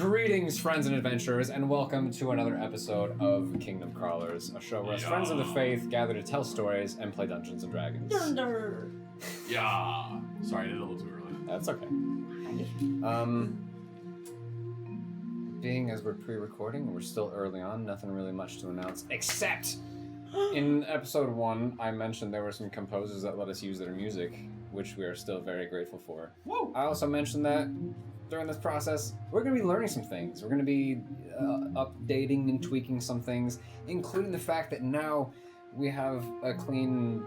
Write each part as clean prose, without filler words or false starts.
Greetings, friends and adventurers, and welcome to another episode of Kingdom Crawlers, a show where us friends of the faith gather to tell stories and play Dungeons and Dragons. Yeah. Sorry, I did it a little too early. That's okay. Being as we're pre-recording, we're still early on, nothing really much to announce, except in episode 1, I mentioned there were some composers that let us use their music, which we are still very grateful for. Whoa. I also mentioned that during this process, we're going to be learning some things. We're going to be updating and tweaking some things, including the fact that now we have a clean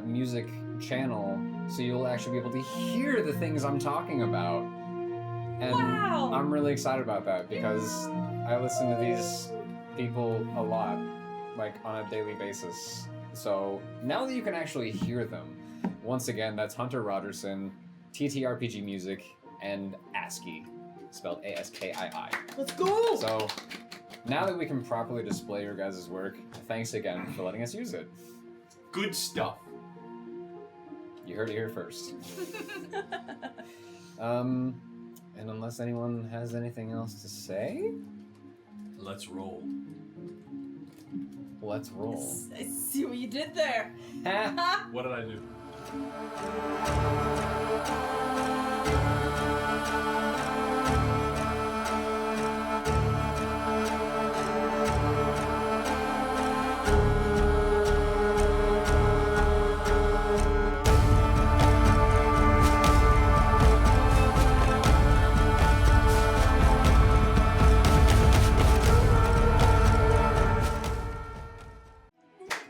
music channel, so you'll actually be able to hear the things I'm talking about. And wow. I'm really excited about that because I listen to these people a lot, like on a daily basis. So now that you can actually hear them, once again, that's Hunter Rogerson, TTRPG music, and Askii, spelled Askii. Let's go! So now that we can properly display your guys' work, thanks again for letting us use it. Good stuff. You heard it here first. And unless anyone has anything else to say, Let's roll. let's roll. I see what you did there. What did I do?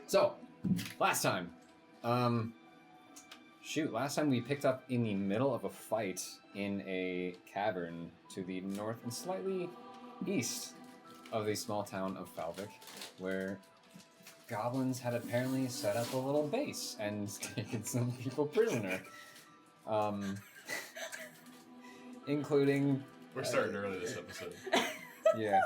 So, last time. Last time we picked up in the middle of a fight in a cavern to the north and slightly east of the small town of Falvik, where goblins had apparently set up a little base and taken some people prisoner. Including... We're starting early this episode. Yeah.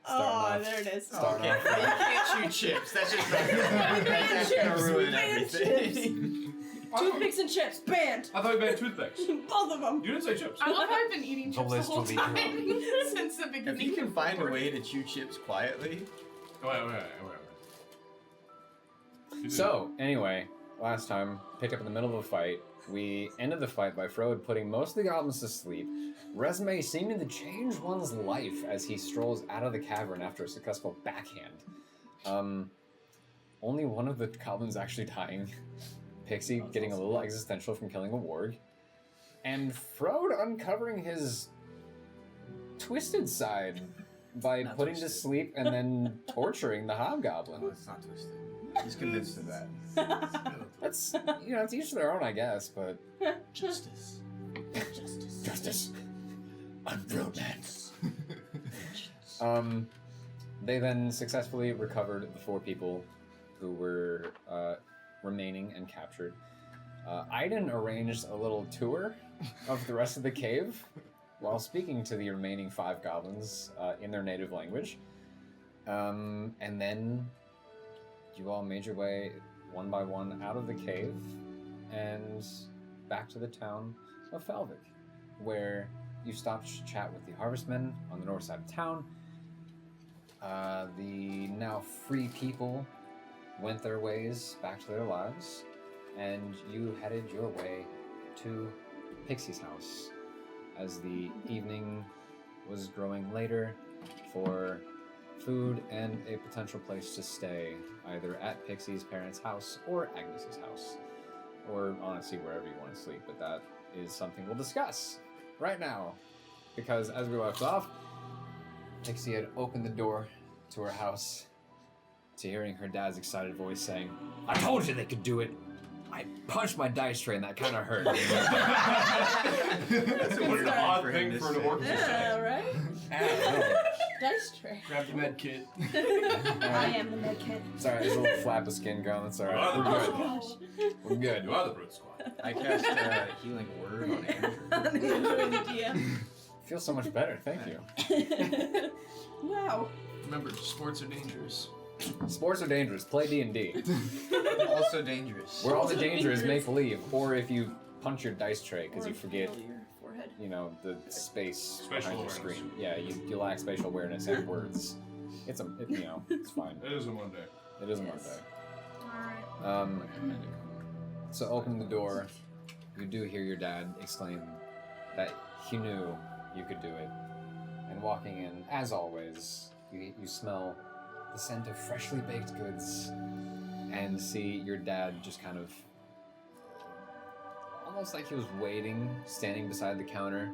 There it is. Starting You off can't shoot chips. That's just that's gonna ruin everything. Toothpicks and chips, banned! I thought we banned toothpicks. Both of them. You didn't say chips. I love how I've been eating chips the list whole will be time since the beginning. If you can find a way to chew chips quietly, Wait. So, anyway, last time, picked up in the middle of a fight. We ended the fight by Frode putting most of the goblins to sleep, Resume seeming to change one's life as he strolls out of the cavern after a successful backhand. Only one of the goblins actually dying, Pixie getting a little existential from killing a warg, and Frode uncovering his twisted side by Not putting to twisted. sleep and then torturing the hobgoblin. oh, it's not twisted. He's convinced of that. That's, it's each their own, I guess, but... Justice. Justice. Unbromance. They then successfully recovered the 4 people who were remaining and captured. Aiden arranged a little tour of the rest of the cave while speaking to the remaining 5 goblins in their native language. And then you all made your way one by one out of the cave and back to the town of Falvik, where you stopped to chat with the Harvestmen on the north side of town. The now free people went their ways back to their lives, and you headed your way to Pixie's house as the evening was growing later for food and a potential place to stay, either at Pixie's parents' house or Agnes's house, or honestly wherever you want to sleep, but that is something we'll discuss right now, because as we left off, Pixie had opened the door to her house to hearing her dad's excited voice saying, "I told you they could do it! I punched my dice tray and that kind of hurt." That's a weird odd for thing him to for an say. orc to say. Yeah, right? I don't know. Dice tray. Grab the med kit. I am the med kit. Sorry, there's a little flap of skin going. That's alright. We're Oh good. gosh. We're good. You are the brute squad. I cast healing word on Andrew. Enjoy the DM. Feels so much better. Thank you. Wow. Remember, sports are dangerous. Sports are dangerous. Play D&D. Also dangerous. Where all the danger is make believe, or if you punch your dice tray because Or you forget feel your forehead. the space Spatial behind your awareness. screen. Yeah, you lack spatial awareness and words. It's it's fine. It is a Monday. It is Yes. Monday. Alright. So open the door. You do hear your dad exclaim that he knew you could do it. And walking in, as always, you smell the scent of freshly baked goods and see your dad just kind of almost like he was waiting, standing beside the counter,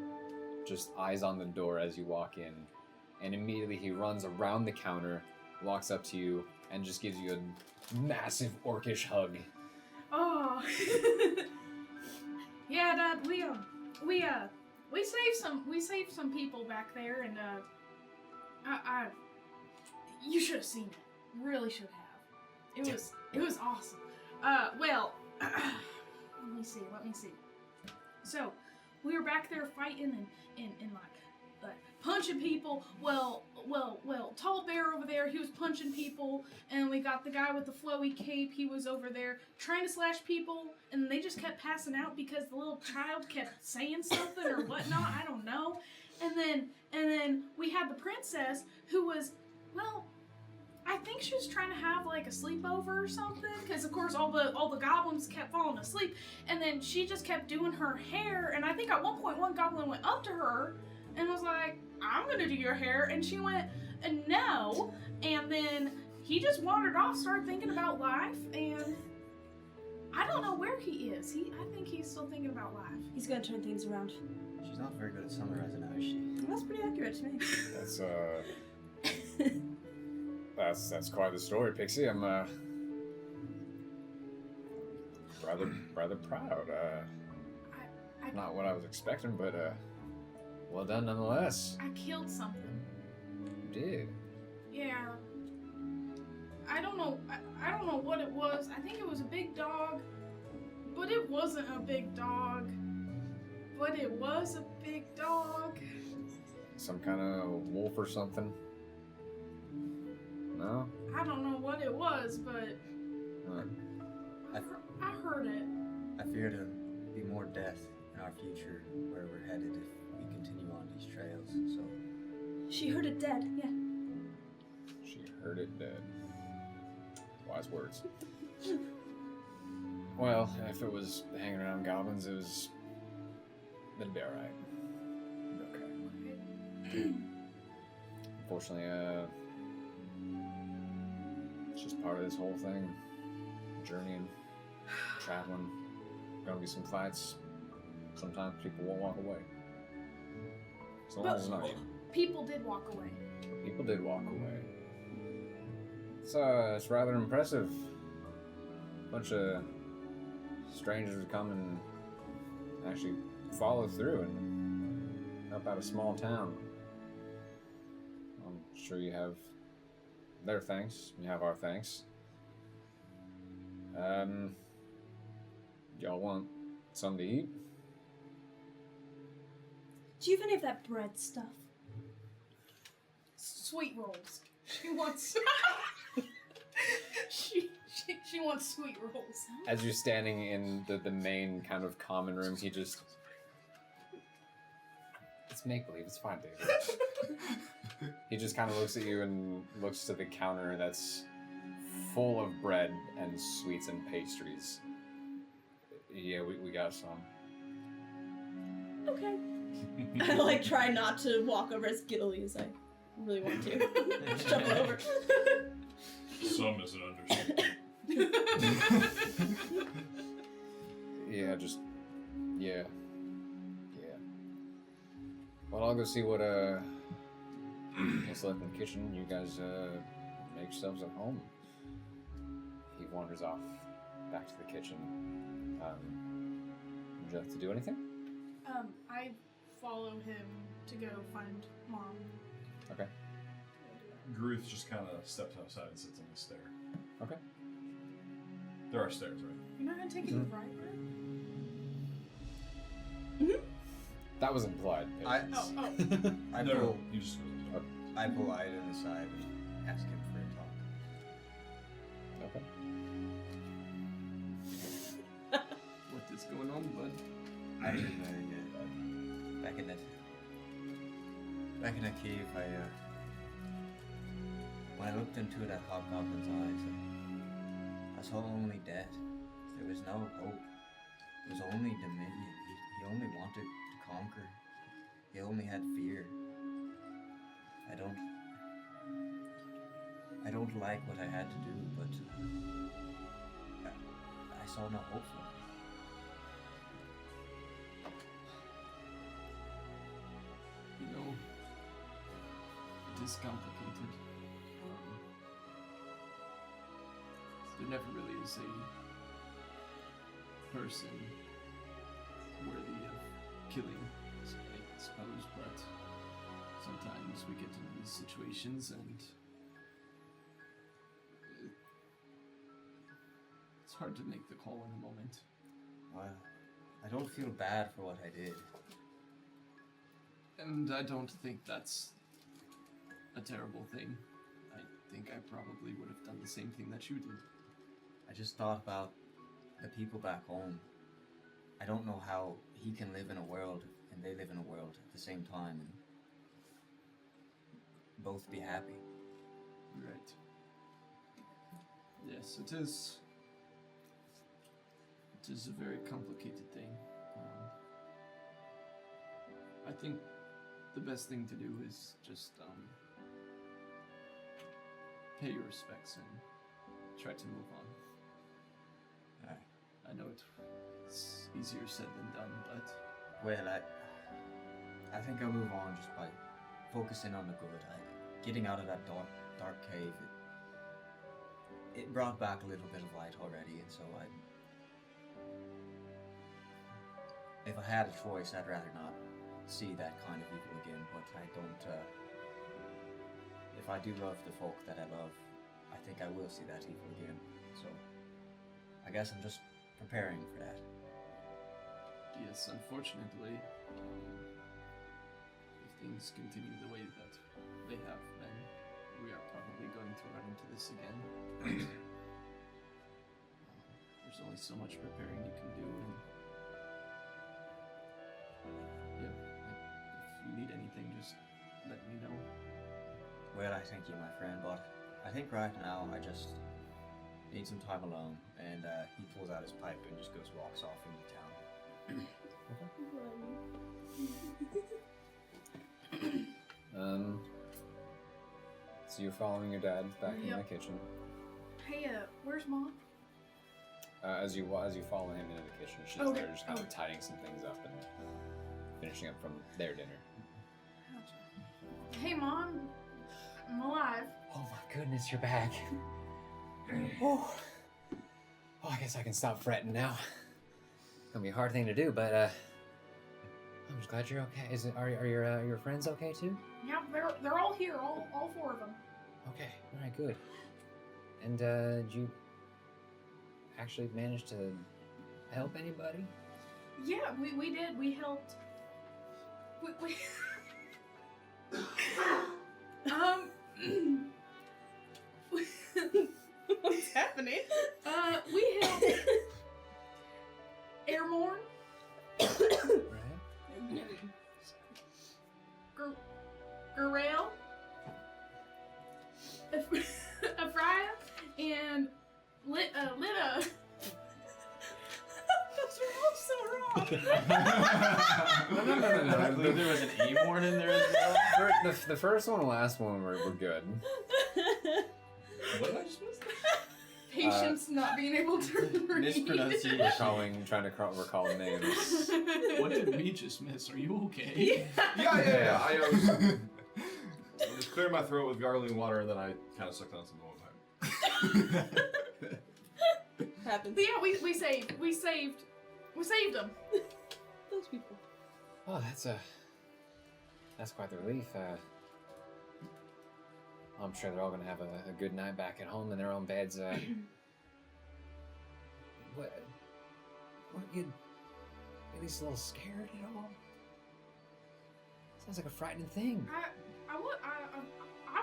just eyes on the door as you walk in. And immediately he runs around the counter, walks up to you, and just gives you a massive orcish hug. Oh. Yeah, Dad, we saved some people back there, and you should have seen it. Really should have. It was awesome. Well, let me see. So, we were back there fighting and like punching people. Well, Tall Bear over there, he was punching people, and we got the guy with the flowy cape, he was over there trying to slash people, and they just kept passing out because the little child kept saying something or whatnot, I don't know. And then we had the princess who was, well, I think she was trying to have like a sleepover or something, because of course all the goblins kept falling asleep, and then she just kept doing her hair, and I think at one point one goblin went up to her and was like, I'm gonna do your hair, and she went, no, and then he just wandered off, started thinking about life, and I don't know where he is. I think he's still thinking about life. He's gonna turn things around. She's not very good at summarizing now, is she? That's pretty accurate to me. That's quite the story, Pixie. I'm rather proud. Not what I was expecting, but well done nonetheless. I killed something. You did. Yeah. I don't know what it was. I think it was a big dog, but it wasn't a big dog. But it was a big dog. Some kind of wolf or something. No. I don't know what it was, but I heard it. I fear to be more death in our future where we're headed if we continue on these trails, so... She heard it dead, yeah. She heard it dead. Wise words. Well, if it was hanging around goblins, it'd be alright. Okay. Unfortunately, it's just part of this whole thing. Journeying, traveling, gonna be some fights. Sometimes people won't walk away. As long as it's not you. People did walk away. People did walk away. It's rather impressive. Bunch of strangers would come and actually follow through and help out a small town. I'm sure you have their thanks. You have our thanks. Y'all want something to eat? Do you have any of that bread stuff? Sweet rolls. She wants. she wants sweet rolls. As you're standing in the main kind of common room, he just... It's make-believe, it's fine, David. He just kind of looks at you and looks to the counter that's full of bread and sweets and pastries. Yeah, we got some. Okay. I try not to walk over as giddily as I really want to. Just jump over. Some is an understatement. Yeah. Well, I'll go see what's left in the kitchen. You guys make yourselves at home. He wanders off back to the kitchen. Would you have to do anything? I follow him to go find Mom. Okay. Gruth just kind of steps outside and sits on the stair. Okay. There are stairs, right? You're not gonna take it right, That was implied. I No, pull you just go. Aiden aside and ask him for a talk. Okay. What is going on, bud? I didn't know yet. back in that cave, when I looked into that hobgoblin's eyes, I saw only death. There was no hope. There was only dominion. He only wanted to conquer. He only had fear. I don't like what I had to do, but I saw no hope for it. You know, it is complicated. There never really is a person worthy of killing, I suppose, but sometimes we get into these situations and it's hard to make the call in the moment. Well, I don't feel bad for what I did. And I don't think that's a terrible thing. I think I probably would have done the same thing that you did. I just thought about the people back home. I don't know how he can live in a world and they live in a world at the same time and both be happy. Right. Yes, it is. It is a very complicated thing. I think the best thing to do is just pay your respects and try to move on. I know it's easier said than done, but Well, I think I'll move on just by focusing on the good. Getting out of that dark cave, it brought back a little bit of light already, and so if I had a choice, I'd rather not see that kind of evil again, but I don't, if I do love the folk that I love, I think I will see that evil again, so I guess I'm just preparing for that. yes, unfortunately, if things continue the way that they have, then we are probably going to run into this again. There's only so much preparing you can do, and yeah, if you need anything, just let me know. Well, I thank you, my friend, but I think right now I just need some time alone, and he pulls out his pipe and just walks off into town. So you're following your dad back in the Yep. kitchen. Hey, where's Mom? As you follow him into the kitchen, she's Okay. there just kind of tidying some things up and finishing up from their dinner. Hey, Mom. I'm alive. Oh my goodness, you're back. Oh, I guess I can stop fretting now. It's gonna be a hard thing to do, but I'm just glad you're okay. Are your friends okay too? Yeah, they're all here, all four of them. Okay, all right, good. And did you actually manage to help anybody? Yeah, we did. We helped. We What's happening? we helped Airborne, Right. Garael, Afraya, and Lita. Those are all so wrong. No. I believe there was an A-born in there as well. The first one and last one were good. What did I just miss? Patience not being able to read. Mispronunciation. Trying to recall names. What did we just miss? Are you okay? Yeah. I was just clearing my throat with gargling water, and then I kind of sucked on some more time. Happens. But yeah, we saved them. Those people. Oh, that's quite the relief. I'm sure they're all gonna have a good night back at home in their own beds. Weren't you at least a little scared at all? Sounds like a frightening thing. I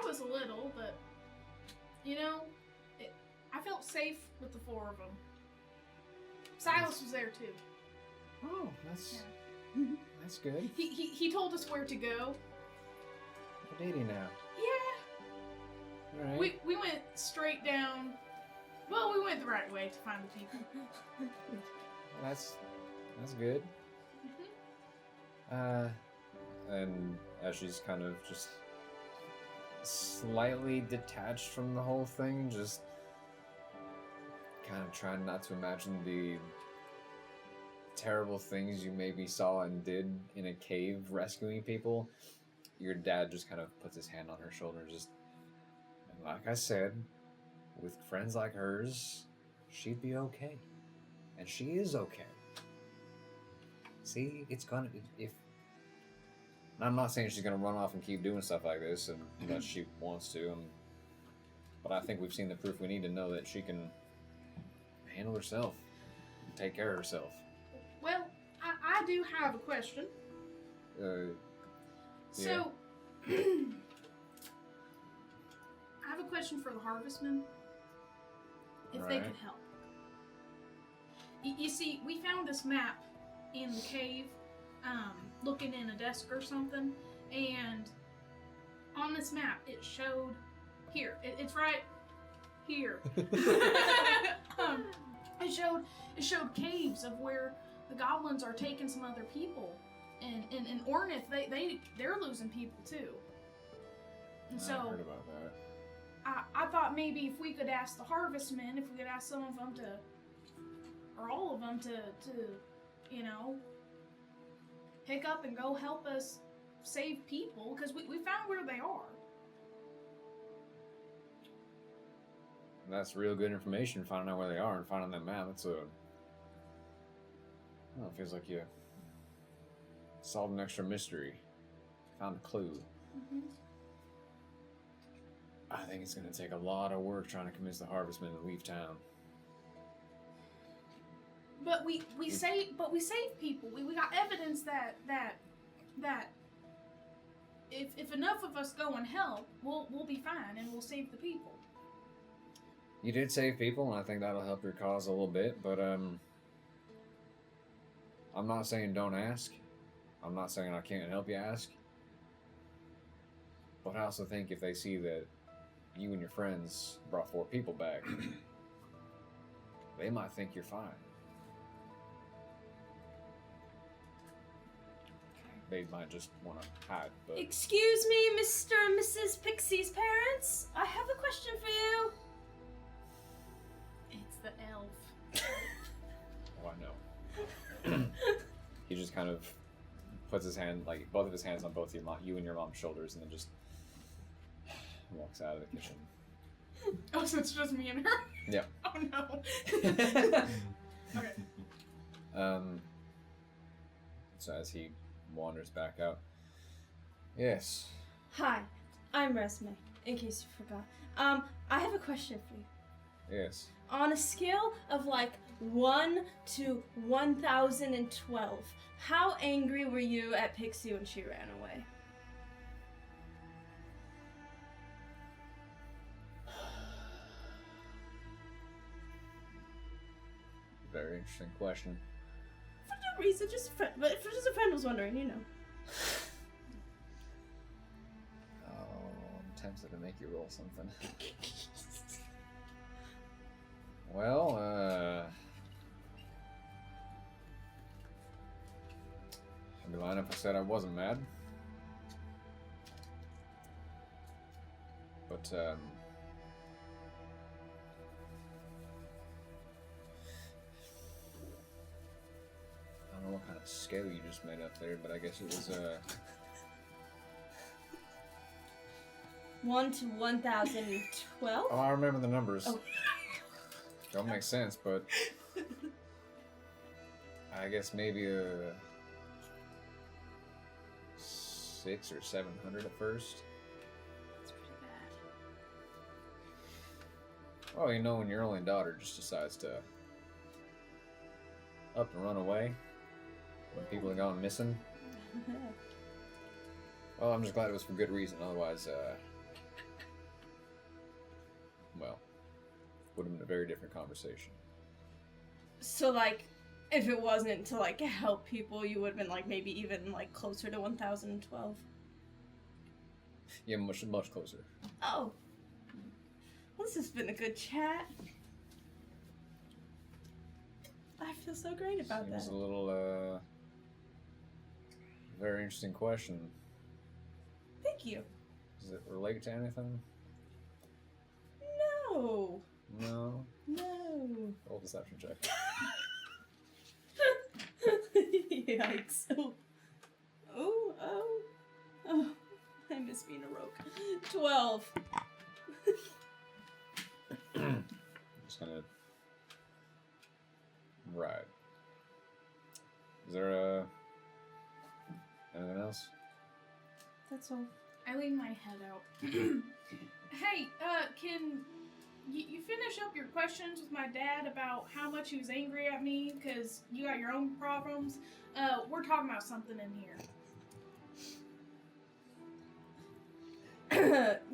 was a little, but you know, I felt safe with the four of them. Silas was there too. Oh, that's That's good. He told us where to go. What did he now? Yeah. All right. We went straight down. Well, we went the right way to find the people. That's good. And as she's kind of just slightly detached from the whole thing, just kind of trying not to imagine the terrible things you maybe saw and did in a cave rescuing people, your dad just kind of puts his hand on her shoulder and just, and like I said, with friends like hers, she'd be okay. And she is okay. See, it's gonna, if, and I'm not saying she's gonna run off and keep doing stuff like this unless she wants to, but I think we've seen the proof we need to know that she can handle herself, and take care of herself. Well, I do have a question. So, I have a question for the Harvestmen. If they could help. You see, we found this map in the cave, looking in a desk or something, and on this map it showed here. It's right here. It showed caves of where the goblins are taking some other people, and in Ornith they're losing people too. And so I heard about that. I thought maybe if we could ask the Harvestmen, if we could ask some of them to, or all of them to you know, pick up and go help us save people, because we found where they are. That's real good information, finding out where they are and finding that map. That's it feels like you solved an extra mystery. Found a clue. Mm-hmm. I think it's going to take a lot of work trying to convince the Harvestmen to leave town. But we saved people. We got evidence that if enough of us go and help, we'll be fine and we'll save the people. You did save people, and I think that'll help your cause a little bit, but I'm not saying don't ask. I'm not saying I can't help you ask. But I also think if they see that you and your friends brought 4 people back, they might think you're fine. They might just want to hide, but... Excuse me, Mr. and Mrs. Pixie's parents? I have a question for you. It's the elf. Oh, I know. He just kind of puts his hand, like, both of his hands on both you and your mom's shoulders, and then just walks out of the kitchen. Oh, so it's just me and her? Yeah. Oh, no. Okay. So as he wanders back out. Yes. Hi, I'm Resme, in case you forgot. I have a question for you. Yes. On a scale of like 1 to 1012, how angry were you at Pixie when she ran away? Very interesting question. For no reason, just a friend. But if just a friend was wondering, you know. Oh, I'm tempted to make you roll something. Well, I'd be lying if I said I wasn't mad. But, I don't know what kind of scale you just made up there, but I guess it was, 1 to 1012? Oh, I remember the numbers. Oh. Don't make sense, but I guess maybe a 600 or 700 at first. That's pretty bad. Well, you know, when your only daughter just decides to up and run away when people are gone missing. Well, I'm just glad it was for good reason. Otherwise, well, would have been a very different conversation. So, like, if it wasn't to like help people, you would have been like maybe even like closer to 1012. Yeah, much closer. Oh. Well, this has been a good chat. I feel so great about Seems that. a little, very interesting question. Thank you. Does it relate to anything? No. No. No. Roll deception check. Yikes. Oh. I miss being a rogue. 12. Just gonna. Right. Is there anything else? That's all. I lean my head out. Hey, can you finish up your questions with my dad about how much he was angry at me because you got your own problems? We're talking about something in here.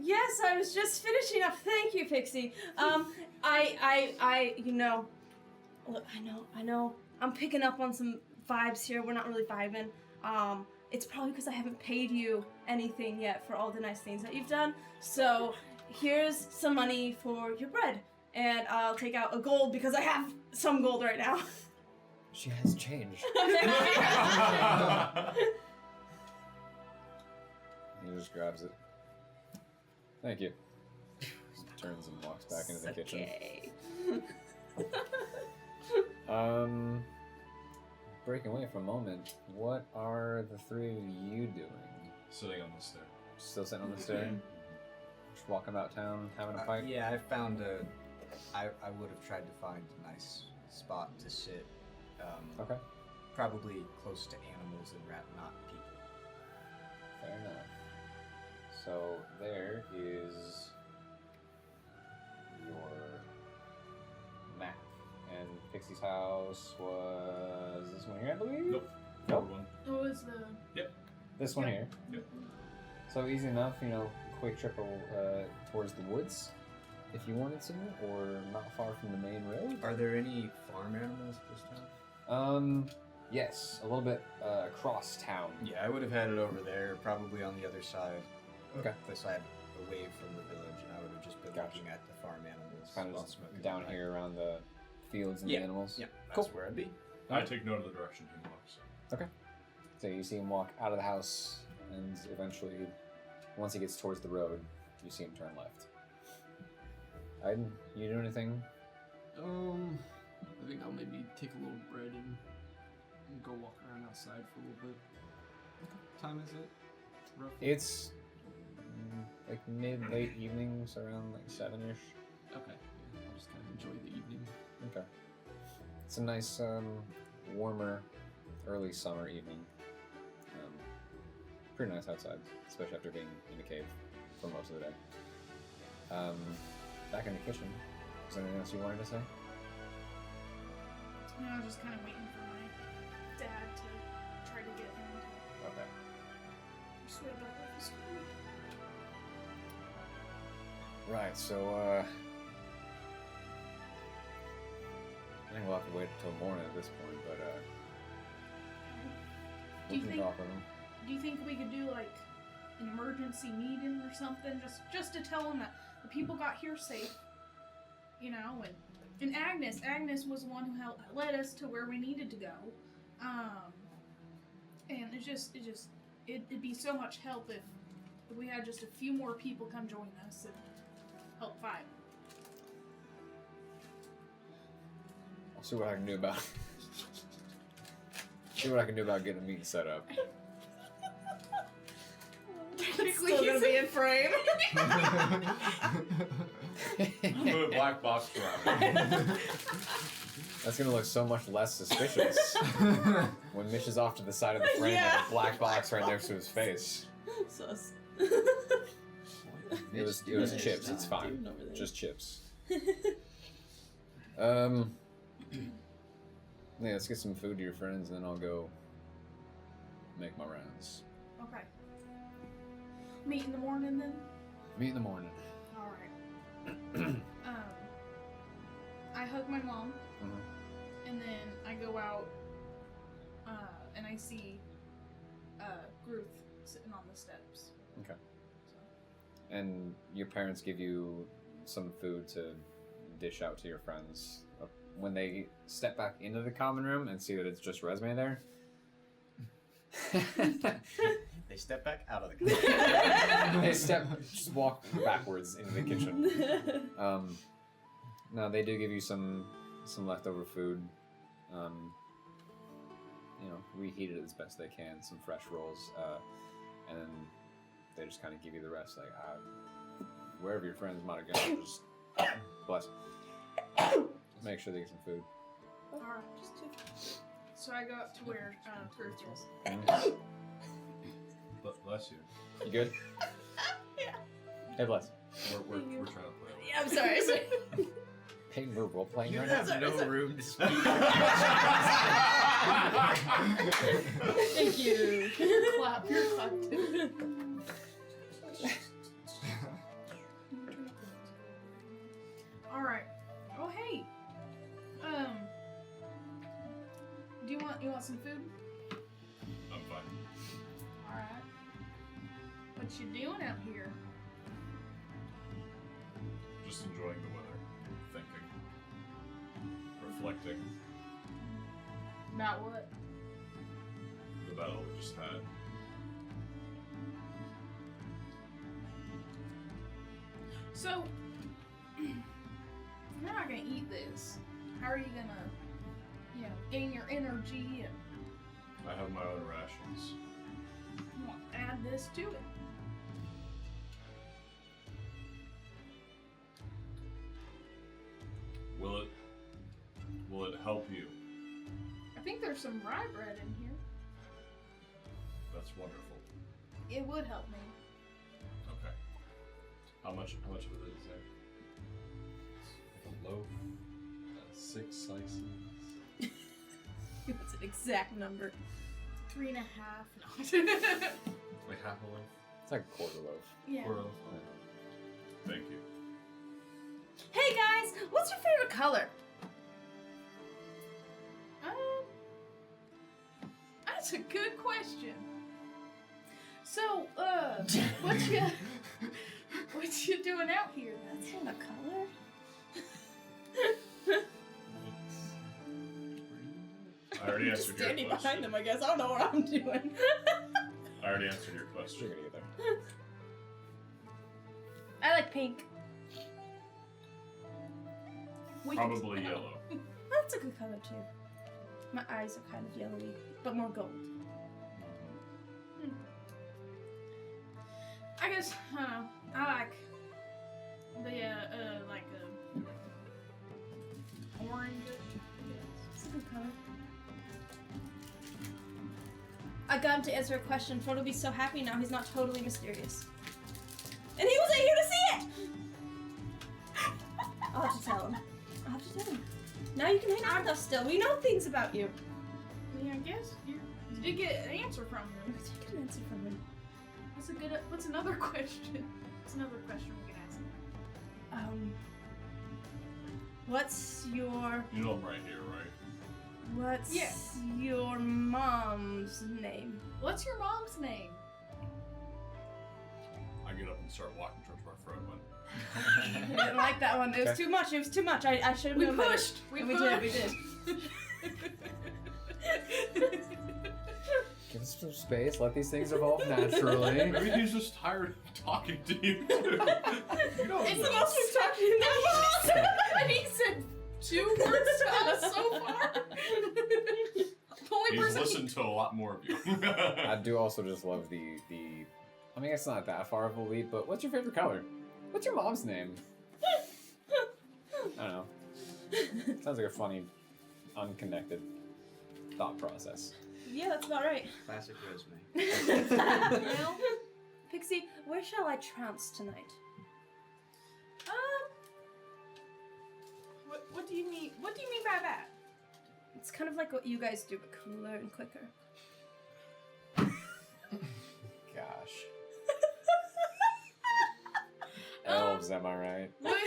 Yes, I was just finishing up. Thank you, Pixie. You know, look, I know. I'm picking up on some vibes here. We're not really vibing. It's probably because I haven't paid you anything yet for all the nice things that you've done. So here's some money for your bread, and I'll take out a gold because I have some gold right now. She has change. He just grabs it. Thank you. Just turns and walks back into the kitchen. Okay. Breaking away for a moment, what are the three of you doing? Sitting on the stair. Still sitting on the stair? Just walking about town, having a pipe? Yeah, I found I would have tried to find a nice spot to sit. Okay, Probably close to animals and not people. fair enough. So there is your map. And Pixie's house was this one here, I believe? Nope. Nope. One. What was the... This one here. Yep. So easy enough, quick trip towards the woods if you wanted to, or not far from the main road. Are there any farm animals this town? Yes, a little bit across town. Yeah, I would have had it over there, probably on the other side. Okay. The side away from the village, and I would have just been Gotcha. looking at the farm animals. Kind of while just smoking down my pipe. here around the fields and Yeah. the animals. Yeah, that's Cool. where I'd be. I take note of the direction he walks. So you see him walk out of the house, and eventually, once he gets towards the road, you see him turn left. Aiden, you do anything? I think I'll maybe take a little bread and go walk around outside for a little bit. What time is it? Roughly? It's like late evenings, around like 7-ish. Okay. Yeah, I'll just kind of enjoy the evening. Okay. It's a nice, warmer, early summer evening. Pretty nice outside, especially after being in the cave for most of the day. Back in the kitchen, is there anything else you wanted to say? You know, I was just kind of waiting for my dad to try to get him to Okay. persuade the whole story. Right, so, I think we'll have to wait until morning at this point, but, Do we you can think- talk with him. Do you think we could do like an emergency meeting or something, just to tell them that the people got here safe, and Agnes was the one who led us to where we needed to go, and it'd be so much help if we had just a few more people come join us and help fight. I'll see what I can do about see what I can do about getting a meeting set up. Still gonna be in frame. Put a black box around it. That's gonna look so much less suspicious when Mitch is off to the side of the frame Yeah. with a black box right next to his face. Sus. It was chips. It's fine. Dude over there. Just chips. Yeah, let's get some food to your friends, and then I'll go make my rounds. Okay. Meet in the morning then. Meet in the morning. All right. I hug my mom. and then I go out, and I see Gruth sitting on the steps. Okay. So. And your parents give you some food to dish out to your friends. When they step back into the common room and see that it's just Resume there. They step back out of the kitchen. They just walk backwards into the kitchen. No, they do give you some leftover food. Reheated as best they can, some fresh rolls, and then they just kind of give you the rest. Like, wherever your friends might have gone, just bless. Make sure they get some food. Alright. Just two. So I go up to where Gruth is. Bless you. You good? Yeah. Hey, bless. We're trying to play. Yeah, I'm sorry. Peyton, we're role playing You right have now. no room to speak. Thank you. Clap. You're clapped. Alright. Oh hey. Do you want some food? I'm fine. Alright. What you doing out here? Just enjoying the weather. Thinking. Reflecting. About what? The battle we just had. So, you're not gonna eat this. How are you gonna, gain your energy and I have my own rations. add this to it? Will it help you? I think there's some rye bread in here. That's wonderful. It would help me. Okay. How much of it is there? Like a loaf, 6 slices. That's an exact number. 3.5. No. Like half a loaf? It's like a quarter loaf. Yeah. Or a loaf? Thank you. Hey guys, what's your favorite color? That's a good question. So, what you doing out here? That's not a color. I already Just answered your standing question. behind them, I guess. I don't know what I'm doing. I already answered your question. You're gonna get there. I like pink. Probably yellow. That's a good color too. My eyes are kind of yellowy, but more gold. I guess, I don't know. I like the, orange. It's a good color. I got him to answer a question. Frodo will be so happy now he's not totally mysterious. And he wasn't here to see it! I'll have to tell him. Now you can hang out with us still. We know things about you. Yeah, I guess you did get an answer from We him. did get an answer from him. What's another question? What's another question we can ask him? What's your... You know I'm right here, right? What's Yes. your mom's name? What's your mom's name? I get up and start walking towards my front one. I didn't like that one. It was Okay. too much. It was too much. I should have We known better. pushed. We did. We did. Give us some space. Let these things evolve naturally. Maybe he's just tired of talking to you too. You don't It's know. the most we've talked in the And he said 2 words to us so far. The only He's person listened to a lot more of you. I do also just love the. I mean, it's not that far of a leap, but what's your favorite color? What's your mom's name? I don't know. Sounds like a funny, unconnected thought process. Yeah, that's about right. Classic Resume. Well, Pixie, where shall I trounce tonight? What do you mean? What do you mean by that? It's kind of like what you guys do, but cooler and quicker. Gosh. Elves, am I right? What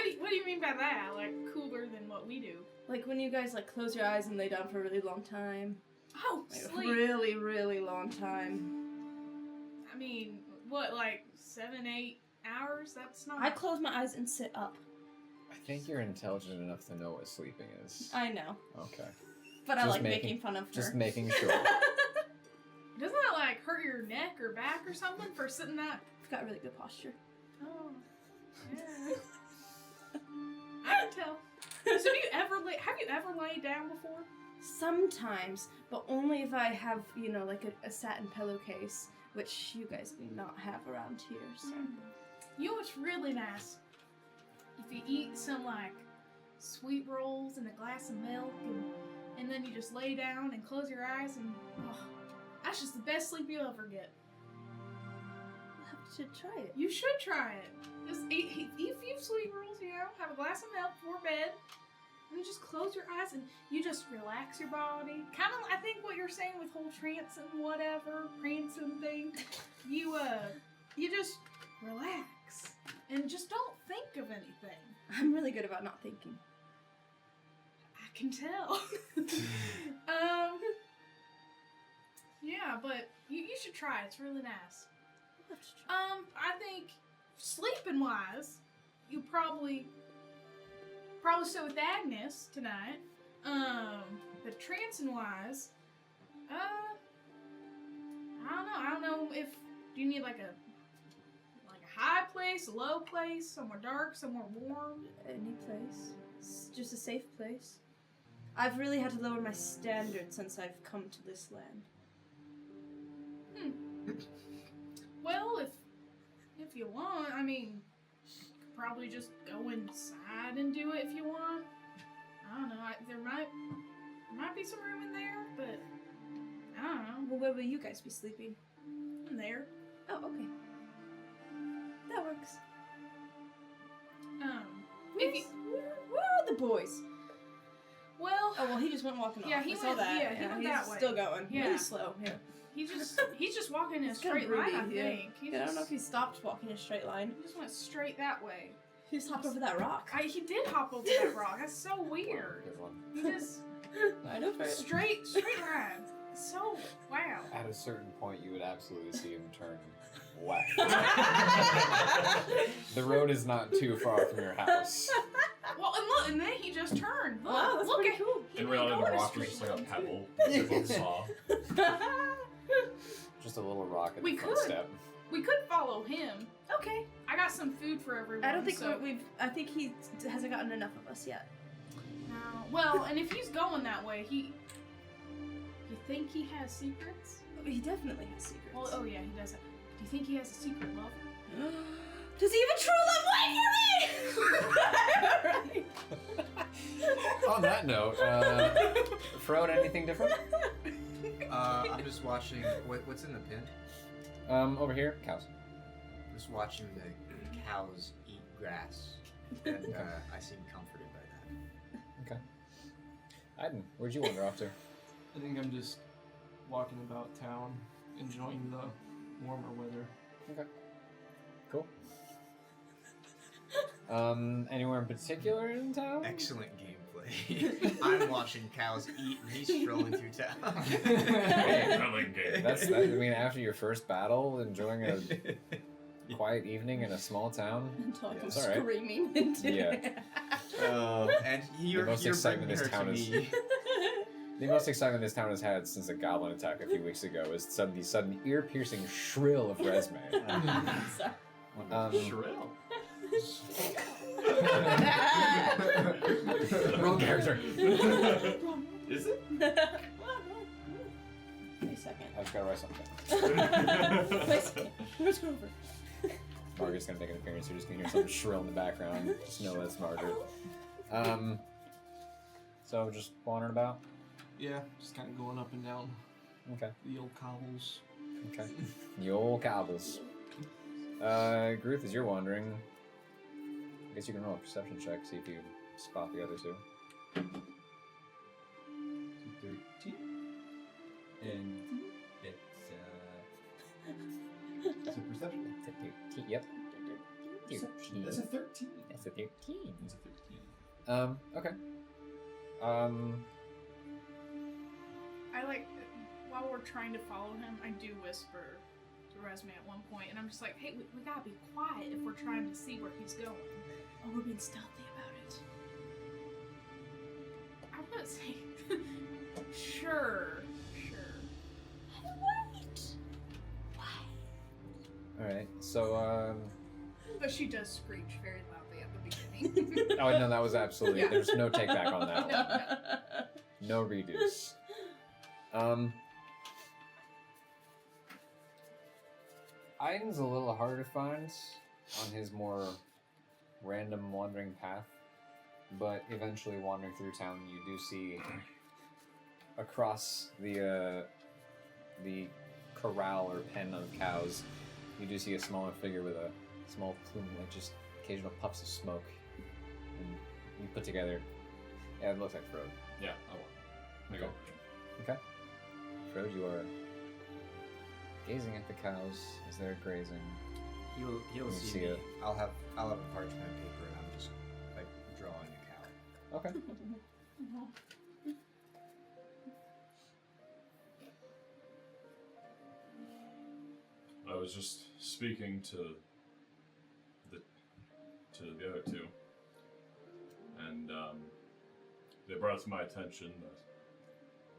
do What do you mean by that? Like, cooler than what we do? Like when you guys like close your eyes and lay down for a really long time. Oh, Like, a sleep. really, really long time. I mean, what, like 7, 8 hours? That's not. I close my eyes and sit up. I think you're intelligent enough to know what sleeping is. I know. Okay. But I Just like making fun of her. Just making sure. Doesn't that like hurt your neck or back or something for sitting that? I've got really good posture. Oh, yeah. I can tell. So have you ever laid down before? Sometimes, but only if I have, you know, like a satin pillowcase, which you guys do not have around here, so. You know what's really nice? If you eat some like sweet rolls and a glass of milk and then you just lay down and close your eyes and that's just the best sleep you'll ever get. I'll have to try it. You should try it. Just eat a few sweet rolls, you know, have a glass of milk before bed, and just close your eyes and you just relax your body. Kind of, I think what you're saying with whole trance and whatever, prancing thing, you just relax and just don't think of anything. I'm really good about not thinking. I can tell. Yeah, but you should try it. It's really nice. I'll have to try. I think sleeping wise, you probably stay with Agnes tonight. But trancing wise, I don't know if do you need like a high place, a low place, somewhere dark, somewhere warm. Any place. It's just a safe place. I've really had to lower my standards since I've come to this land. Well, if you want, I mean, you could probably just go inside and do it if you want. I don't know. There might be some room in there, but I don't know. Well, where will you guys be sleeping? In there. Oh, okay. That works. If you, Where are the boys? well, Oh, well, he just went walking off. Yeah, he I saw went- that. yeah, he went he's that way. still going. Yeah. Really slow. Yeah. he's just walking in a It's kinda straight line. I broody, yeah. think. I don't know if he stopped walking in a straight line. He just went straight that way. He just hopped over that rock. He did hop over that rock. That's so weird. Good one. He just I know. straight line. So wow. At a certain point, you would absolutely see him turn left. The road is not too far from your house. Well, and look, and then he just turned. Look, Wow, that's look pretty at cool. he In didn't reality, go the in a rock was straight just like a line. pebble. It's like a saw. Just a little rock at We the front could. step. We could follow him. Okay. I got some food for everyone. I don't think so. I think he hasn't gotten enough of us yet. No. Well, and if he's going that way, you think he has secrets? He definitely has secrets. Well, oh yeah, he does. Do you think he has a secret lover? Does he even true love wait for me? On that note, Frode, anything different? I'm just watching. What's in the pen? Over here, cows. Just watching the cows eat grass, and I seem comforted by that. Okay. Aiden, where'd you wander off to? I think I'm just walking about town, enjoying the warmer weather. Okay. Cool. Anywhere in particular in town? Excellent gameplay. I'm watching cows eat, and he's strolling through town. Compelling game. I mean, after your first battle, enjoying a quiet evening in a small town. Until I Yeah, go it's all right. screaming into Yeah. it. And you're most you're excitement bringing this her town to is- me. The most excitement this town has had since a goblin attack a few weeks ago is the sudden ear-piercing shrill of Resme. Sorry. Shrill. Wrong character. Is it? Wait a second. I just gotta write something. Wait a second. Where's Grover? Margaret's gonna make an appearance. You're just gonna hear something shrill in the background. Just know that's Margaret. So just wandering about. Yeah, just kind of going up and down Okay. the old cobbles. Okay. The old cobbles. Gruth, as you're wandering, I guess you can roll a perception check, see if you spot the other two. 13. And it's a perception. Yep. 13. That's a 13. That's a 13. It's a 15. Okay. I while we're trying to follow him, I do whisper to Resme at one point, and I'm just like, hey, we gotta be quiet if we're trying to see where he's going. Oh, we're being stealthy about it. I'm gonna say, sure. Wait. Alright, so, But she does screech very loudly at the beginning. oh, no, that was absolutely, Yeah. there's no take back on that one. No redos. Aiden's a little harder to find on his more random wandering path, but eventually wandering through town, you do see across the corral or pen of cows, you do see a smaller figure with a small plume, like just occasional puffs of smoke, and you put together, yeah, it looks like Frode. Yeah, I want. I go. Okay. Frode, you are gazing at the cows as they're grazing. He'll You see see me. it. I'll have a parchment paper and I'm just like drawing a cow. Okay. I was just speaking to the other two, and they brought to my attention that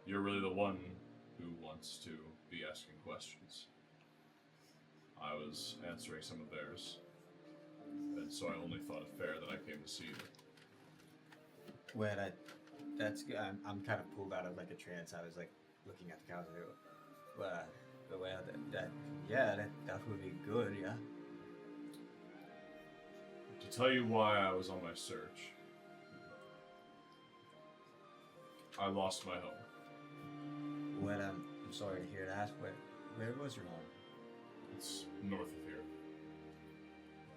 you're really the one who wants to be asking questions. I was answering some of theirs, and so I only thought it fair that I came to see you. Well, that's good. I'm kind of pulled out of like a trance. I was like looking at the cows. And that would be good. Yeah. To tell you why I was on my search, I lost my home. Well, I'm sorry to hear that. Where was your home? It's north of here.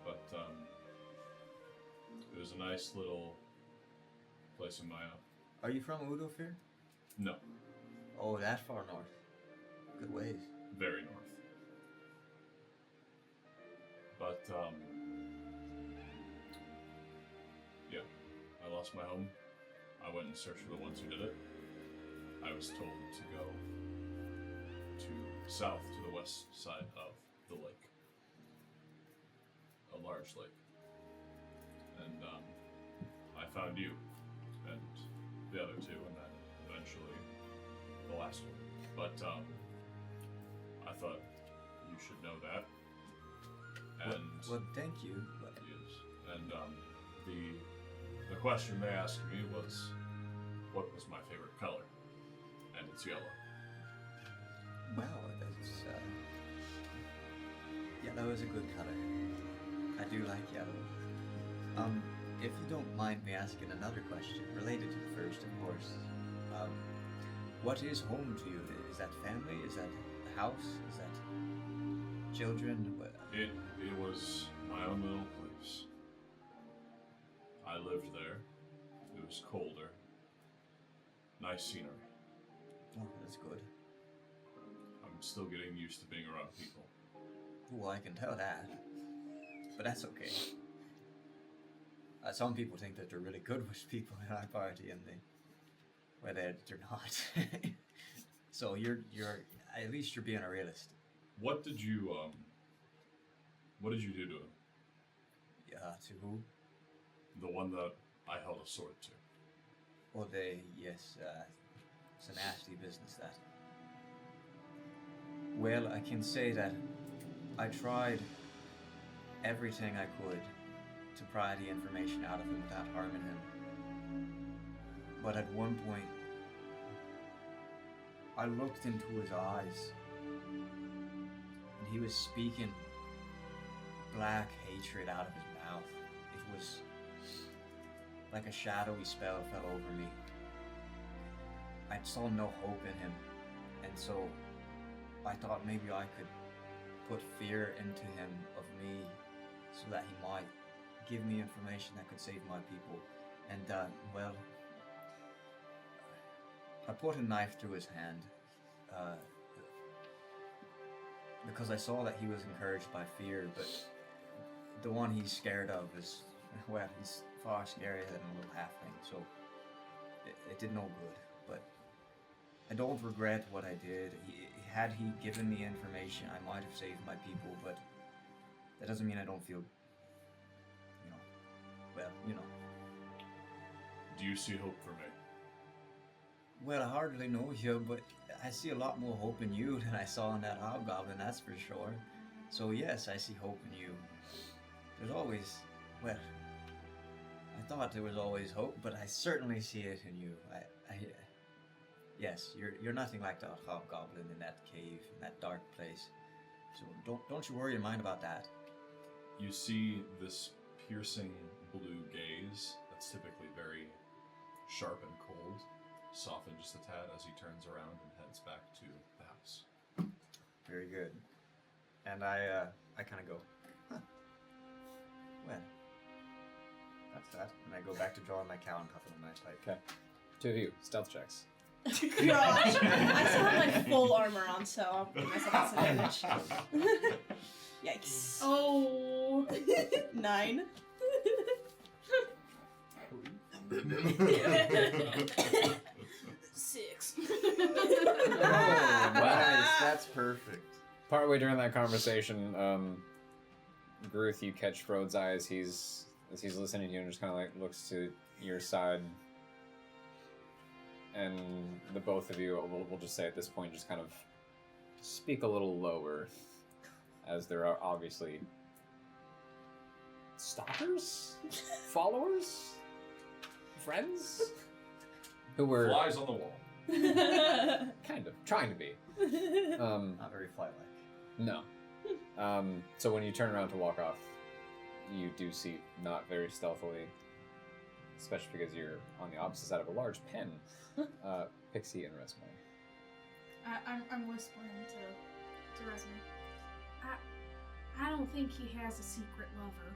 But, it was a nice little place in Maya. Are you from Udofir? No, Oh, that far north. Good ways. very north. But, yeah, I lost my home. I went and searched for the ones who did it. I was told to go to south to the west side of the lake. A large lake. And I found you and the other two, and then eventually the last one. But I thought you should know that. And Well, thank you. But yes, and the question they asked me was, what was my favorite color? And it's yellow. wow, that's yellow is a good color. I do like yellow. If you don't mind me asking another question related to the first, of course. What is home to you? Is that family? Is that the house? Is that children? It was my own little place. I lived there. It was colder. Nice scenery. Oh, that's good. I'm still getting used to being around people. Well, I can tell that. But that's okay. Some people think that they're really good with people in our party, and they're not. So you're at least you're being a realist. What did you do to him? Yeah, to who? The one that I held a sword to. Well, yes, it's a nasty business, that. Well, I can say that I tried everything I could to pry the information out of him without harming him. But at one point, I looked into his eyes, and he was speaking black hatred out of his mouth. It was like a shadowy spell fell over me. I saw no hope in him, and so I thought maybe I could put fear into him of me so that he might give me information that could save my people. And, well, I put a knife through his hand because I saw that he was encouraged by fear, but the one he's scared of is, well, he's far scarier than a little halfling, so it did no good. But I don't regret what I did. Had he given me information, I might have saved my people, but that doesn't mean I don't feel, Do you see hope for me? Well, I hardly know you, but I see a lot more hope in you than I saw in that hobgoblin, that's for sure. So yes, I see hope in you. There's always, well, I thought there was always hope, but I certainly see it in you. Yes, you're nothing like the hobgoblin in that cave, in that dark place. So don't you worry your mind about that. You see this piercing blue gaze that's typically very sharp and cold soften just a tad as he turns around and heads back to the house. Very good. And I kind of go, huh. Well, that's that. And I go back to drawing my cow and puffing on my pipe. Okay. 2 of you, stealth checks. Gosh, I still have my full armor on, so I'll give myself disadvantage. Yikes. Oh. 9. Six. Nice, that's perfect. Partway during that conversation, Gruth, you catch Frode's eye as he's listening to you and just kind of like looks to your side. And the both of you, we'll just say at this point, just kind of speak a little lower, as there are obviously stalkers, followers, friends, who were Flies on the wall. kind of trying to be. Not very fly-like. No. So when you turn around to walk off, you do see, not very stealthily, especially because you're on the opposite side of a large pen, Pixie and Resume. I'm whispering to Resume. I don't think he has a secret lover.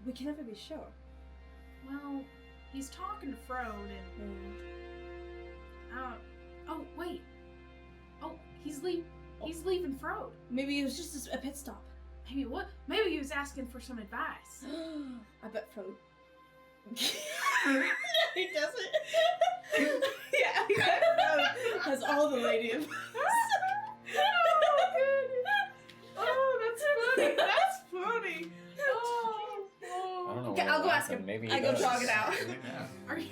We can never be sure. Well, he's talking to Frode and oh wait. Oh, he's leaving Frode. Maybe it was just a pit stop. Maybe what? Maybe he was asking for some advice. I bet Frode. He doesn't. Yeah, I bet Frode has all the lady advice. Oh, that's funny. That's funny. Oh. I don't know. Okay, what I'll go will ask happen. him. Maybe I he go does. jog it out. Yeah. Are you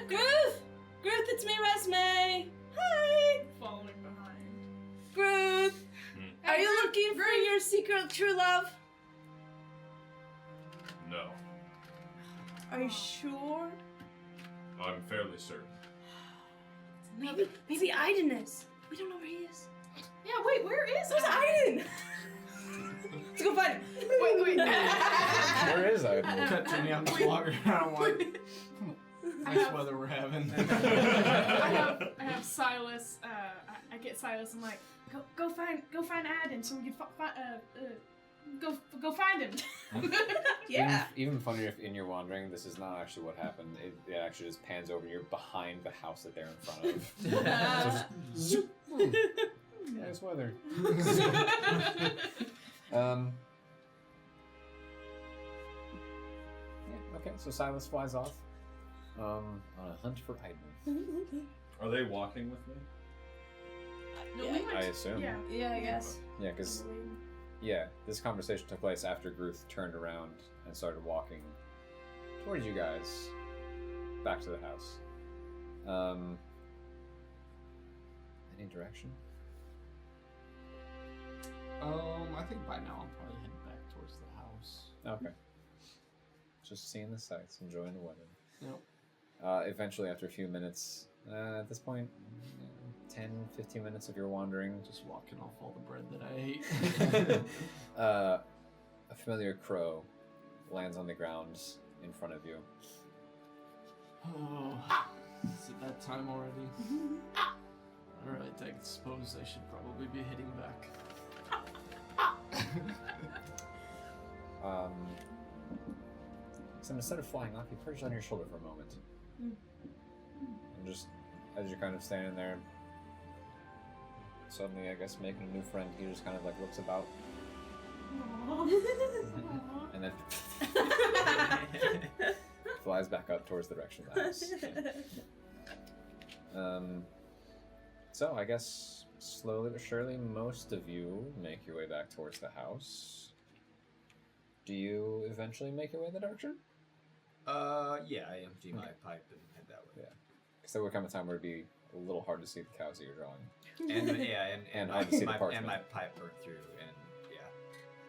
Gruth! Gruth, it's me, Resume. Hi. following behind? Gruth, are you looking for your secret true love? No, Are you sure? I'm fairly certain. Maybe Aiden is. We don't know where he is. Yeah, wait, where is Where's Aiden? Let's go find him. Wait. Where is I? Cut to me, I'm just walking around like, nice weather we're having. I have Silas. I get Silas. I'm like, go find Aiden so we can go find him. Yeah. Even funnier if in your wandering, this is not actually what happened. It actually just pans over and you're behind the house that they're in front of. So just zoop. Nice weather. Yeah, okay, so Silas flies off on a hunt for Aiden. Are they walking with me? No, Yeah. we went I to- assume. Yeah. Yeah, I guess. Yeah, because this conversation took place after Gruth turned around and started walking towards you guys back to the house. Any direction? I think by now I'm probably heading back towards the house. Okay. Just seeing the sights, enjoying the weather. Yep. Eventually, after a few minutes, at this point, 10, 15 minutes of your wandering, Just walking off all the bread that I ate. a familiar crow lands on the ground in front of you. Oh, is it that time already? Alright, I suppose I should probably be heading back. So instead of flying off, you perch on your shoulder for a moment. And just as you're kind of standing there, suddenly, I guess, making a new friend, he just kind of like looks about. And then flies back up towards the direction of the house. So I guess slowly but surely most of you make your way back towards the house. Do you eventually make your way in the direction? Yeah, I empty my pipe and head that way. Yeah. Because there would come a time where it'd be a little hard to see the cows that you're drawing. And hard to see the my parchment. pipe burnt through, and yeah.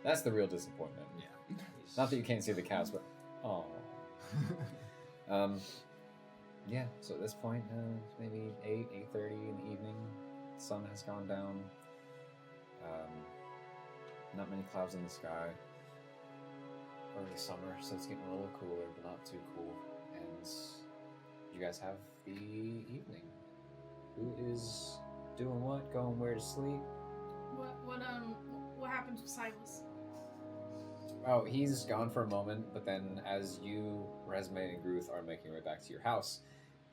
That's the real disappointment. Yeah. Not that you can't see the cows, but oh. Yeah. So at this point, maybe 8:30 in the evening. The sun has gone down. Not many clouds in the sky. Early summer, so it's getting a little cooler, but not too cool. And you guys have the evening. Who is doing what? Going where to sleep? What happens with Silas? Oh, he's gone for a moment, but then as you, Resme, and Gruth are making your way back to your house,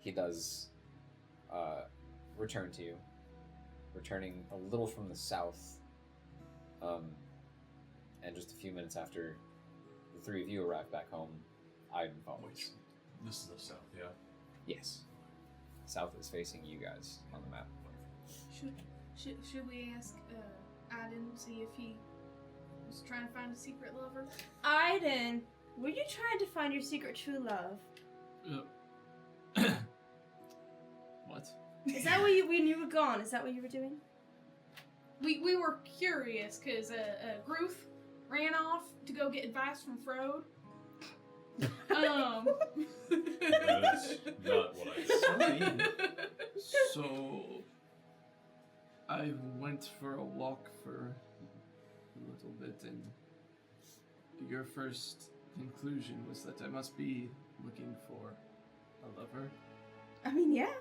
he does return to you, returning a little from the south. And just a few minutes after the three of you arrive back home, Iden follows. This is the south, yeah? Yes. South is facing you guys on the map. Should we ask Aiden, see if he was trying to find a secret lover? Aiden, were you trying to find your secret true love? What? Is that what when you were gone? Is that what you were doing? We were curious because Gruth ran off to go get advice from Frode. That is not what I said. So, I went for a walk for a little bit, and your first conclusion was that I must be looking for a lover. I mean, yeah.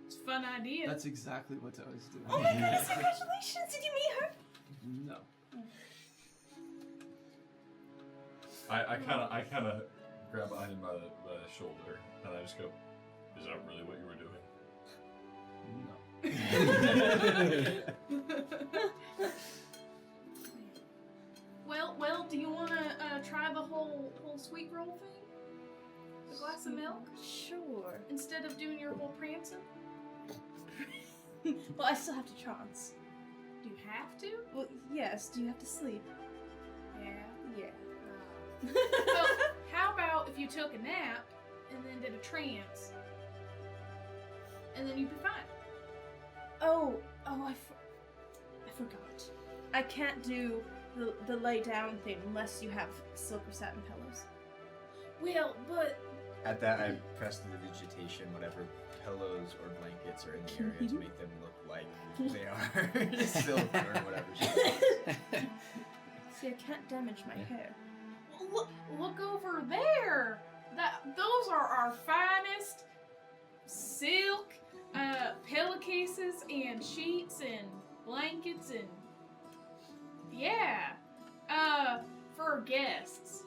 It's a fun idea. That's exactly what I was doing. Oh my goodness, congratulations! Did you meet her? No. I kind of grab Iden by the shoulder, and I just go, "Is that really what you were doing?" No. Well, do you want to try the whole sweet roll thing? The glass of milk? Sure. Instead of doing your whole prancing? Well, I still have to trance. Do you have to? Well, yes. Do you have to sleep? Yeah. Yeah. Well, how about if you took a nap and then did a trance, and then you'd be fine? Oh, I forgot. I can't do the lay down thing unless you have silk or satin pillows. Well, but At that, I press the vegetation, whatever pillows or blankets are in the area to make them look like they are silk or whatever. See, I can't damage my hair. look over there. Those are our finest silk pillowcases and sheets and blankets and for our guests.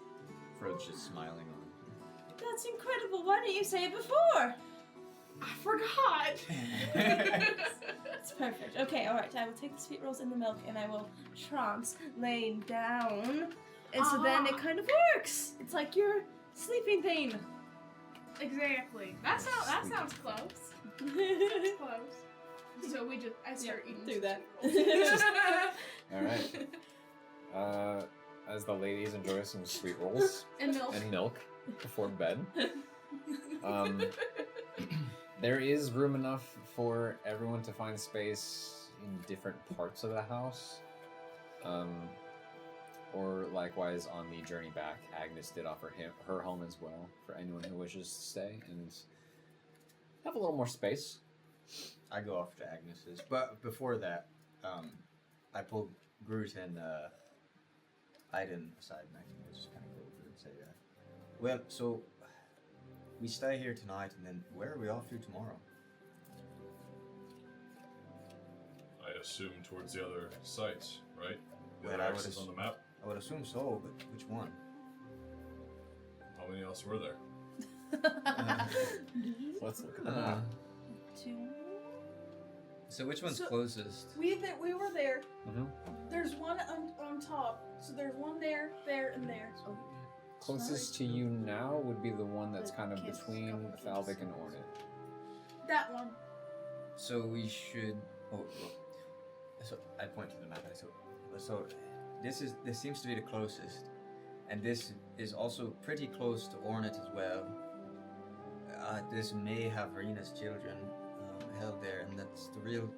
Frode's just smiling on. That's incredible. Why didn't you say it before? I forgot. That's perfect. Okay, alright. I will take the sweet rolls in the milk and I will trance laying down. And so then it kind of works. It's like your sleeping thing. Exactly. That sounds close. That's close. So I start eating. Do that. All right. As the ladies enjoy some sweet rolls And milk. and milk before bed, there is room enough for everyone to find space in different parts of the house. Or likewise, on the journey back, Agnes did offer her home as well for anyone who wishes to stay and have a little more space. I go off to Agnes's, but before that, I pull Groot and Iden aside, and I can just kind of go over and say, well, so we stay here tonight, and then where are we off to tomorrow? I assume towards the other sites, right? The Well, other I would axes on the map. I would assume so, but which one? How many else were there? Let's look at the map. 2. So which one's So- closest? We were there. Mm-hmm. There's one on top. So there's one there, and there. Oh, Closest to you now would be the one that's kind of Kids, between couple kids. Falvik and Ornit. that one. So we should. Oh, so I point to the map. So this seems to be the closest, and this is also pretty close to Ornit as well. This may have Rena's children held there, and that's the real.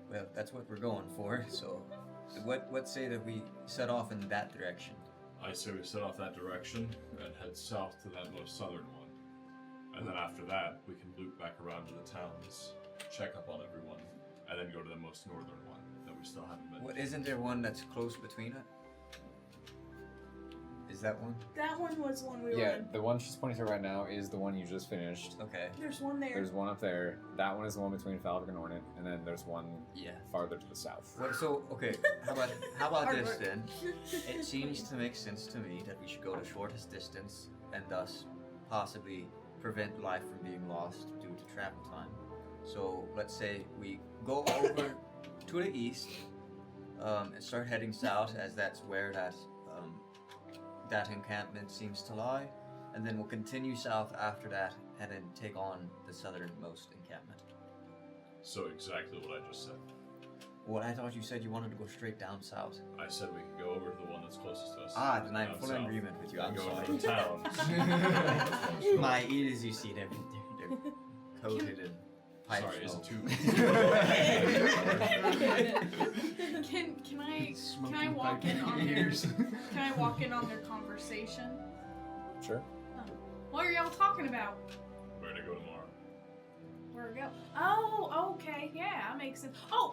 Well, that's what we're going for. So, what say that we set off in that direction? I say we set off that direction and head south to that most southern one. And then after that, we can loop back around to the towns, check up on everyone, and then go to the most northern one that we still haven't been What to. isn't there one that's close between it? Is that one? That one was the one we were Yeah, in. the one she's pointing to right now is the one you just finished. Okay. There's one there. There's one up there. That one is the one between Falvik and Ornit, and then there's one Yeah. farther to the south. Well, so okay. How about Hard this work. then? It seems to make sense to me that we should go the shortest distance and thus possibly prevent life from being lost due to travel time. So let's say we go over to the east and start heading south, as that's where that encampment seems to lie, and then we'll continue south after that and then take on the southernmost encampment. So exactly what I just said. Well, I thought you said you wanted to go straight down south. I said we could go over to the one that's closest to us. Then I'm down fully in south, agreement with you. and I'm go sorry. over to the towns. My ears, you see, they're coated in pipe Sorry, is smoke. it too? Can I Smoking walk pipe in on ears. Can I walk in on their conversation? Sure. What are y'all talking about? Where to go tomorrow? Where to go? Oh, okay, yeah, that makes sense. Oh,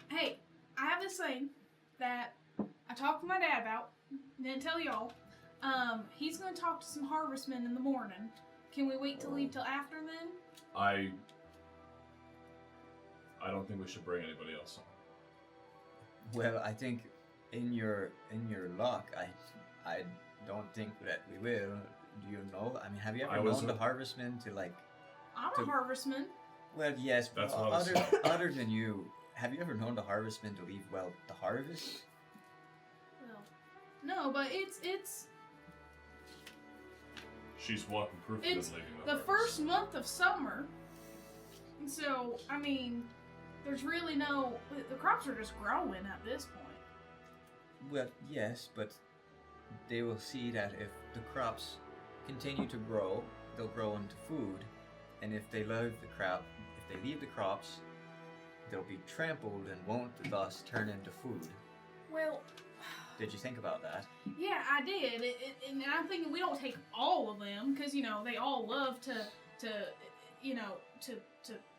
hey, I have this thing that I talked to my dad about. Didn't tell y'all. He's gonna talk to some harvestmen in the morning. Can we wait to leave till after then? I don't think we should bring anybody else on. Well, I think in your luck, I don't think that we will. Do you know? I mean, have you I ever was known the a- harvestmen to like? I'm To- a harvestman. Well, yes, but That's what I was other saying. other than you, have you ever known the harvestmen to leave the harvest? Well, no, but it's She's walking proof of It's them leaving the harvest. first month of summer. And so, I mean, there's really the crops are just growing at this point. Well, yes, but they will see that if the crops continue to grow, they'll grow into food, and if they leave the crops, they'll be trampled and won't thus turn into food. Well, Did you think about that? yeah, I did. And I'm thinking we don't take all of them because, they all love to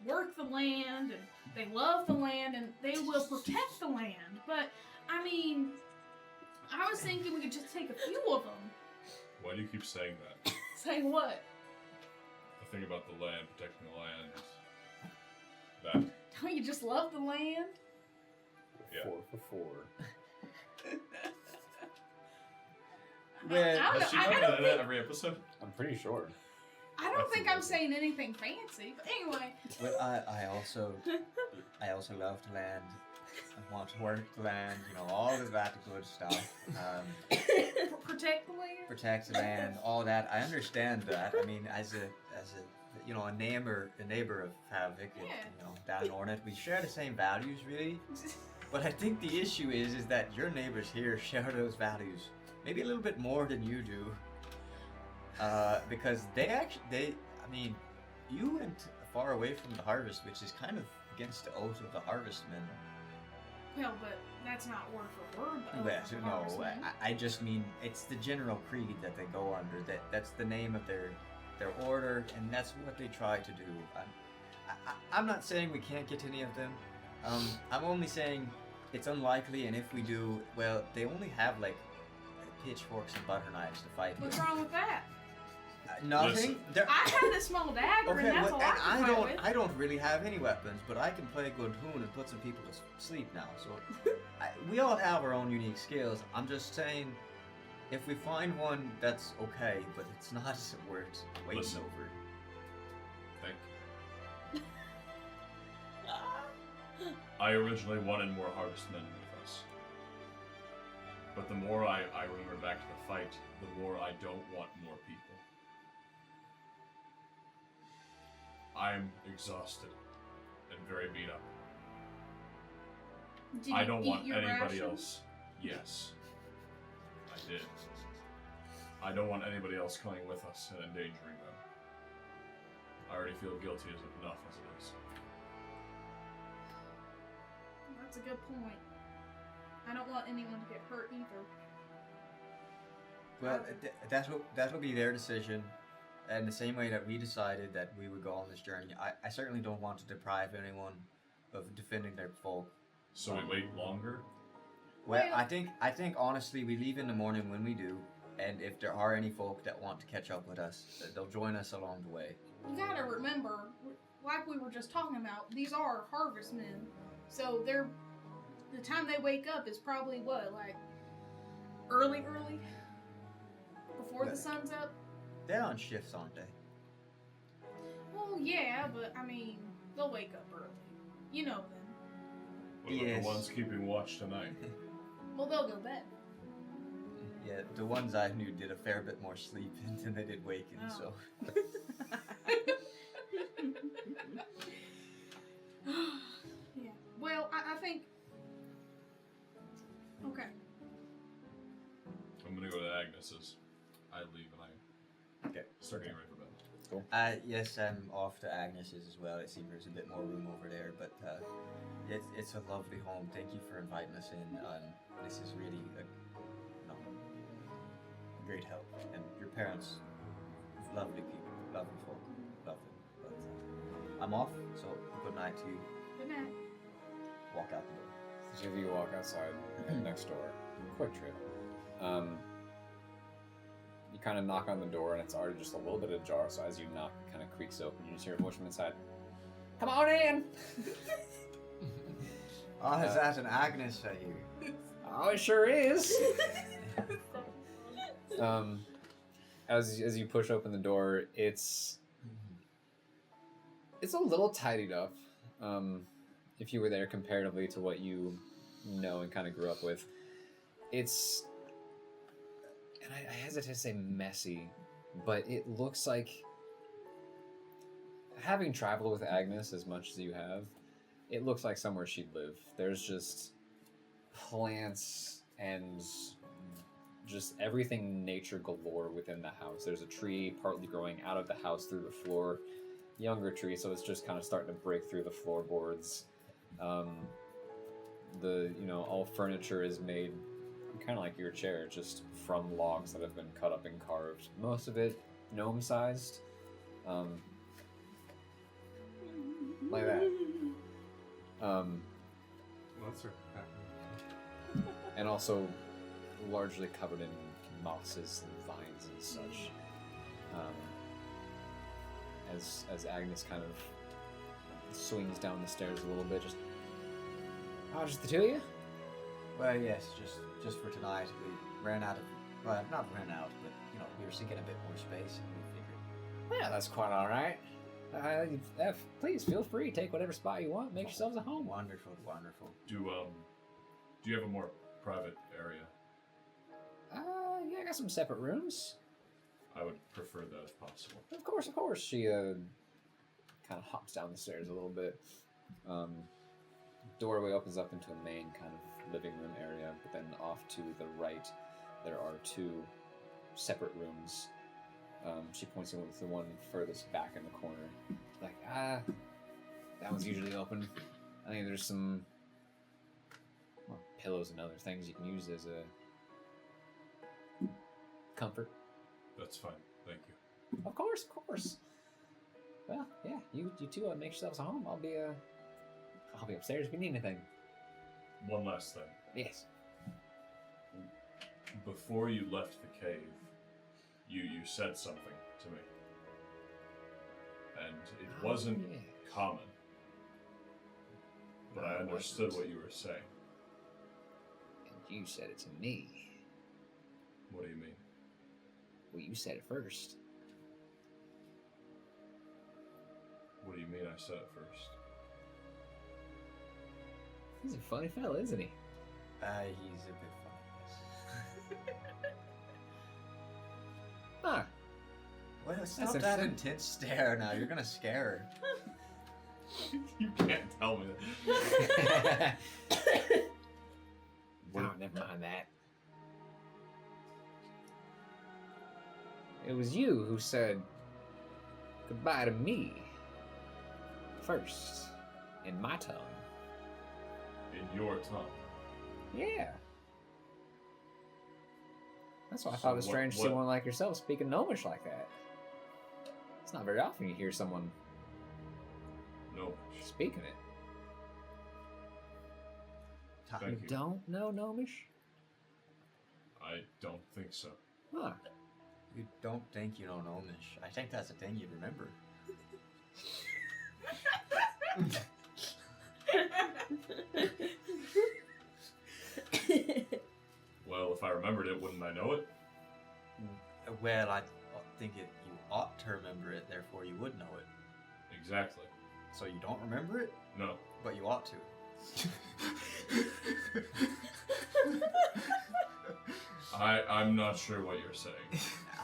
work the land, and they love the land, and they will protect the land. But, I mean, I was thinking we could just take a few of them. Why do you keep saying that? Saying what? The thing about the land, protecting the land, that Don't you just love the land? Yeah. 4 for 4. Well, I don't does she know. know I that don't in think, every episode? I'm pretty sure. I don't That's think I'm amazing. saying anything fancy. But anyway, well, I also love the land. I want to work the land. All of that good stuff. protect the land. Protect the land, all that. I understand that. I mean, as a neighbor of Falvik, down in Ornit, we share the same values, really. But I think the issue is that your neighbors here share those values maybe a little bit more than you do. Because you went far away from the harvest, which is kind of against the oath of the Harvestmen. Well, but that's not word for word. Though, Well, the no, Harvestmen. I just mean it's the general creed that they go under. That's the name of their order, and that's what they try to do. I'm not saying we can't get any of them. I'm only saying it's unlikely, and if we do, well, they only have like pitchforks and butter knives to fight What's with. wrong with that? Nothing. Listen. They're- I have this small dagger, Okay, and that's well, all and I can fight with. I don't really have any weapons, but I can play a good tune and put some people to sleep now. So we all have our own unique skills. I'm just saying, if we find one, that's okay, but it's not worth waiting Listen. over. Thank you. I originally wanted more Harvestmen with us. But the more I remember back to the fight, the more I don't want more people. I'm exhausted and very beat up. Did I you don't eat want your anybody rations? else. Yes, I did. I don't want anybody else coming with us and endangering them. I already feel guilty enough as it is. That's a good point. I don't want anyone to get hurt either. Well, that'll be their decision. And the same way that we decided that we would go on this journey, I certainly don't want to deprive anyone of defending their folk. So we wait longer? Well, Well- I think honestly we leave in the morning when we do, and if there are any folk that want to catch up with us, they'll join us along the way. You gotta remember, like we were just talking about, these are harvestmen. So the time they wake up is probably what, like early? Before the Yeah. sun's up? They're on shifts, aren't they? Well, yeah, but I mean, they'll wake up early. You know them. What about Yes. the ones keeping watch tonight? Well, they'll go bed. Yeah, the ones I knew did a fair bit more sleeping than they did waking, Oh. so. Yeah. Well, I think. Okay. I'm gonna go to Agnes's. I leave and I Okay. start getting ready for bed. Yes, I'm off to Agnes's as well. It seems there's a bit more room over there, but it's a lovely home. Thank you for inviting us in. This is really a great help. And your parents, lovely people, lovely folk, lovely. But I'm off, so good night to you. Good night. Walk out the door. The two of you walk outside next door. Quick trip. You kind of knock on the door, and it's already just a little bit ajar. So as you knock, it kind of creaks open. You just hear a voice from inside. Come on in. Oh, is that an Agnes I hear? Oh, it sure is. As you push open the door, it's a little tidied up. If you were there comparatively to what you know and kind of grew up with, it's, and I hesitate to say messy, but it looks like, having traveled with Agnes as much as you have, it looks like somewhere she'd live. There's just plants and just everything nature galore within the house. There's a tree partly growing out of the house through the floor, younger tree, so it's just kind of starting to break through the floorboards. All furniture is made kind of like your chair, just from logs that have been cut up and carved. Most of it gnome-sized, like that. What's her And also largely covered in mosses and vines and such. As Agnes kind of swings down the stairs a little bit, just just the two of you? Well, yes, just for tonight. We ran out of, well, not ran out, but we were seeking a bit more space, and we figured. Yeah, that's quite all right. Please feel free, take whatever spot you want, make yourselves at home. Wonderful, wonderful. Do you have a more private area? Yeah, I got some separate rooms. I would prefer that if possible. Of course. She kind of hops down the stairs a little bit. Doorway opens up into a main kind of living room area, but then off to the right, there are two separate rooms. She points to the one furthest back in the corner. Like, that one's usually open. I think there's some pillows and other things you can use as a comfort. That's fine. Thank you. Of course. Well, yeah, you two make yourselves at home. I'll be upstairs if you need anything. One last thing. Yes. Before you left the cave, you said something to me. And it wasn't yes. common. But I No, it understood wasn't. what you were saying. And you said it to me. What do you mean? Well, you said it first. What do you mean I said it first? He's a funny fella, isn't he? He's a bit funny, yes. Huh. Well, stop That's that interesting. intense stare now. You're gonna scare her. You can't tell me that. Oh, never mind that. It was you who said goodbye to me first, in my tongue. In your tongue. Yeah. That's why I So thought it was what- strange to see what- one like yourself speaking Gnomish like that. It's not very often you hear someone No. speaking it. Thank You you. don't know Gnomish? I don't think so. Huh. You don't think you know Gnomish. I think that's a thing you'd remember. Well, if I remembered it, wouldn't I know it? Well, I think you ought to remember it, therefore you would know it. Exactly. So you don't remember it, No. but you ought to. I'm not sure what you're saying.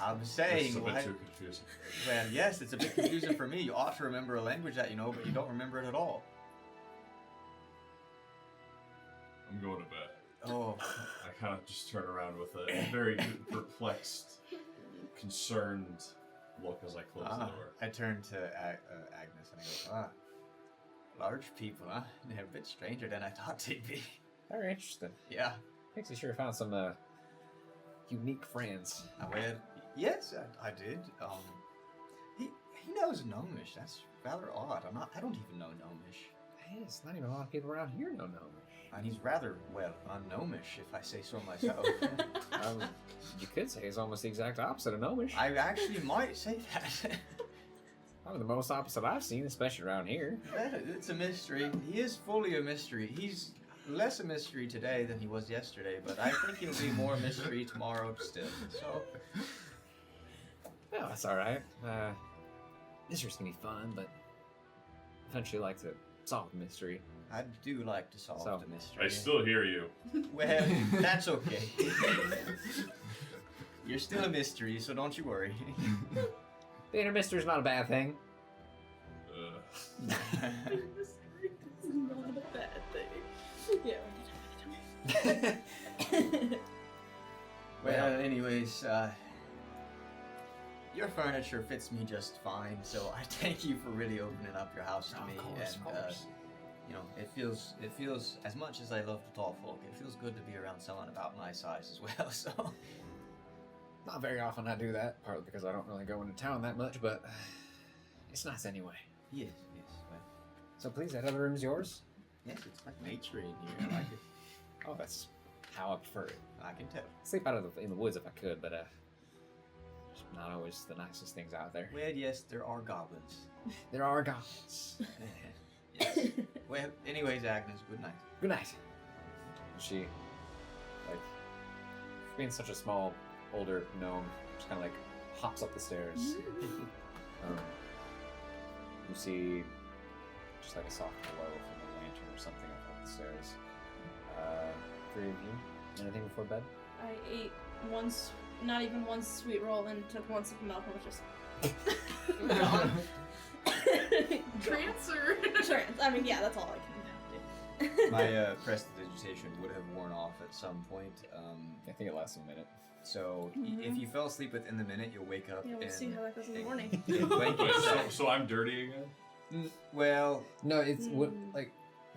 I'm It's saying, a bit why- too confusing. well, yes, it's a bit confusing for me. You ought to remember a language that you know, but you don't remember it at all. I'm going to bed. Oh, I kind of just turn around with a very perplexed, concerned look as I close the door. I turn to Agnes and I go, large people, huh? They're a bit stranger than I thought they'd be. Very interesting. Yeah. Pixie sure found some unique friends. Well, yes, I did. He knows Gnomish. That's rather odd. I don't even know Gnomish. Hey, it's not even a lot of people around here know Gnomish. And he's rather, well, un-Gnomish, if I say so myself. You could say it's almost the exact opposite of Gnomish. I actually might say that. Probably the most opposite I've seen, especially around here. It's a mystery. He is fully a mystery. He's less a mystery today than he was yesterday, but I think he'll be more mystery tomorrow still. So, Well, that's all right. Mysteries can be fun, but eventually like to solve the mystery. I do like to solve So, the mystery. I still hear you. Well, that's okay. You're still a mystery, so don't you worry. Being a mystery is not a bad thing. It's not a bad thing. Yeah. Well, anyways, your furniture fits me just fine, so I thank you for really opening up your house to me. Of course. You know, it feels as much as I love the tall folk, it feels good to be around someone about my size as well. So, Not very often I do that, partly because I don't really go into town that much, but it's nice anyway. yes, well, So please, that other room's yours? yes, it's like nature in here. I like it. Oh, that's how I prefer it. I can tell. Sleep out in the woods if I could, but it's not always the nicest things out there. Well, yes, there are goblins. There are goblins. Yes. Well, anyways, Agnes, good night. Good night. She, like, being such a small, older gnome, just kind of like hops up the stairs. You see just like a soft glow from a lantern or something up the stairs. Three of you, anything before bed? I ate not even one sweet roll, and took one sip of milk and was just. Transfer. Trans. I mean, yeah, that's all I can do. My prestidigitation would have worn off at some point. I think it lasts a minute. So if you fell asleep within the minute, you'll wake up Yeah, we'll and see how that goes in the morning. and blank Wait, yourself. so I'm dirty again? Well, No, it's like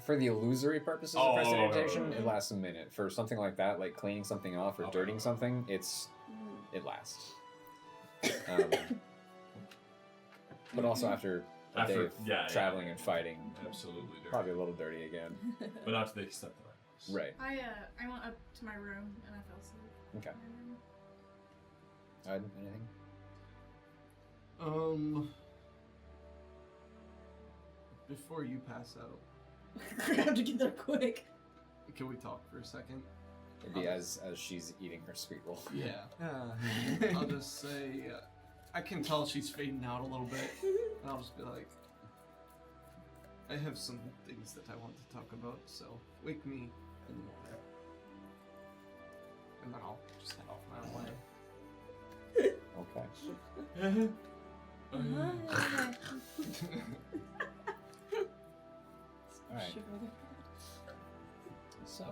for the illusory purposes Oh, of prestidigitation, oh. it lasts a minute. For something like that, like cleaning something off or Oh. dirting something, it lasts. But also after a day of traveling and fighting, Absolutely dirty. probably a little dirty again. But not to the extent that I was. Right. I went up to my room and I fell asleep. Okay. in my room. Anything? Before you pass out, I have to get there quick. can we talk for a second? It'd be as she's eating her sweet roll. Yeah. I'll just say, I can tell she's fading out a little bit, and I'll just be like, I have some things that I want to talk about, so wake me in the morning. And then I'll just head off my own way. Okay. All right. So,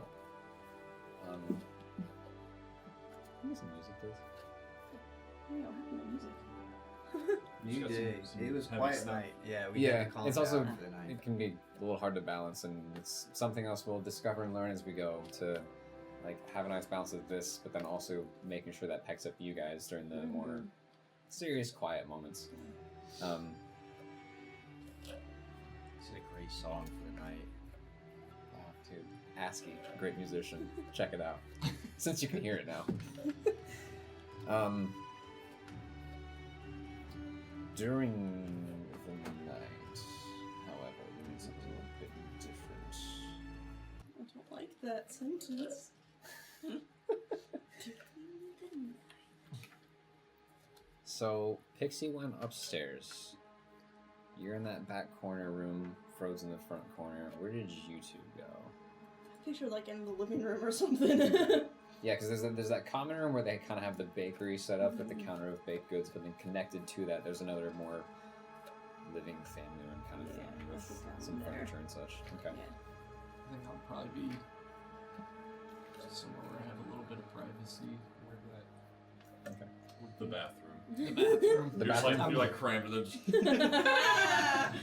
give me some music, please. We don't have no music. New got day. some It was heavy quiet stuff. night. Yeah, we Yeah, had to calm it's down also for the night. it can be a little hard to balance, and it's something else we'll discover and learn as we go to like have a nice balance of this, but then also making sure that picks up you guys during the more serious, quiet moments. It's a great song for the night. Oh, dude, Askii, great musician. Check it out, since you can hear it now. During the night, however, we need something a bit different. I don't like that sentence. So, Pixie went upstairs. You're in that back corner room, Fro's in the front corner. Where did you two go? I picture like in the living room or something. Yeah, because there's that common room where they kind of have the bakery set up with the counter of baked goods, but then connected to that, there's another more living family room kind of Yeah, thing I with think down some there. furniture and such. Okay. Yeah. I think I'll probably be somewhere where I have a little bit of privacy. Where that? Okay. The bathroom. The bathroom. The You're, just bathroom. like, you're like crammed in the.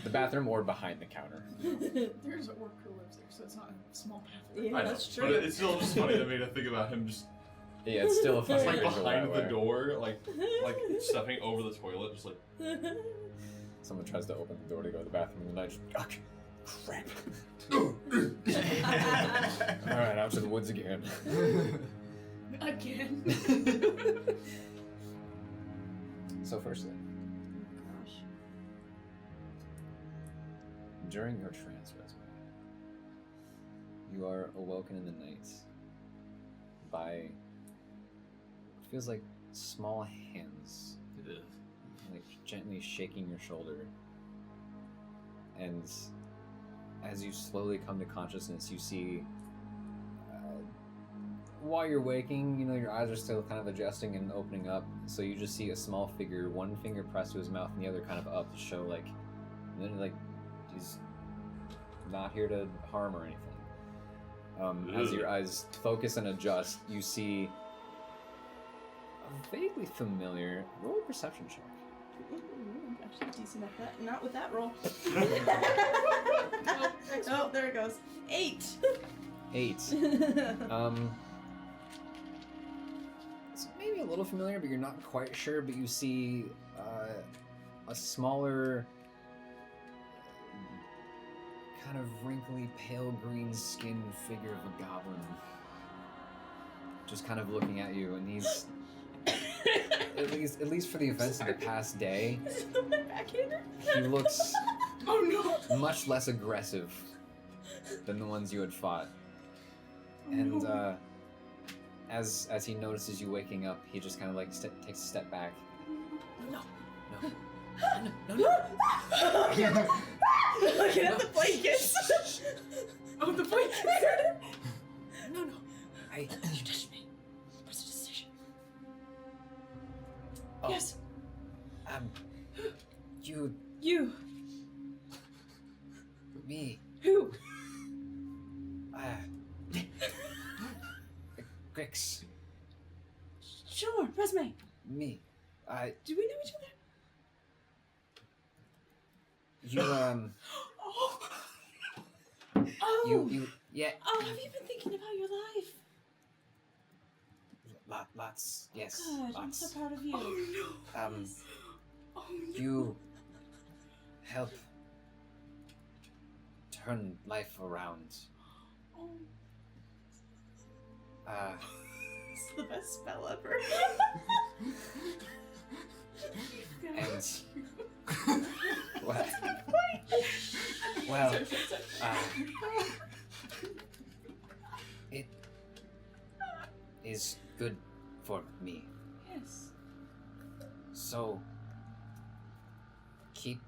The bathroom or behind the counter. There's an orc who lives there, so it's not a small bathroom. Yeah, I know, that's true. but it's still just funny to me to think about him just Yeah, it's still a funny just like visual behind that the way. door, like stepping over the toilet, just like. Someone tries to open the door to go to the bathroom in the night. Just, crap. Alright, out to the woods again. Again. So firstly, Gosh. during your trance, Resme, you are awoken in the night by what feels like small hands, like gently shaking your shoulder. And as you slowly come to consciousness, you see, while you're waking, you know, your eyes are still kind of adjusting and opening up, so you just see a small figure, one finger pressed to his mouth and the other kind of up to show, like, and then, like, he's not here to harm or anything. As your eyes focus and adjust, you see a vaguely familiar, roll a perception check. I'm actually decent at that. Not with that roll. Oh, there it goes. 8. 8. It's maybe a little familiar, but you're not quite sure. But you see a smaller, kind of wrinkly, pale green skinned figure of a goblin, just kind of looking at you, and he's at least for the events of the past day, Is it the one backhander? he looks Oh no. much less aggressive than the ones you had fought. And as he notices you waking up, he just kind of like takes a step back. No. Looking at the blankets. Oh, the blankets. No. I. You touched me. What's the decision? Oh, Yes. You, You. me, Who? Grix, Sure. Resume. me, Do we know each other? you, Oh. you, yeah. Oh, have you been thinking about your life? Lots, yes, Good. I'm lots. so proud of you. Oh no. Oh no. You help turn life around. Oh. This is the best spell ever. And well, it is good for me. Yes. So keep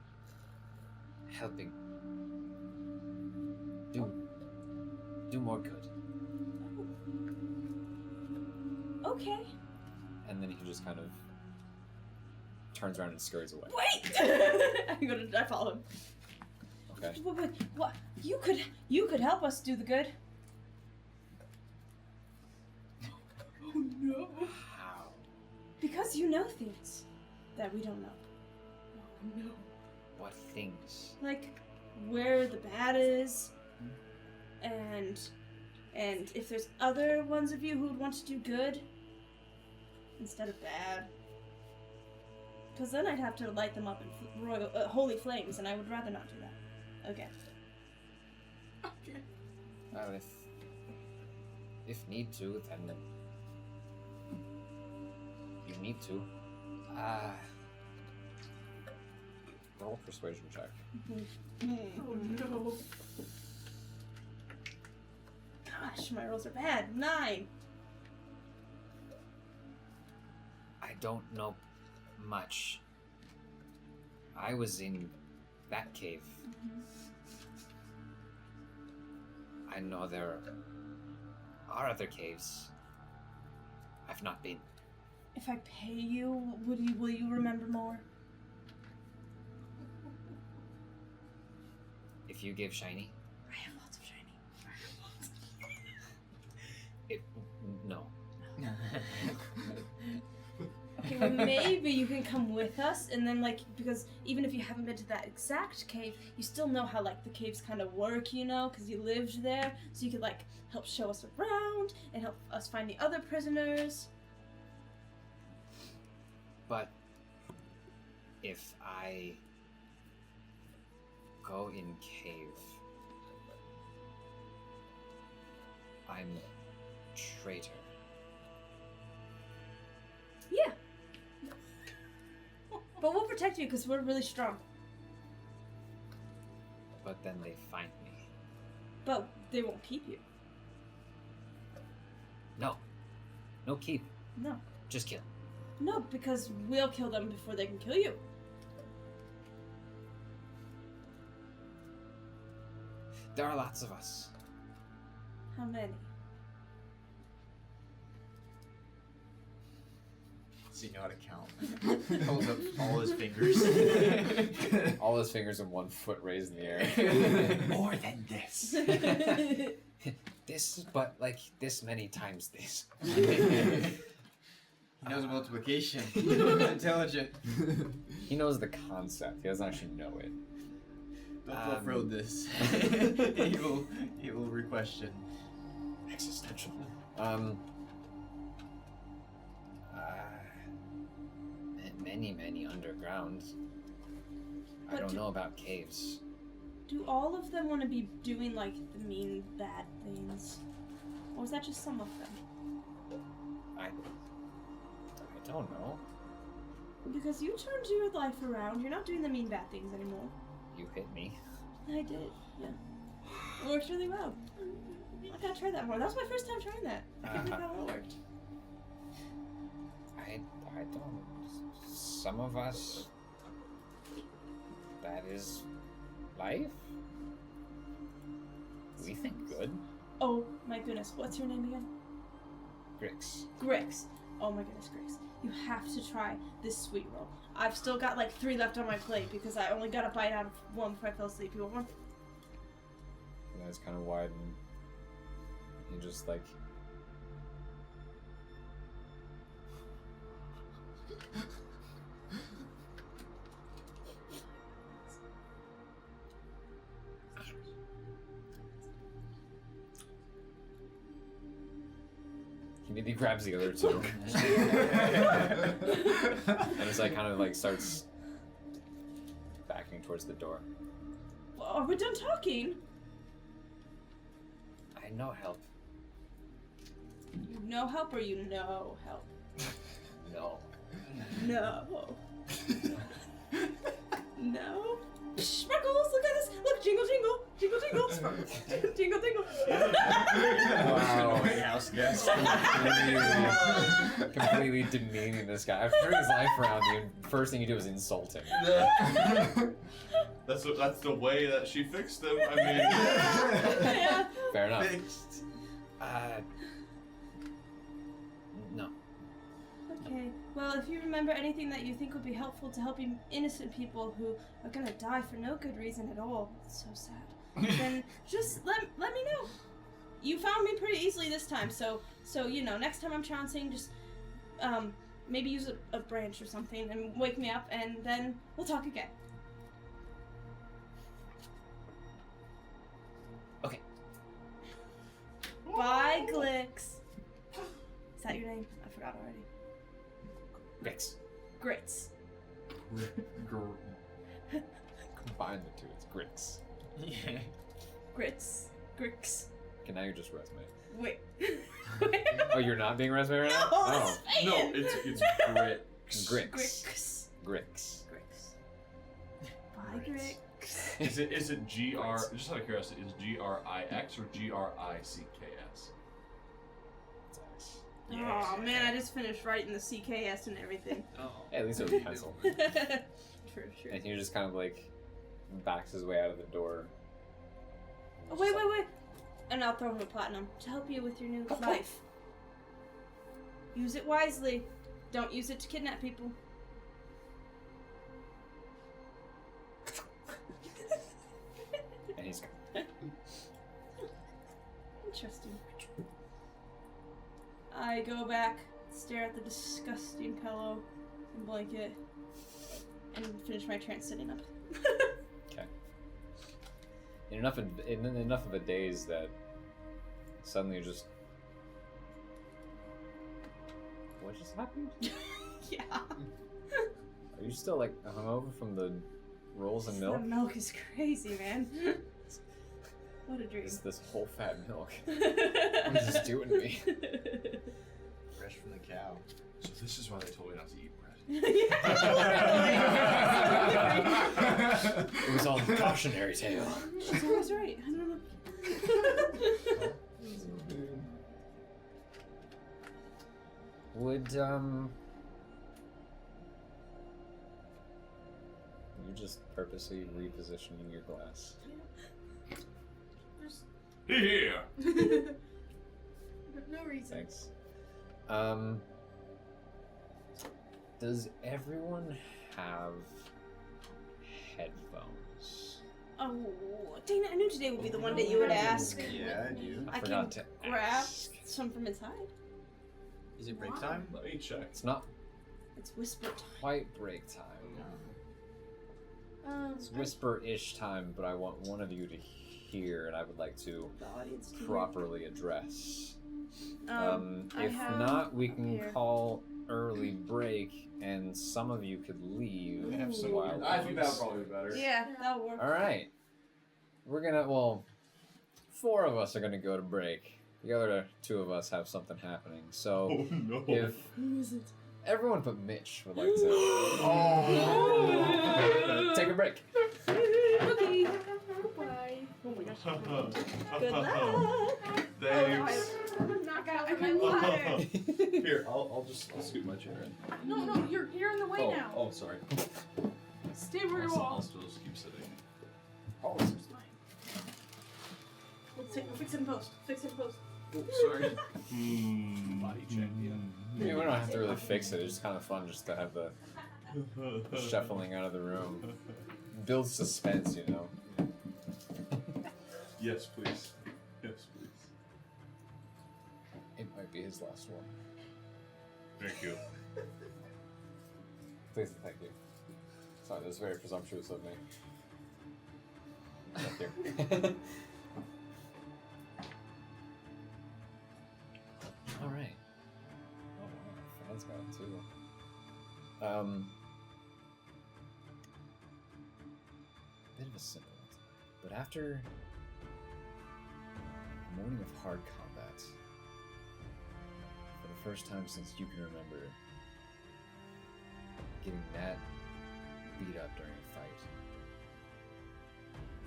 helping do more good. Okay. And then he just kind of turns around and scurries away. Wait! I follow him. Okay. Wait, what? You could help us do the good. Oh no. How? Because you know things that we don't know. Oh no. What things? Like where the bad is, and if there's other ones of you who would want to do good instead of bad. Because then I'd have to light them up in holy flames, and I would rather not do that. Okay. Okay. Well, if need to, then you need to. Roll a persuasion check. Oh no. Gosh, my rolls are bad. 9. I don't know much. I was in that cave. I know there are other caves. I've not been. If I pay you, will you remember more? If you give shiny, I have lots of shiny. no. Okay, well maybe you can come with us, and then because even if you haven't been to that exact cave, you still know how the caves kind of work, you know, because you lived there, so you could help show us around and help us find the other prisoners. But if I go in cave, I'm traitor. Yeah. But we'll protect you because we're really strong. But then they find me. But they won't keep you. No. No keep. No. Just kill. No, because we'll kill them before they can kill you. There are lots of us. How many? Does he know how to count? Holds up all his fingers. All his fingers in 1 foot raised in the air. More than this. This, but this many times this. He knows multiplication. He's intelligent. He knows the concept. He doesn't actually know it. Don't off-road this. he will re-question. Existential. Many underground. I But don't know about caves. Do all of them want to be doing the mean, bad things? Or is that just some of them? I don't know. Because you turned your life around. You're not doing the mean, bad things anymore. You hit me. I did, yeah. It worked really well. I gotta try that more. That was my first time trying that. I can't believe how well it worked. I don't. Some of us. That is life. We think good. Oh my goodness, what's your name again? Grix. Grix. Oh my goodness, Grix. You have to try this sweet roll. I've still got 3 left on my plate because I only got a bite out of one before I fell asleep. You want one? His eyes kind of widen. He just He maybe grabs the other two. And it's kind of starts backing towards the door. Well, are we done talking? I know help. You know help or you know help? No. No. No. Sparkles, look at this. Look, jingle, jingle. Jingle jingles. Jingle jingle. Wow. House guest. Completely demeaning this guy. I've turned his life around you, and first thing you do is insult him. That's the way that she fixed him. I mean, Yeah. Fair enough. Fixed. No. Okay. Well, if you remember anything that you think would be helpful to helping innocent people who are gonna die for no good reason at all, it's so sad, then just let me know. You found me pretty easily this time, so you know, next time I'm trouncing, just maybe use a branch or something and wake me up, and then we'll talk again. Okay. Bye, Glix. Is that your name? I forgot already. Grix. Grits. Combine the two, it's Grix. Yeah. Grits. Grix. Okay, now you're just Resume. Wait. Oh, you're not being Resume right now? No, Oh. it's no, Spain. it's grit. Grix. Grix. Grix. Grix. Bye, Grix. Is it GR? Just out of curiosity, is GRIX or GRICKS? Oh man, I just finished writing the CKS and everything. Hey, at least it was a pencil. True. And he just kind of like backs his way out of the door. Oh, wait. And I'll throw him a platinum to help you with your new life. Use it wisely. Don't use it to kidnap people. And he's gone. Interesting. I go back, stare at the disgusting pillow and blanket, and finish my trance sitting up. Okay. In enough of a daze that suddenly you just. What just happened? Yeah. Are you still like hungover from the rolls and milk? That milk is crazy, man. What a dream. It's this whole fat milk. What is this doing to me? Fresh from the cow. So this is why they told me not to eat bread. It was all a cautionary tale. She's always right. I don't know. Would you're just purposely repositioning your glass? Here. No reason. Thanks. Does everyone have headphones? Oh, Dana, I knew today would be the one day you would ask. Yeah, I do. I I forgot can to grab ask. some from inside. Is it break time? Let me check. It's not It's whisper time. quite break time. It's whisper-ish time, but I want one of you to hear, and I would like to The audience to hear. properly address. I If have not, we can here. call early break, and some of you could leave We have some- while I we think use- that'll probably be better. Yeah, that'll work. All right. We're gonna, well, 4 of us are gonna go to break. The other 2 of us have something happening. So Oh no. if Who is it? everyone but Mitch would like to take a break. Okay. Bye. Oh my gosh. Good Good luck. Thanks. I'm gonna knock out my water. Here, I'll scoot my chair in. No, you're in the way now. Oh, sorry. Stay where you I'll are. still just keep sitting. Oh, this is mine. We'll fix it in post. Fix it in post. Oops, sorry. Body check, Yeah, we don't have to really fix it. It's just kind of fun just to have the shuffling out of the room. Builds suspense, you know. Yes, please. Yes, please. It might be his last one. Thank you. Please and thank you. Sorry, that's very presumptuous of me. Thank you. Alright. Oh wow, fans got it too. Bit of a simple one tonight. But after a morning of hard combat, for the first time since you can remember, getting that beat up during a fight,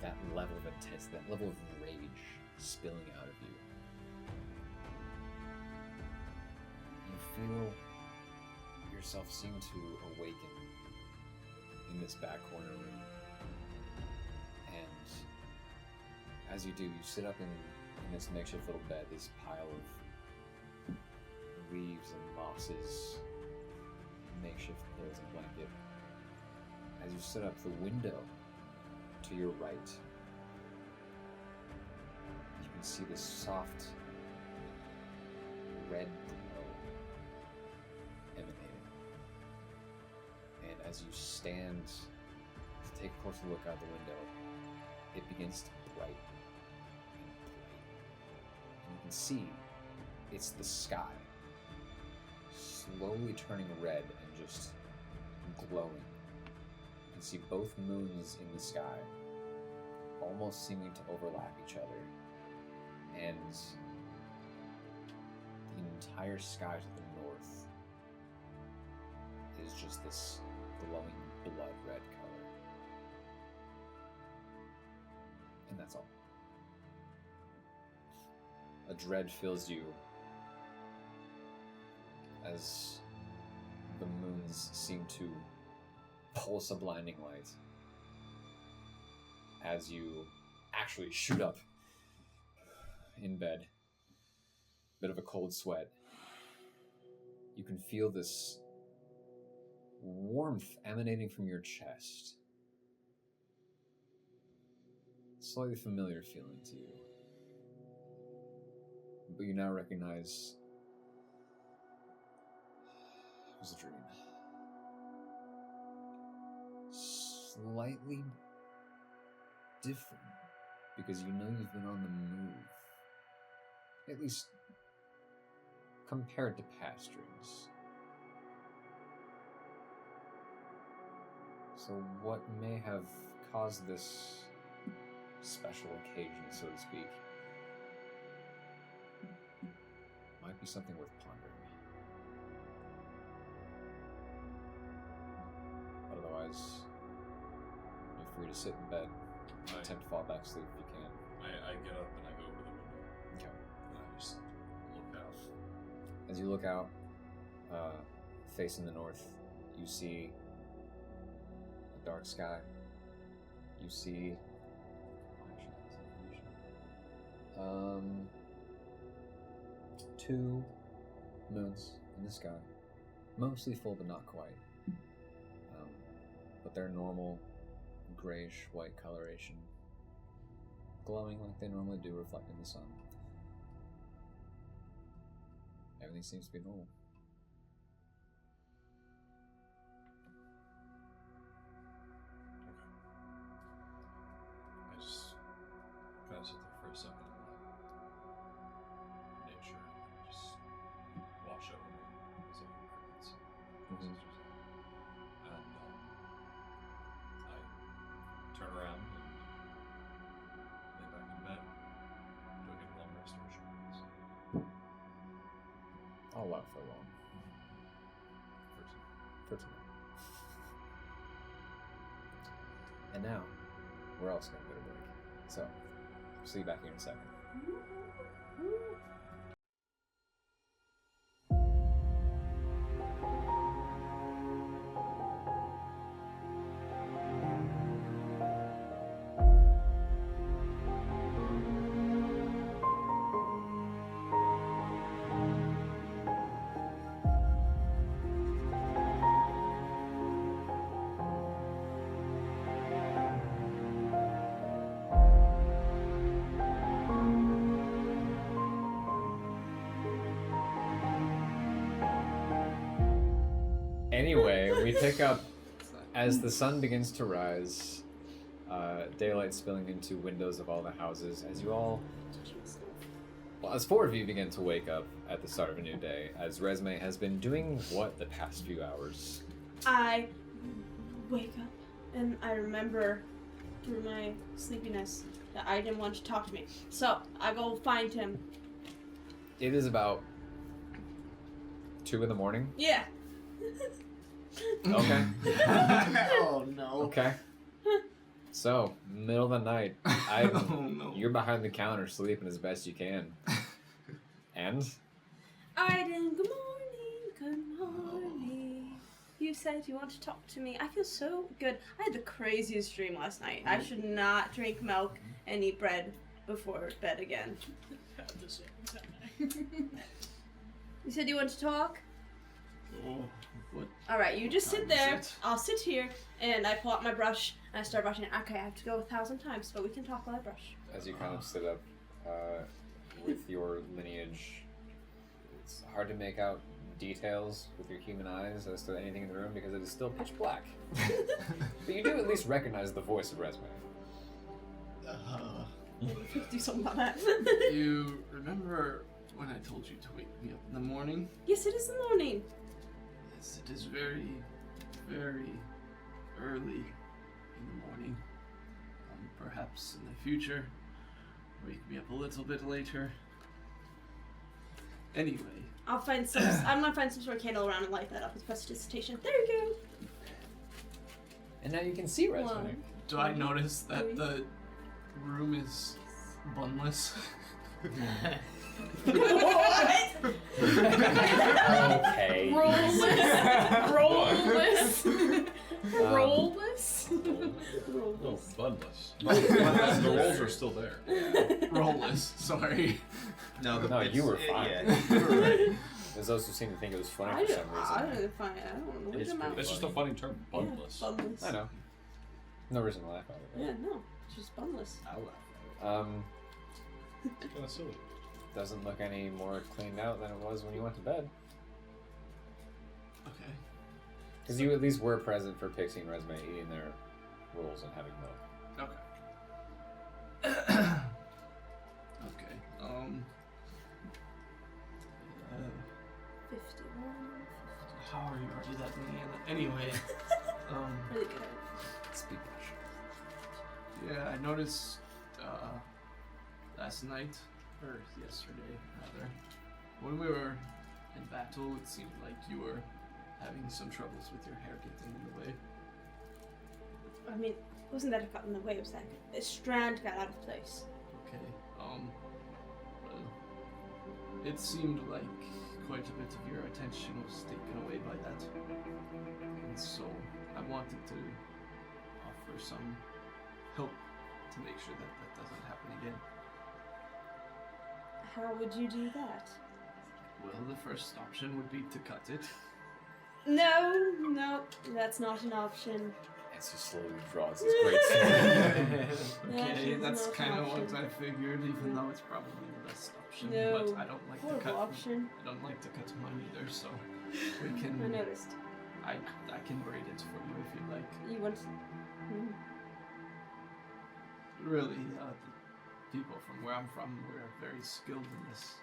that level of intensity, that level of rage spilling out of you. You feel yourself seem to awaken in this back corner room. And as you do, you sit up in this makeshift little bed, this pile of leaves and mosses, makeshift pillows and blanket. As you sit up, the window to your right, you can see this soft red glow emanating. And as you stand to take a closer look out the window, it begins to brighten and brighten. And you can see it's the sky slowly turning red and just glowing. You can see both moons in the sky almost seeming to overlap each other, and the entire sky to the north is just this glowing blood red color. And that's all. A dread fills you as the moons seem to pulse a blinding light as you actually shoot up in bed. Bit of a cold sweat. You can feel this warmth emanating from your chest. Slightly familiar feeling to you. But you now recognize it was a dream. Slightly different, because you know you've been on the move. At least compared to past dreams. So what may have caused this special occasion, so to speak, might be something worth pondering. But otherwise, you're free to sit in bed, attempt to fall back asleep if you can. I get up and I go over the window. Okay. And I just look out. As you look out, facing the north, you see a dark sky. You see... two moons in the sky. Mostly full, but not quite. But they're normal grayish white coloration. Glowing like they normally do, reflecting the sun. Everything seems to be normal. I just kind of sit there for a second and nature just wash over me as I hear crickets. Mhm. And I turn around and lay back in bed. Do I get a long rest or a short rest? I'll allow for long. For tonight. And now, we're also going to go to break. So, see you back here in a second. Anyway, we pick up as the sun begins to rise, daylight spilling into windows of all the houses, as you all, well, as four of you begin to wake up at the start of a new day, as Resme has been doing what the past few hours? I wake up and I remember through my sleepiness that I didn't want to talk to me. So I go find him. It is about 2 in the morning. Yeah. Okay. Oh no. Okay. So, middle of the night, Oh, no. you're behind the counter sleeping as best you can. And? Aiden, good morning, good morning. You said you want to talk to me. I feel so good. I had the craziest dream last night. I should not drink milk and eat bread before bed again. At the same time. You said you wanted to talk? Oh, what? Alright, you just sit Time is there. it? I'll sit here, and I pull out my brush, and I start brushing it. Okay, I have to go 1,000 times, but we can talk while I brush. As you kind of sit up with your lineage, it's hard to make out details with your human eyes as to anything in the room because it is still pitch black. But you do at least recognize the voice of Resme. Do something about that. You remember when I told you to wake me up in the morning? Yes, it is the morning. Yes, it is very, very early in the morning. Perhaps in the future, wake me up a little bit later. Anyway. I'm gonna find some sort of candle around and light that up as prestidigitation. There you go. And now you can see Resme. One. Do I notice that the room is bunless? What? Okay. Rollless. Rollless. No, bunless. The rolls are still there. Rollless, sorry. No, No, you were fine. Yeah, you were right. There's those who seem to think it was funny I for some reason. didn't find it. I don't know. It is What pretty It's just a funny term, bunless. Yeah, bunless. I know. No reason to laugh at it. Yeah, no. It's just bunless. I'll laugh Kind of silly. Doesn't look any more cleaned out than it was when you went to bed. Okay. Because you at least were present for Pixie and Resme eating their rolls and having milk. Okay. Okay. 51. How are you already that many? Anyway, Really good at it. Speed brush. yeah, I noticed last night, or yesterday rather, when we were in battle, it seemed like you were having some troubles with your hair getting in the way. I mean, it wasn't that it got in the way, it was that a strand got out of place. Okay. Well, it seemed like quite a bit of your attention was taken away by that. And so I wanted to offer some help to make sure that that doesn't happen again. How would you do that? Well, the first option would be to cut it. No, that's not an option. As he slowly draws his great sword. Okay, That's that's not an kind of what option. I figured, even though it's probably the best option. No. But I don't like to Horrible cut. option. I don't like to cut mine either, so we I can. noticed. I can braid it for you if you like. You want Really, the people from where I'm from, we're very skilled in this.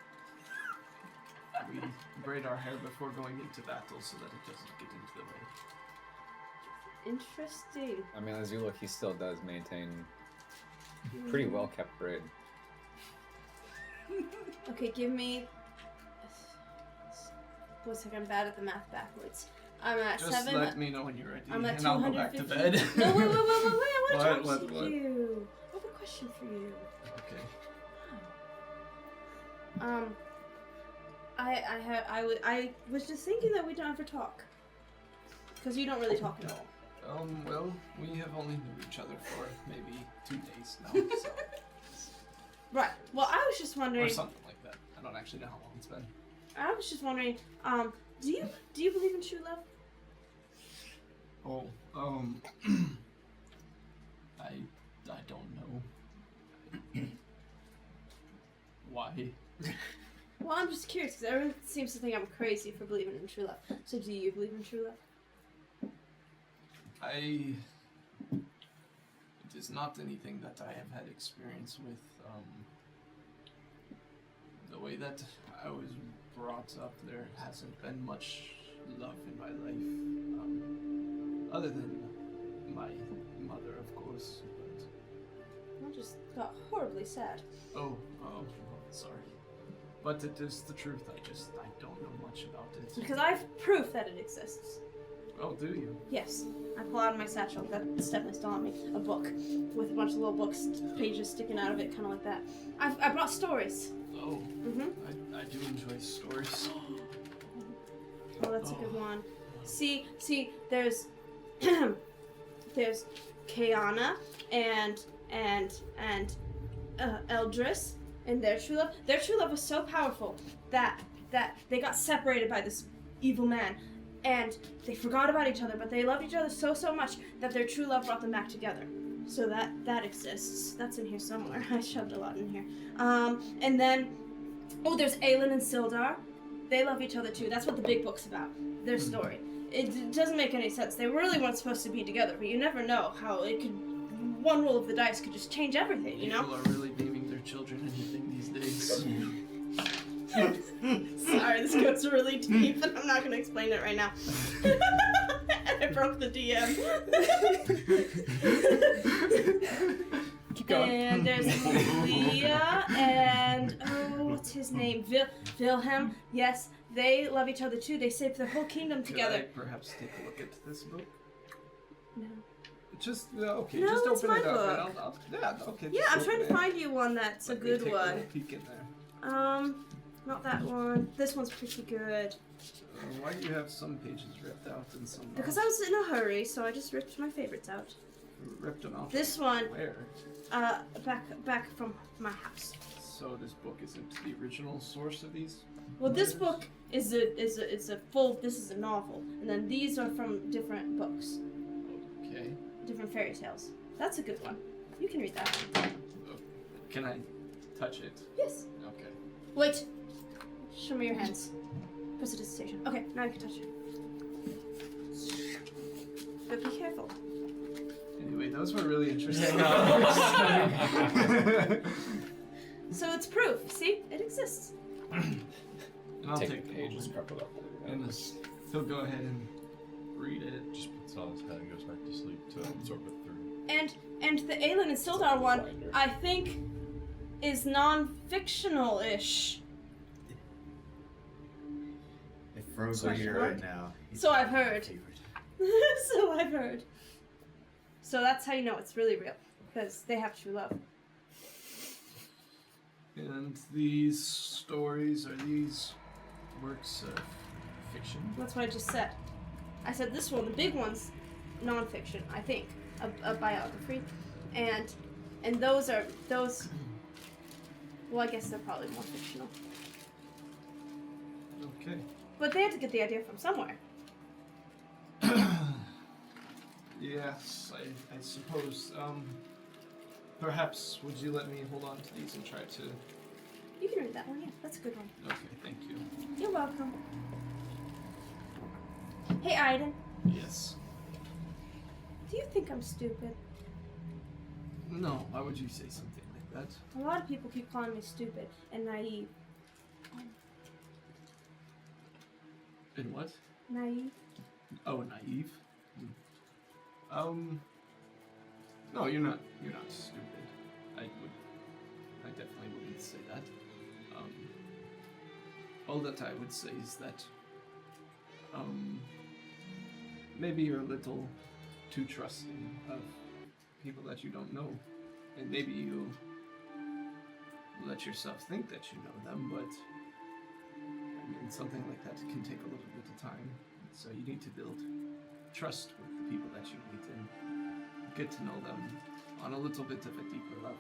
We braid our hair before going into battle so that it doesn't get into the way. Interesting. I mean, as you look, he still does maintain pretty well kept braid. Okay, give me. 1 second, I'm bad at the math backwards. I'm at Just 7. let me know when you're ready, I'm at and I'll go back to 250. bed. No, wait, I want to What, talk to what? you. I have a question for you. Okay. I was just thinking that we don't ever talk. Because you don't really talk at all. Well, we have only known each other for maybe 2 days now, so. Right. Well, I was just wondering. Or something like that. I don't actually know how long it's been. I was just wondering. Do you believe in true love? Oh, I don't know. Why? Well, I'm just curious because everyone seems to think I'm crazy for believing in true love. So, do you believe in true love? It is not anything that I have had experience with. The way that I was brought up, there hasn't been much love in my life. Other than my mother, of course. But I just got horribly sad. oh, sorry. But it is the truth. I don't know much about it. Because I've proof that it exists. Oh, do you? Yes. I pull out of my satchel. That's definitely still on me. A book with a bunch of little books, pages sticking out of it, kind of like that. I brought stories. Oh, Mm-hmm. I do enjoy stories. Oh, that's a good one. See, there's there's Kayana and Eldris and their true love. Their true love was so powerful that they got separated by this evil man, and they forgot about each other. But they loved each other so much that their true love brought them back together. So that exists. That's in here somewhere. I shoved a lot in here. And then, there's Aelin and Sildar. They love each other too. That's what the big book's about. Their story. It doesn't make any sense. They really weren't supposed to be together, but you never know how it could. One roll of the dice could just change everything, you know? People are really naming their children anything these days. Sorry, this goes really deep, and I'm not going to explain it right now. I broke the DM. Keep going. And there's Leah and, what's his name? Wilhelm. Yes, they love each other too. They saved their whole kingdom together. Could I perhaps take a look at this book? No. Just, okay, No, just it's open my it up. book. And I'll, yeah, okay. Yeah, just I'm trying to open it. find you one that's a Let me good take a one. little peek in there. Not that one. This one's pretty good. Why do you have some pages ripped out and some not? Because I was in a hurry, so I just ripped my favorites out. Ripped them out. This one, Where? back from my house. So this book isn't the original source of these? Well, this letters? book is a full. This is a novel, and then these are from different books, Okay. different fairy tales. That's a good one. You can read that. Can I touch it? Yes. Okay. Wait. Show me your hands. Prestidigitation. Okay, now you can touch it. But be careful. Anyway, those were really interesting. So it's proof. See, it exists. And I'll Take take the page and one. scrub it up. And he'll go ahead and read it. Just puts it on his head and goes back to sleep to absorb it through. And the Aelin and Sildar one, I think, is non-fictional-ish. If Fro's are here right now. he's So I've my heard. favorite. So I've heard. So that's how you know it's really real, because they have true love. And these stories, are these works of fiction? That's what I just said. I said this one, the big one's non-fiction, I think, a biography, and those. Well, I guess they're probably more fictional. Okay. But they had to get the idea from somewhere. Yes, I suppose. Perhaps would you let me hold on to these and try to... You can read that one, yeah. That's a good one. Okay, thank you. You're welcome. Hey, Aiden. Yes. Do you think I'm stupid? No, why would you say something like that? A lot of people keep calling me stupid and naive. In what? Naive? Oh, naive? No, you're not stupid. I definitely wouldn't say that. All that I would say is that, maybe you're a little too trusting of people that you don't know. And maybe you let yourself think that you know them, but I mean, something like that can take a little bit of time. So you need to build trust with the people that you meet and get to know them on a little bit of a deeper level.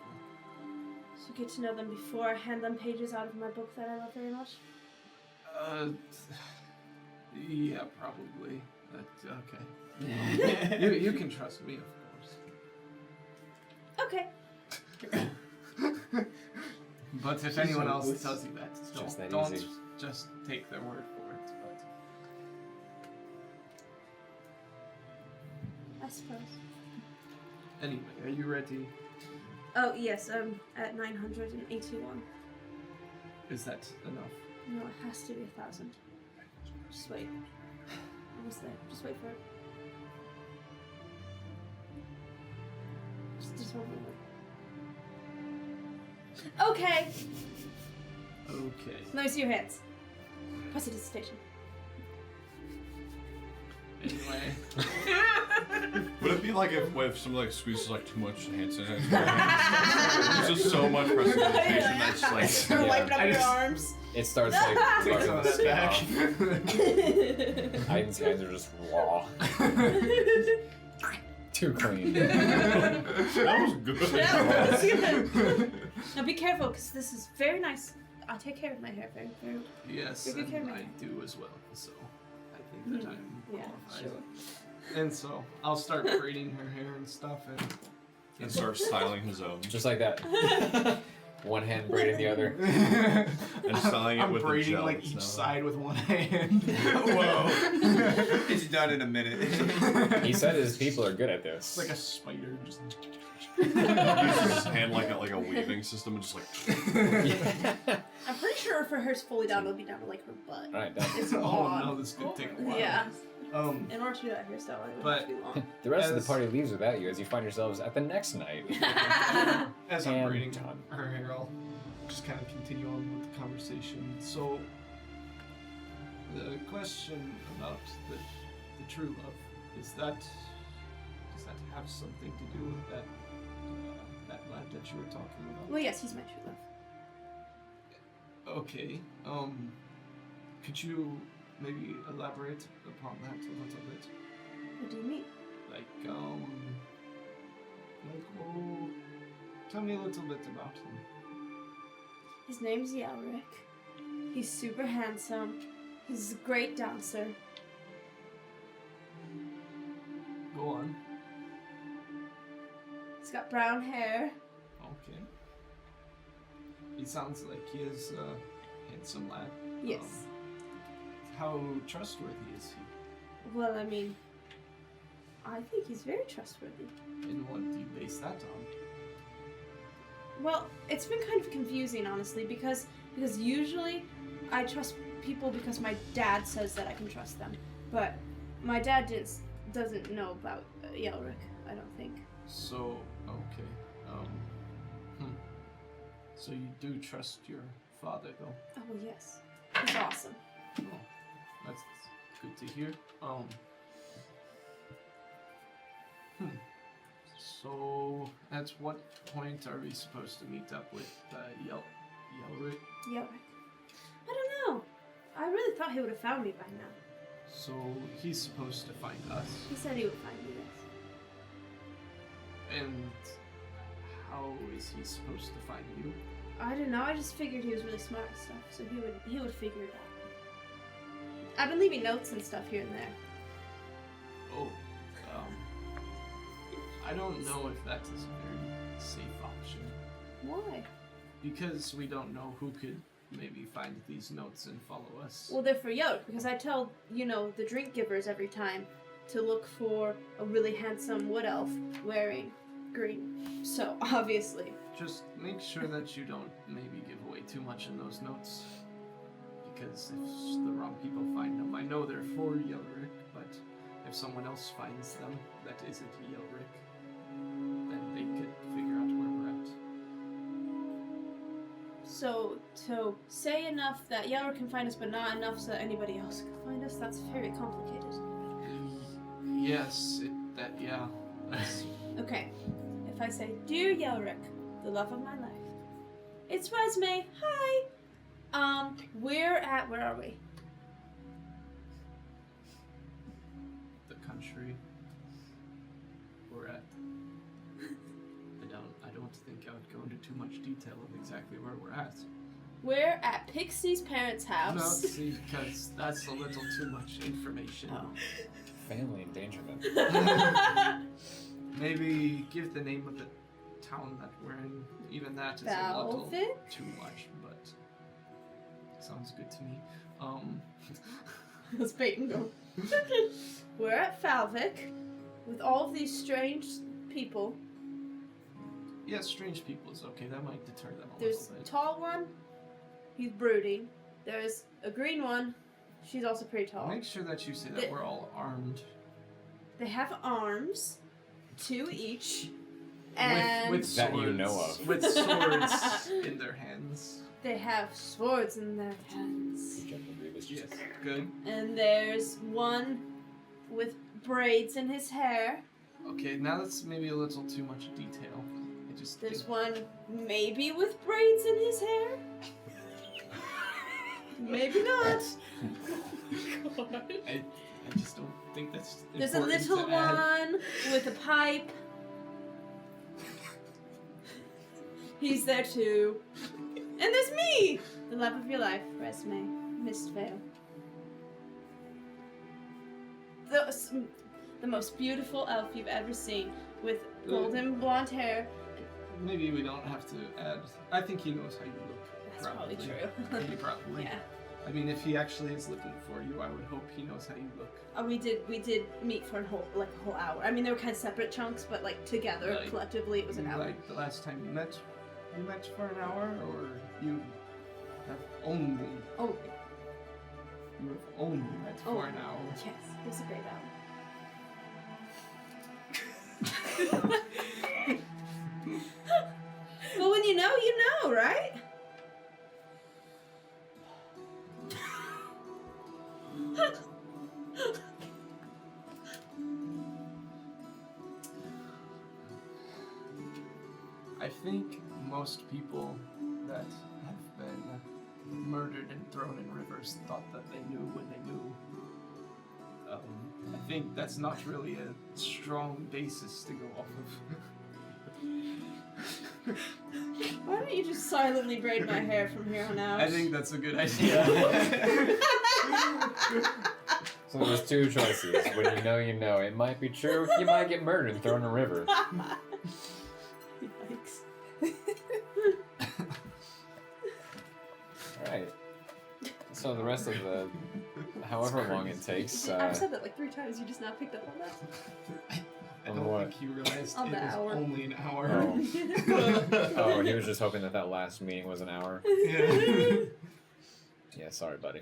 So get to know them before I hand them pages out of my book that I love very much? Yeah, probably. But, okay. You can trust me, of course. Okay. But if So anyone else it's tells you that, just that don't easy. just take their word for it. But I suppose. anyway, are you ready? Oh, yes, I'm at 981. Is that enough? No, it has to be 1,000. Just wait. Almost there. Just wait for it. Just one moment. Okay! Okay. Let me see your hands. Prestidigitation. Anyway. Would it be like if somebody like squeezes like too much hand sanitizer? There's just so much precipitation that's just like. Start wiping up I your just- arms. It starts like Take starting some of to that skin back. off. Ivan's hands are just raw. Too clean. That was good. Yeah, that's good. Now be careful, because this is very nice. I take care of my hair very, very. Yes, You're good and camera. I do as well. So I think that I'm Yeah, qualified. sure. And so I'll start braiding her hair and stuff, And starts styling his own. Just like that. One hand braiding the other. And styling it I'm with the braiding gel. like It's each not- side with one hand. Whoa. It's done in a minute. He said his people are good at this. It's like a spider just. He uses his hand like a weaving system and just like. I'm pretty sure for hers fully down, it'll be down to like her butt. Alright, done. It's Oh long. no, this could take a while. Yeah. In order to do that hairstyle, it would But- have to be long. The rest of As- the party leaves without you as you find yourselves at the next night. As I'm And braiding done. her hair, I'll just kind of continue on with the conversation. So, the question about the true love is that does that have something to do with that that lad that you were talking about? Well, yes, he's my true love. Okay. Could you maybe elaborate upon that a little bit? What do you mean? Oh, tell me a little bit about him. His name's Yelric. He's super handsome. He's a great dancer. Go on. He's got brown hair. Okay. He sounds like he is a handsome lad. Yes. How trustworthy is he? Well, I mean, I think he's very trustworthy. And what do you base that on? Well, it's been kind of confusing, honestly, because usually I trust people because my dad says that I can trust them, but my dad doesn't know about Yelric, I don't think. So, okay. So you do trust your father, though? Oh, well, yes. He's awesome. Oh, that's good to hear. So, at what point are we supposed to meet up with Yelric? Yelric. I don't know. I really thought he would have found me by now. So, he's supposed to find us. He said he would find me, yes. And how is he supposed to find you? I don't know. I just figured he was really smart and stuff, so he would figure it out. I've been leaving notes and stuff here and there. Oh, I don't know if that is a very safe option. Why? Because we don't know who could maybe find these notes and follow us. Well, they're for Yelric, because I tell, the drink givers every time to look for a really handsome wood elf wearing green. So, obviously. Just make sure that you don't maybe give away too much in those notes. Because if the wrong people find them, I know they're for Yelric, but if someone else finds them that isn't Yelric, then they could figure out where we're at. So, to say enough that Yelric can find us, but not enough so that anybody else can find us, that's very complicated. Yes, yeah. Okay, if I say, Dear Yelric, the love of my life, it's Resme, hi! Where are we? The country we're at. I don't think I would go into too much detail of exactly where we're at. We're at Pixie's parents' No, house. see, because that's a little too much information. Oh. Family endangerment. Maybe give the name of the town that we're in. Even that is a little Falvik? too much, but sounds good to me. Let's bait and go. We're at Falvik with all of these strange people. Yeah, strange people is okay. That might deter them a There's little a bit. tall one, he's brooding. There's a green one, she's also pretty tall. Make sure that you say that The- we're all armed. They have arms, 2 each, and with swords. That you know of. With swords in their hands. they have swords in their hands. Yes, good. And there's one with braids in his hair. Okay, now that's maybe a little too much detail. I just There's think- one maybe with braids in his hair. Maybe not. I just don't think that's. There's a important little to add. one with a pipe. He's there too. And there's me! The love of your life, Resme. Mistvale. The most beautiful elf you've ever seen, with golden blonde hair. Maybe we don't have to add. I think he knows how you look. That's probably true. Maybe probably. Yeah. I mean, if he actually is looking for you, I would hope he knows how you look. We did meet for a whole hour. I mean, they were kind of separate chunks, but like together, Like- collectively, it was an hour. Like the last time you met for an hour, or you have only Oh, you have only met for an hour. yes, it was a great hour. Well, when you know, right? I think most people that have been murdered and thrown in rivers thought that they knew when they knew. I think that's not really a strong basis to go off of. Why don't you just silently braid my hair from here on out? I think that's a good idea. So there's two choices. When you know. It might be true. You might get murdered and thrown in a river. Yikes. Alright. So the rest of the... However long it takes... I've said that like 3 times. You just now picked up on that. I On don't what? think he realized On it the was hour. only an hour. Oh. Oh, he was just hoping that last meeting was an hour. Yeah. Yeah, sorry, buddy.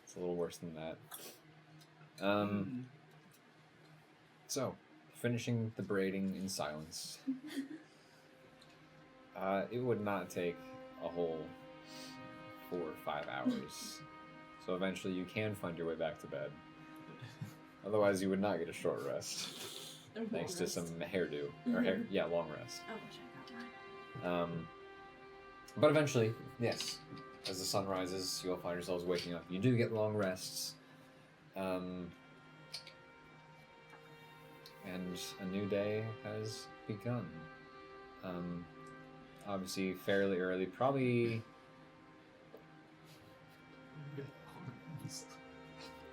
It's a little worse than that. So, finishing the braiding in silence. It would not take a whole 4 or 5 hours. So eventually you can find your way back to bed. Otherwise you would not get a short rest. Thanks to some hairdo. Or hair, yeah, long rest. Oh, wish I got mine. But eventually, yes, as the sun rises, you'll find yourselves waking up. You do get long rests. And a new day has begun. Obviously, fairly early, probably.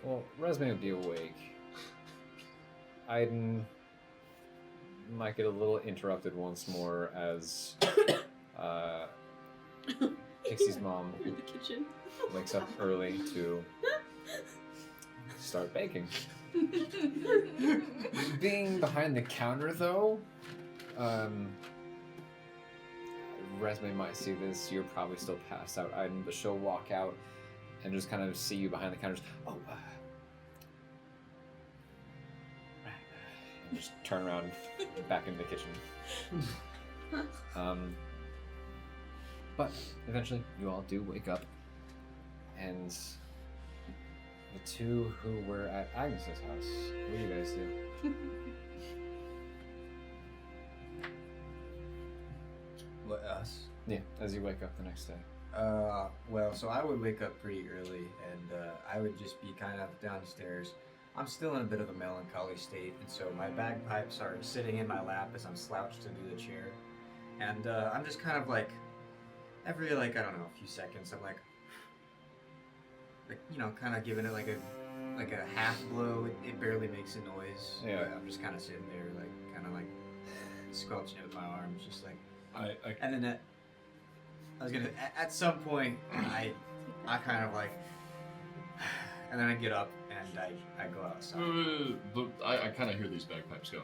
Well, Resme would be awake. Aiden might get a little interrupted once more as Pixie's mom In the kitchen. wakes up early to start baking. Being behind the counter, though, Resme might see this. You're probably still passed out, Aiden, but she'll walk out and just kind of see you behind the counter. Oh, and just turn around back into the kitchen. But eventually, you all do wake up, and the two who were at Agnes's house, what do you guys do? What, us? Yeah, as you wake up the next day. Well, so I would wake up pretty early, and I would just be kind of downstairs. I'm still in a bit of a melancholy state, and so my bagpipes are sitting in my lap as I'm slouched into the chair. And I'm just kind of like, every, like, I don't know, a few seconds, I'm like, you know, kind of giving it like a half blow. It barely makes a noise. Yeah. But I'm just kind of sitting there, like, kind of like squelching it with my arms, just like. And then I was gonna, at some point, I kind of like, and then I get up and I go outside. But I kind of hear these bagpipes go.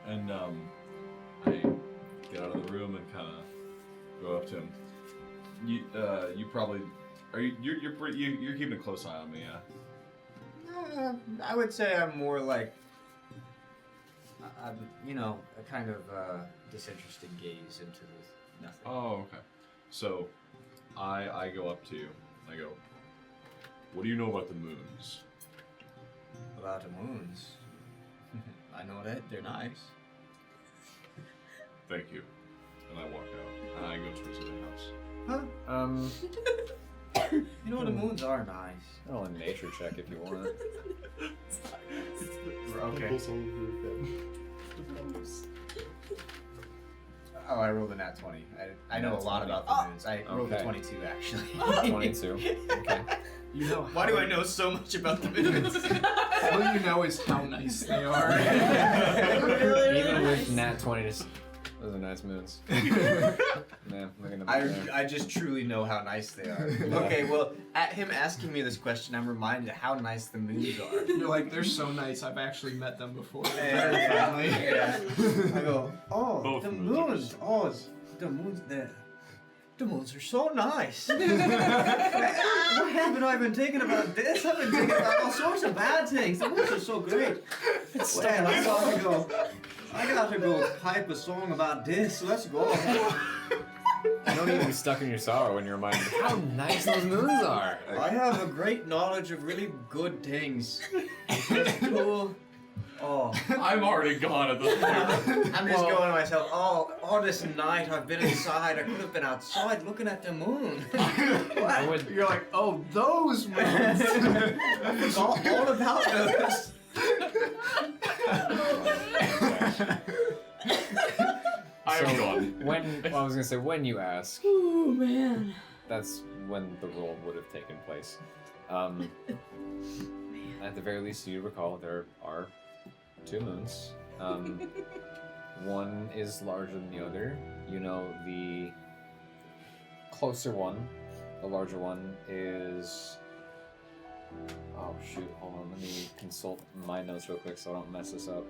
And I get out of the room and kind of go up to him. You probably you're keeping a close eye on me, yeah? I would say I'm more like, I'm, you know, a kind of disinterested gaze into nothing. Oh, okay. So I go up to you. I go, What do you know about the moons? About the moons. I know that they're nice. Thank you. And I walk out. And I go towards the house. Huh? You know the moons are nice. Roll a nature check if you want. Okay. Oh, I rolled a nat 20. I know Nat a lot 20. about the moons. I rolled a Okay. 22 actually. 22. Okay. You know Why do I know so much about the moons? All you know is how nice they are. Really, Even really with nice. nat 20, just those are nice moons. Man, look at them there. I just truly know how nice they are. Okay, well, at him asking me this question, I'm reminded how nice the moons are. You're like, they're so nice. I've actually met them before. They're Yeah. very friendly. Yeah. I go, oh, Both the moons are moons. Oh, the moons. The moons are so nice. What haven't I been thinking about this? I've been thinking about all sorts of bad things. The moons are so great. Well, I gotta go pipe a song about this. Let's go. You don't even be stuck in your sorrow when you're reminded of how nice those moons are. I have a great knowledge of really good things. It's cool. Oh, I'm already gone at this point. I'm just going to myself, all this night I've been inside. I could have been outside looking at the moon. I would, You're like, oh, those moons. I forgot all about those. I am so gone. I was gonna say, when you ask, Ooh, man. that's when the roll would have taken place. At the very least, you recall there are 2 moons. One is larger than the other. You know, the closer one, the larger one, is. Oh shoot! Hold on. Let me consult my notes real quick so I don't mess this up.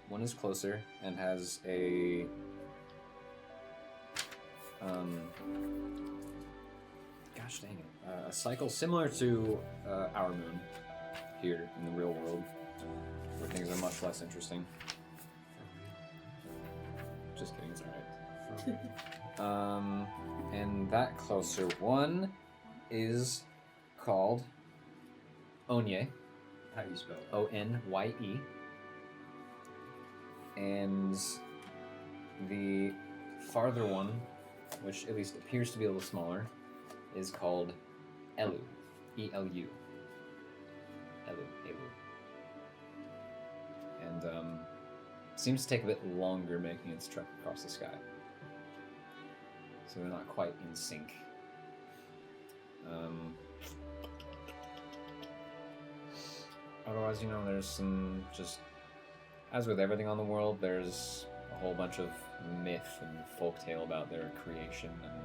One is closer and has a gosh dang it, a cycle similar to our moon here in the real world, where things are much less interesting. Just kidding, it's alright. And that closer one is called Onye. How do you spell it? Onye. And the farther one, which at least appears to be a little smaller, is called Elu. E-L-U. Elu. And seems to take a bit longer making its trek across the sky. So they're not quite in sync. Otherwise, you know, there's some just, as with everything on the world, there's a whole bunch of myth and folktale about their creation and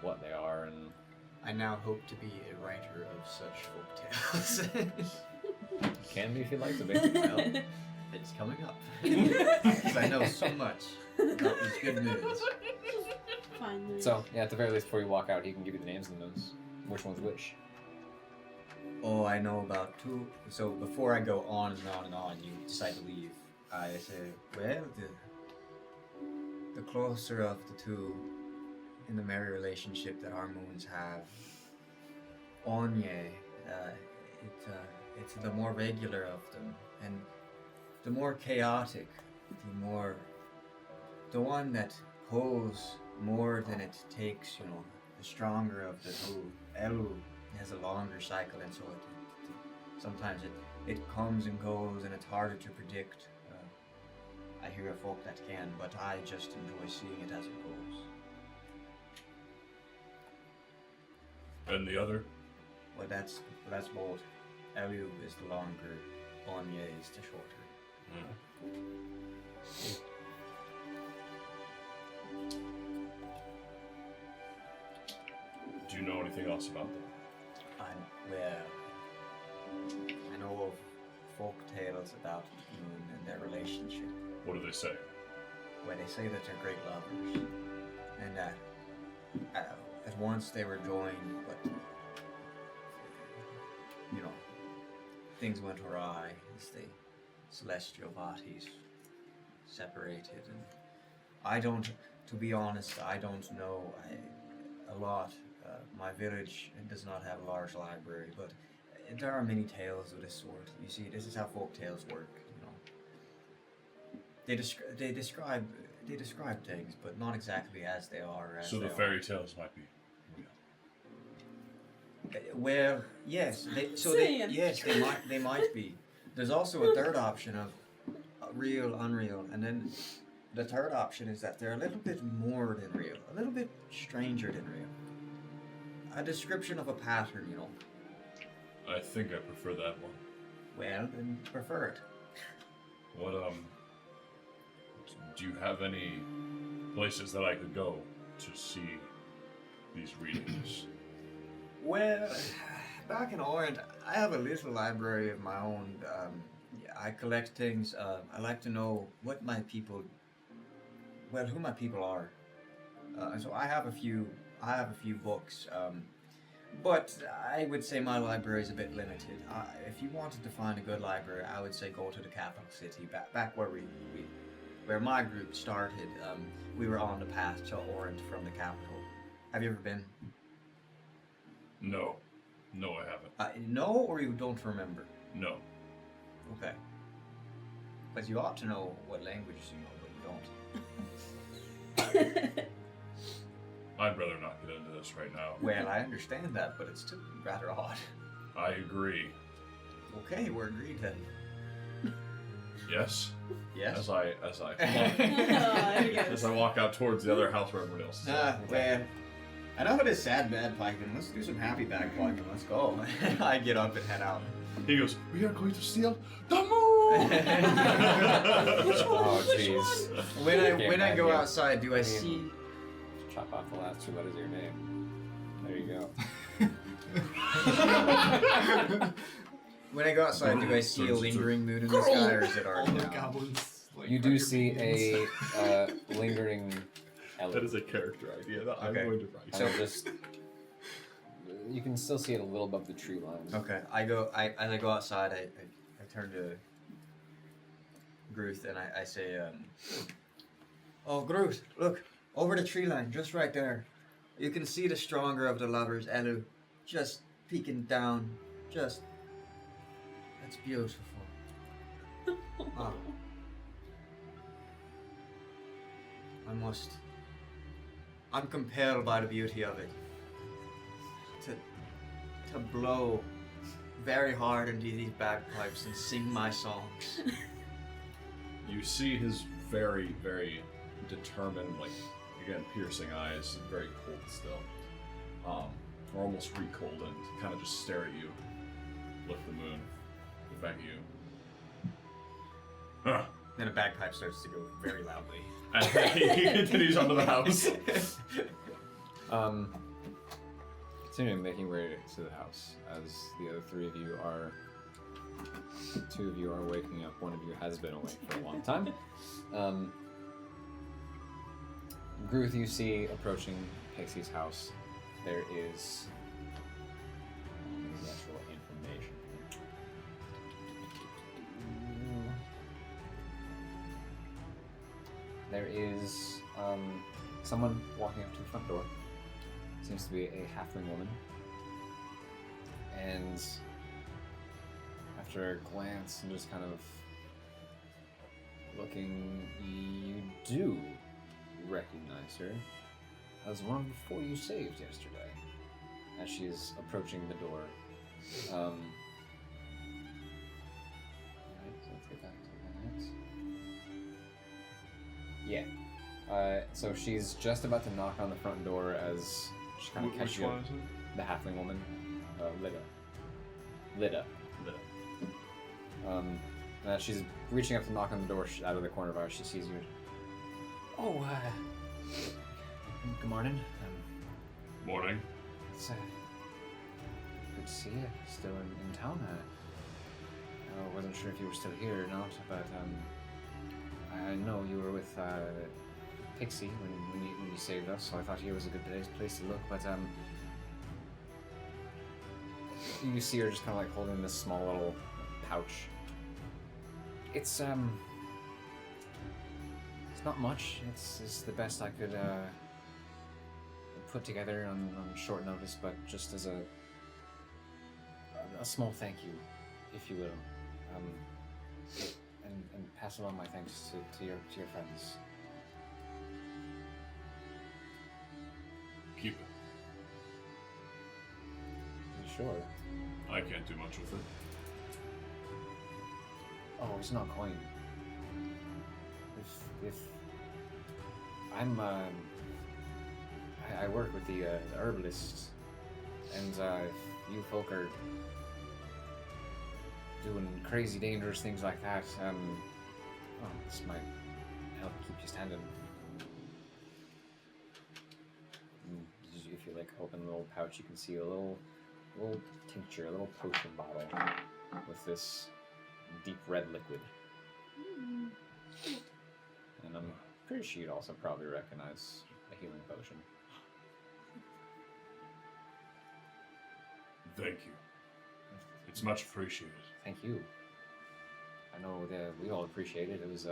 what they are, and I now hope to be a writer of such folktales. you can be if you'd like to be. Well, it's coming up. Because I know so much about these good moons. Finally. So, yeah, at the very least, before you walk out, he can give you the names of the moons. Which one's which? Oh, I know about 2. So before I go on and on and on, you decide to leave. I say, well, the closer of the 2 in the merry relationship that our moons have, Onye, it's the more regular of them, and the more chaotic, the one that pulls more than it takes, you know, the stronger of the 2. Elu has a longer cycle, and so sometimes it comes and goes, and it's harder to predict. I hear of folk that can, but I just enjoy seeing it as it goes. And the other? Well, that's both. Elu is the longer, Onye is the shorter. Do you know anything else about them? I know of folk tales about the moon and their relationship, What do they say? where they say that they're great lovers, and that at once they were joined, but you know, things went awry as the celestial bodies separated, and To be honest, I don't know a lot. My village does not have a large library, but there are many tales of this sort. You see, this is how folk tales work. You know, they describe things, but not exactly as they are. So the fairy tales might be real. Well, yes. Saying. They might be. There's also a third option of real, unreal, and then the third option is that they're a little bit more than real, a little bit stranger than real. A description of a pattern, you know. I think I prefer that one. Well, then prefer it. What, do you have any places that I could go to see these readings? Well, back in Orange, I have a little library of my own. I collect things. I like to know what my people, who my people are. So I have a few books. But I would say my library is a bit limited. If you wanted to find a good library, I would say go to the capital city, back where where my group started. We were on the path to Orange from the capital. Have you ever been? No, I haven't. No, or you don't remember? No. Okay. But you ought to know what languages you know, but you don't. I'd rather not get into this right now. Well, I understand that, but it's still rather odd. I agree. Okay, we're agreed then. Yes. Yes. As I Yes. walk out towards the other house where everyone else is. Well, I know it is sad bagpiping. Let's do some happy bagpiping. Let's go. I get up and head out. He goes, "We are going to steal the moon." Oh, jeez. When I go Yeah. outside, do I see? Chop off the last 2 letters of your name. There you go. When I go outside, do I see a lingering moon in the sky, or is it All already the down? goblins. Like, You are do your see minions. a lingering That element. is a character idea that I'm Okay. going to write. So just you can still see it a little above the tree line. Okay, as I go outside, I turn to Gruth and I say, "Oh, Gruth, look, over the tree line, just right there. You can see the stronger of the lovers, Elu, just peeking down, just, that's beautiful. Oh. I'm compelled by the beauty of it to blow very hard into these bagpipes and sing my songs." You see his very, very determined, like, again, piercing eyes, and very cold still. Or almost recold, and kind of just stare at you. Look at the moon. Look back at you. Huh. Then a bagpipe starts to go very loudly. And he continues onto the house. Continuing making way to the house as the other 3 of you are. 2 of you are waking up. 1 of you has been awake for a long time. Gruth, you see approaching Pixie's house. There is the actual information. There is someone walking up to the front door. Seems to be a halfling woman. And after a glance and just kind of looking, you do recognize her as one of the 4 you saved yesterday. As she's approaching the door. Right, so let's get back to that. Yeah. So she's just about to knock on the front door as she kind of catches Which you one up. is it? The halfling woman, Lida. She's reaching up to knock on the door out of the corner of her. She sees you. Oh, good morning. Morning. It's good to see you. Still in town. I wasn't sure if you were still here or not, but I know you were with Pixie when you saved us, so I thought here was a good place to look. But you see her just kind of like holding this small little pouch. It's Not much. It's the best I could put together on short notice, but just as a small thank you, if you will, and pass along my thanks to your friends. Keep it. You sure? I can't do much with it. Oh, it's not coin. If I'm I work with the herbalist, and if you folk are doing crazy, dangerous things like that, this might help keep you standing. And if you open the little pouch, you can see a little tincture, a little potion bottle with this deep red liquid. And I'm pretty sure you'd also probably recognize a healing potion. Thank you. It's much appreciated. Thank you. I know that we all appreciate it. It was,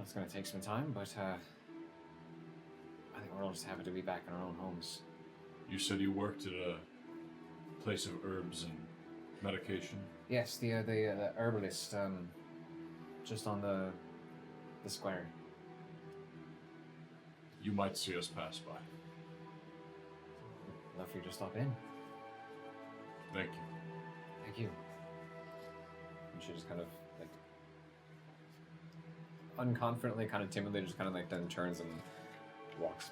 it's going to take some time, but I think we're all just happy to be back in our own homes. You said you worked at a place of herbs and medication? Yes, the herbalist, just on the square. You might see us pass by. Love for you to stop in. Thank you. Thank you. And she just kind of unconfidently, kind of timidly, just kind of then turns and walks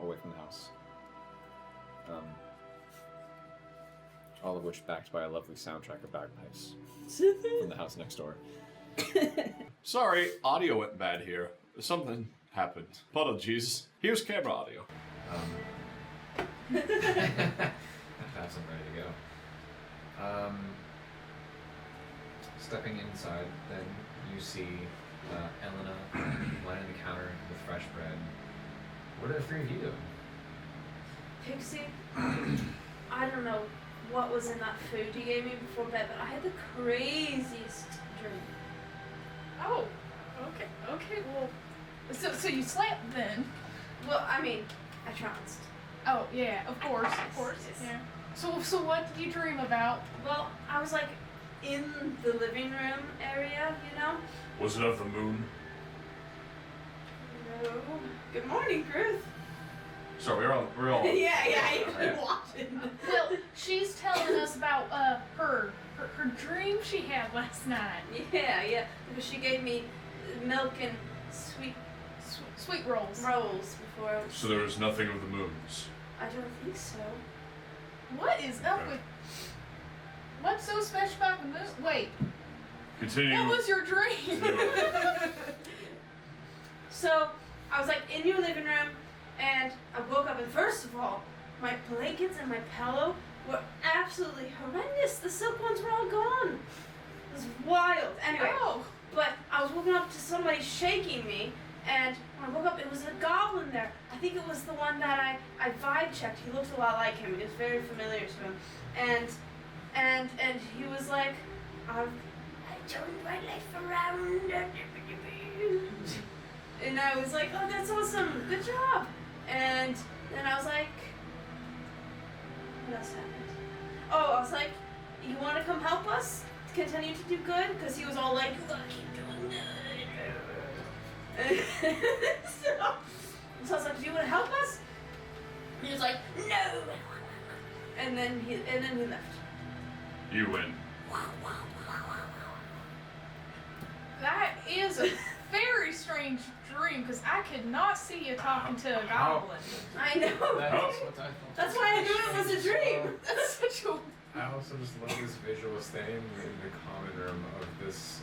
away from the house. All of which backed by a lovely soundtrack of bagpipes from the house next door. Sorry, audio went bad here. Something happened. Apologies. Here's camera audio. I have some ready to go. Stepping inside, then you see Elena lying on the counter with fresh bread. What are the three of you doing? Pixie, I don't know what was in that food you gave me before bed, but I had the craziest dream. Oh, okay, well, so you slept then? Well, I mean, I trounced. Oh, yeah, of course, Yes. yeah. So what did you dream about? Well, I was in the living room area, you know? Was it of the moon? No. Good morning, Ruth. Sorry, we're all. yeah, you've been watching. Well, she's telling us about her dream she had last night. Yeah, because she gave me milk and Sweet rolls. rolls before I was... So there was nothing of the moons. I don't think so. What is up with... What's so special about the moon? Wait, Continue. what was your dream? So, I was in your living room, and I woke up, and first of all, my blankets and my pillow were absolutely horrendous. The silk ones were all gone. It was wild. Anyway, Oh, but I was woken up to somebody shaking me, and when I woke up, it was a goblin there. I think it was the one that I vibe checked. He looked a lot like him. He was very familiar to him. And he was like, I turned my life around. And I was like, oh, that's awesome. Good job. And then I was like, what else happened? Oh, I was like, you want to come help us continue to do good? Because he was all like, you gotta keep doing good. So I was like, do you want to help us? He was like, no. And then he left. You win. that is a very strange dream because I could not see you talking to a goblin. I know. That's what I thought. That's why I knew it was a dream. That's such a... I also just love this visual standing in the common room of this,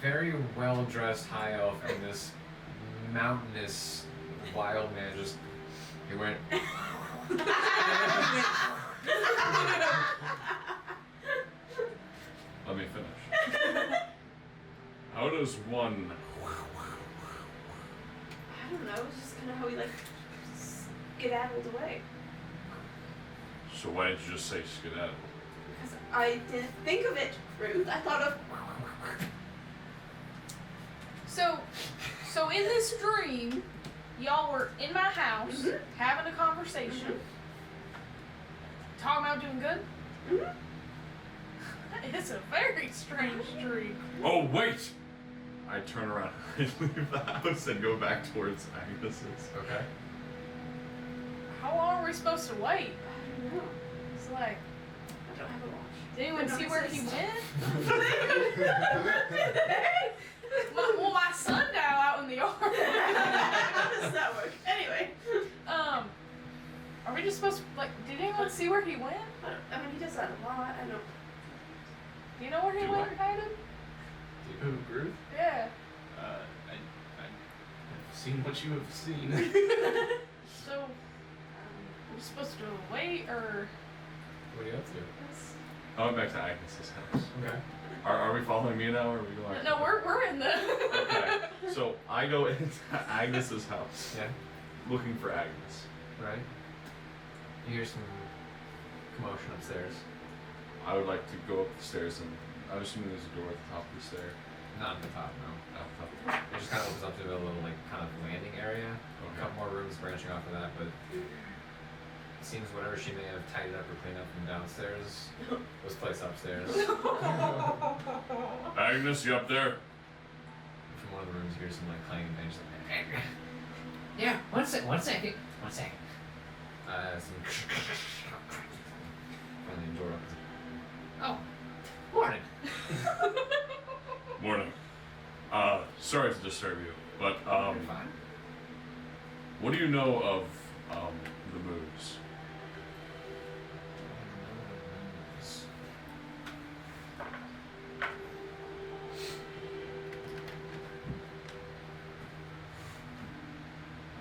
very well dressed high elf and this mountainous wild man just. He went. Let me finish. How does one... I don't know. It was just kind of how he skedaddled away. So why didn't you just say skedaddle? Because I didn't think of it, Ruth. I thought of. So in this dream, y'all were in my house having a conversation, talking about doing good. It's a very strange dream. Oh, wait! I turn around and leave the house and go back towards Agnes's. Okay. How long are we supposed to wait? I don't know. It's like, I don't have a watch. did anyone see where he went? Well, my sundial out in the yard. How does that work? Anyway. Are we just supposed to, like, did anyone see where he went? I mean, he does that a lot. I don't. Do you know where he Do went, I? Hayden? Who, Groove? Yeah. I've seen what you have seen. So, are we supposed to wait, or? What are you up to? I went back to Agnes's house. Okay. Are we following me now, or are we going? No, we're in the. Okay. So I go into Agnes's house, Yeah. looking for Agnes. Right. You hear some commotion upstairs. I would like to go up the stairs, and I'm assuming there's a door at the top of the stair. Not at the top, no. At the top. It just kind of opens up to a little, like, kind of landing area. A Okay. couple more rooms branching off of that, but it seems whatever she may have tidied up or cleaned up from downstairs was placed upstairs. Agnes, you up there? From one of the rooms, you hear some, like, clanging and just like, yeah, one second. Some finally the door opens. Oh, morning. Morning. Sorry to disturb you, but You're fine. what do you know of the moves?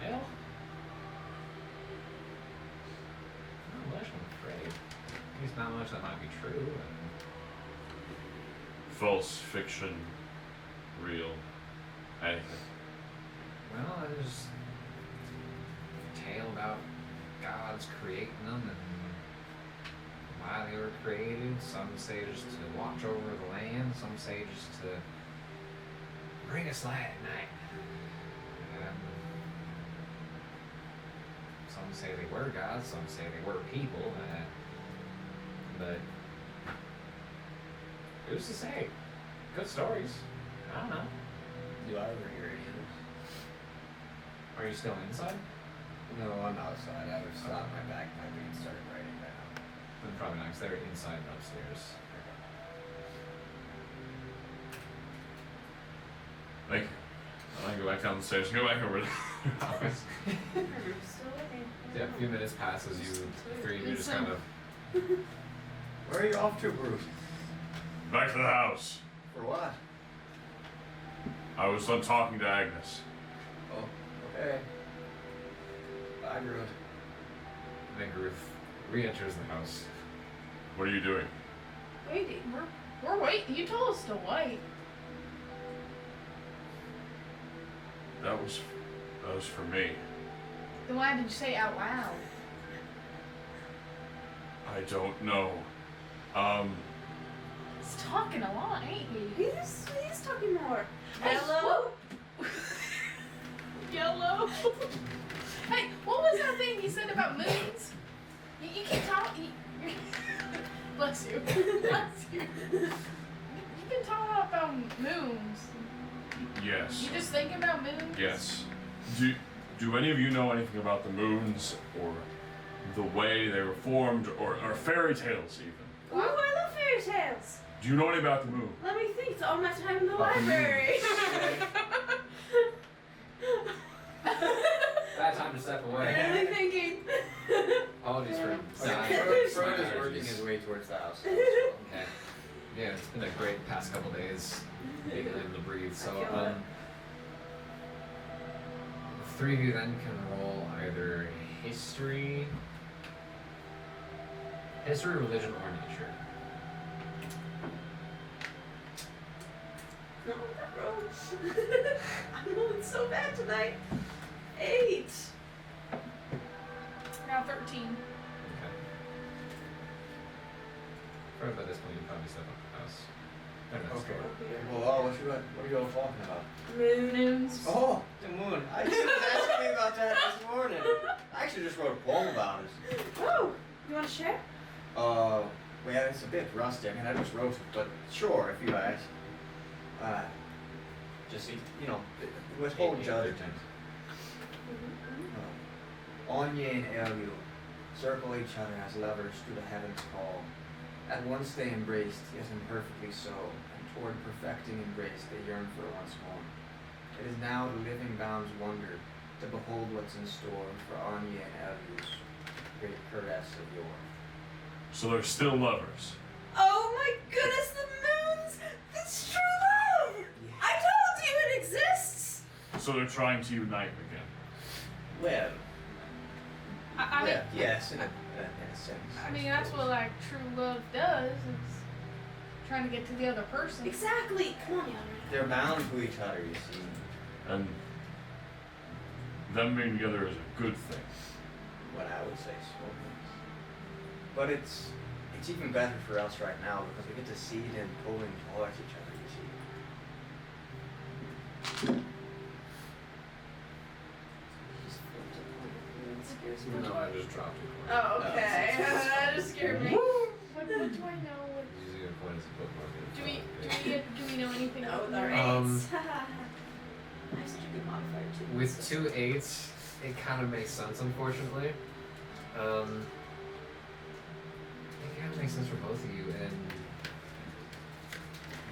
Well, not much, I'm afraid. At least not much that might be true. And False, fiction, real, anything. well, there's a tale about gods creating them and why they were created. Some say just to watch over the land. Some say just to bring us light at night. Some say they were gods. Some say they were people. But who's to say? Good stories. I don't know. Do I ever hear any of this? Are you still inside? No, I'm outside. I would stop my backpack and started writing down. Then probably not, 'cause they're inside and upstairs. Thank you. I go back down the stairs and go back over to the house. Yeah, a few minutes pass as you three of you just kind of. Where are you off to, Bruce? Back to the house. For what? I was done talking to Agnes. Oh, okay. Bye, Groot. Then Groove re-enters the house. What are you doing? Waiting. We're waiting. You told us to wait. That was for me. Then why did you say it out loud? I don't know. He's talking a lot, ain't he? He's talking more. Hey, Hello? Yellow. Hey, what was that thing you said about moons? You keep talking. Bless you. Bless you. You've been talking about moons. Yes. You just thinking about moons? Yes. Do any of you know anything about the moons or the way they were formed or fairy tales even? Ooh, I love fairy tales. Do you know anything about the moon? Let me think. It's all my time in the library. Bad time to step away. Really thinking. Apologies for Okay, dying. Frodo is working his way towards the house. Okay. Yeah, it's been a great past couple days being able to breathe. So, I feel that. the three of you then can roll either history, religion, or nature. No, that roll. I'm rolling so bad tonight. 8. Now 13. Okay. Right by this point, you probably step up the house. Okay. Well, what are you all talking about? Moons. Oh, the moon. I was asking me about that this morning. I actually just wrote a poem about it. Oh, you want to share? Well, it's a bit rusty. I mean, I just wrote it, but sure, if you guys. Just, withhold judgment. Anya and Elu circle each other as lovers through the heavens call. At once they embraced, yet imperfectly so, and toward perfecting embrace they yearn for once more. It is now the living bound's wonder to behold what's in store for Anya and Elu's great caress of yore. So they're still lovers. Oh my goodness, the moons! That's true love! Yeah. I told you it exists! So they're trying to unite again. Well, I mean, yes, in a sense. I mean, that's what like true love does. It's trying to get to the other person. Exactly! Come on, Yonder. They're bound to each other, you see. And them being together is a good thing. What I would say so. But it's even better for us right now because we get to see them pulling towards each other, you see. No, I just dropped a coin. Oh, okay. That just scared me. What do I know? Using a coin as a bookmark. Do we know anything No, about the that? rates. I have such a good modifier too. With 2 8s, it kind of makes sense, unfortunately. It kind of makes sense for both of you, and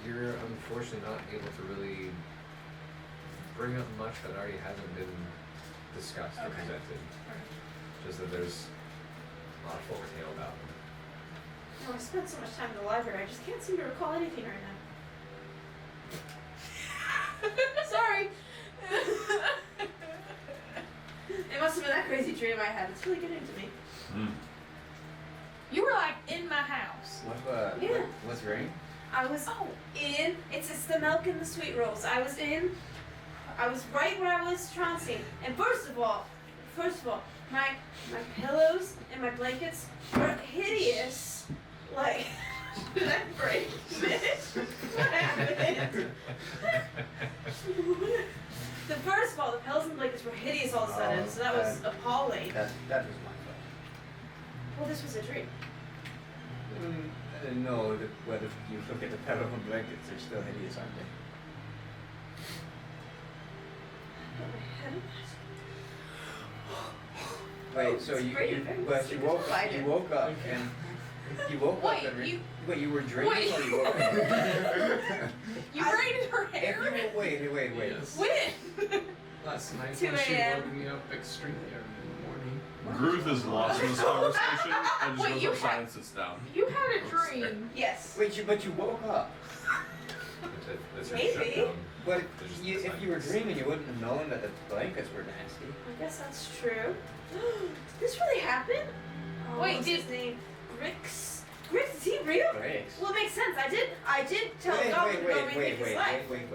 you're unfortunately not able to really bring up much that already hasn't been discussed or Okay. presented. Just that there's a lot of folk tale about them. No, I spent so much time in the library, I just can't seem to recall anything right now. Sorry. It must have been that crazy dream I had. It's really getting to me. You were like in my house. Yeah. What's ring? I was in. It's the milk and the sweet rolls. I was right where I was trancing. And first of all, my pillows and my blankets were hideous. Like, did I break it? What happened? First of all, the pillows and blankets were hideous all of a sudden, so that was appalling. That was my fault. Well, this was a dream. I didn't know that whether you look at the pillow and blankets, they're still hideous, aren't they? Wait, so you woke up and you woke Wait, up and you- wait, you were dreaming Wait. or you woke up? You braided her If hair. you wait. Yes. When? Last night 2 when she a.m. woke me up extremely early in the morning. Groove is lost in this conversation and just Wait, goes you outside and sits down. You had a dream. Yes. Wait, but you woke up. That's your Maybe. shutdown. But There's just if this you were nice- dreaming, you wouldn't have known that the blankets were nasty. I guess that's true. This really happened? Oh, Wait, what's did- his name? Grix? Grix, is he real? Griggs. Well, it makes sense. I did tell the Goblin to go rethink his life. Wait.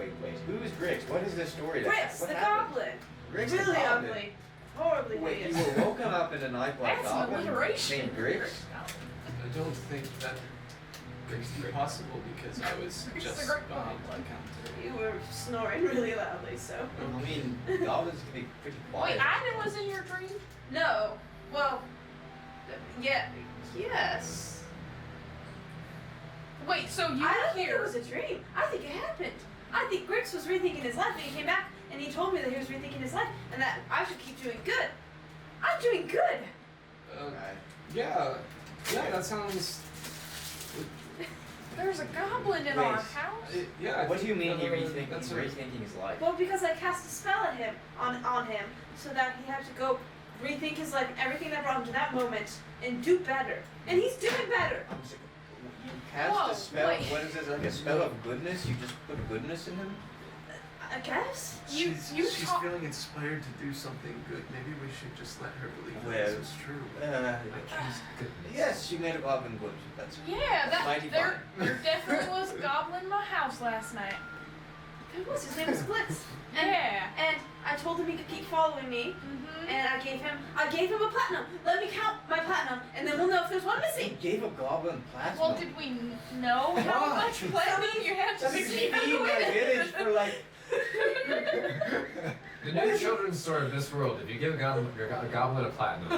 Who's Griggs? What is this story? Grix, what the happened? Goblin. Griggs the Really Goblin. ugly. Horribly Wait, you hideous. were woken up in the night by a That's an goblin alliteration. named Griggs? I don't think that is possible because I was It's just the great behind the goblin. counter. You were snoring really loudly, so. I mean, goblins can be pretty quiet. Wait, Ivan was in your dream? No. Well, yeah. Yes. Wait, so you I don't think here? it was a dream. I think it happened. I think Grix was rethinking his life and he came back and he told me that he was rethinking his life and that I should keep doing good. I'm doing good. Right. Yeah, that sounds. There's a goblin in Wait. our house. Yeah. I What do you think, mean he rethinking? that's He's what- rethinking his life. Well, because I cast a spell at him, on him, so that he had to go rethink his life, everything that brought him to that moment, and do better. And he's doing better. You cast Whoa, a spell. wait. What is this? Like a spell of goodness? You just put goodness in him? I guess. She's you talk- feeling inspired to do something good. Maybe we should just let her believe that Well, this is true. Goodness. Yes, she made a goblin good. That's Yeah, Mighty there definitely was a goblin in my house last night. It was. His name was Blitz. And, Yeah. and I told him he could keep following me, Mm-hmm. and I gave him a platinum. Let me count my platinum, and then we'll know if there's one You missing. gave a goblin platinum. Well, did we know how What? much platinum you had to That's begin feed my village for like. The new children's story of this world. If you give a goblin a platinum.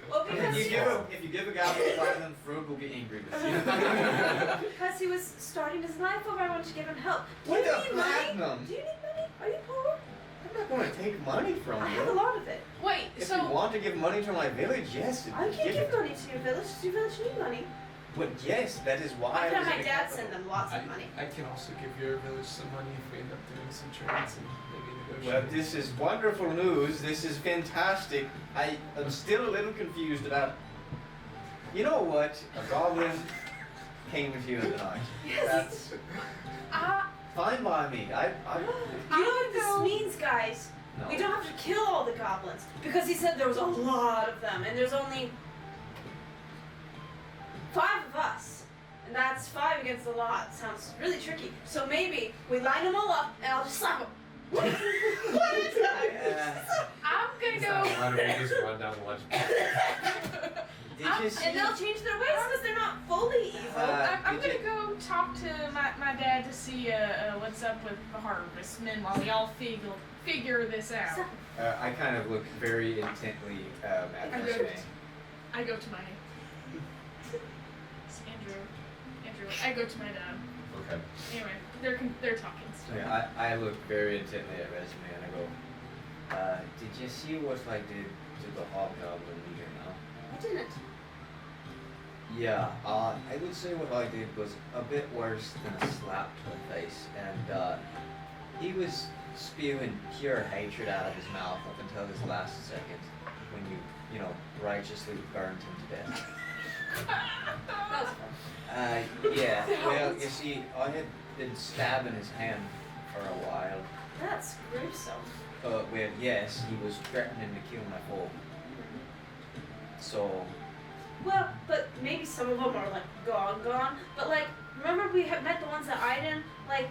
Well, because If you give a goblin a platinum, Frug will be angry with you. because he was starting his life over, I wanted to give him help. Do What you the need money? platinum? Do you need money? Are you poor? I'm not going to take money from I you. have a lot of it. Wait, If so you want to give money to my village, yes. I can't give give it. money to your village. Does your village need money? But yes, that is why I I can was have in my the dad capital. send them lots of money. I can also give your village some money if we end up doing some trades and maybe Well, negotiate. this is wonderful news. This is fantastic. I am still a little confused about. You know what? A goblin came with you in the night. Yes. That's fine by me. You know what this means, guys? No. We don't have to kill all the goblins because he said there was a lot of them, and there's only 5 of us, and that's 5 against a lot. Sounds really tricky. So maybe we line them all up, and I'll just slap them. One at a time. I'm gonna Is go. that why don't we just run down the ledge? Did you see? And they'll change their ways because they're not fully evil. I'm did gonna go talk to my dad to see what's up with the Harvestmen while y'all figure this out. I kind of look very intently at I this go- man. I go to my it's Andrew. I go to my dad. Okay. Anyway, they're talking. So yeah, I look very intently at Resume and I go, did you see what I did to the hobgoblin leader now? I didn't. Yeah, I would say what I did was a bit worse than a slap to the face, and he was spewing pure hatred out of his mouth up until his last second, when you know, righteously burned him to death. That was fun. Yeah, well, you see, I had been stabbing his hand for a while. That's gruesome. Well, yes, he was threatening to kill my folk. So, Well, but maybe some of them are like gone. But like, remember we had met the ones that Aiden like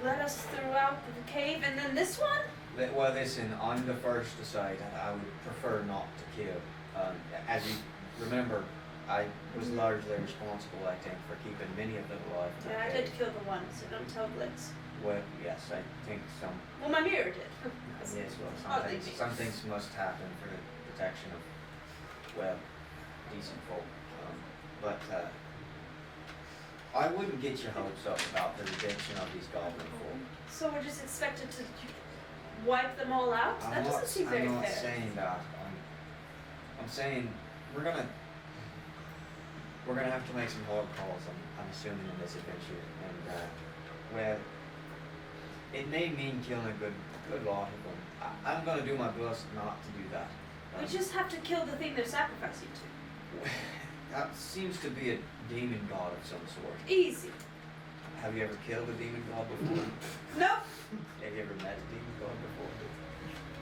led us throughout the cave, and then this one. well, listen, I'm the first to say that I would prefer not to kill. As you remember, I was largely responsible, I think, for keeping many of them alive. in Yeah, that I cave. did kill the one, so don't tell Blitz. Well, yes, I think some. Well, my mirror did. Yes, well, Oh, they did. some things must happen for the protection of, well, decent folk. But I wouldn't get your hopes up about the redemption of these goblin folk. So we're just expected to wipe them all out? That doesn't seem very I'm not fair. saying that. I'm saying we're gonna have to make some hard calls. I'm assuming in this adventure, and well, it may mean killing a good lot of them. I'm gonna do my best not to do that. We just have to kill the thing they're sacrificing to. That seems to be a demon god of some sort. Easy. Have you ever killed a demon god before? Nope. Have you ever met a demon god before?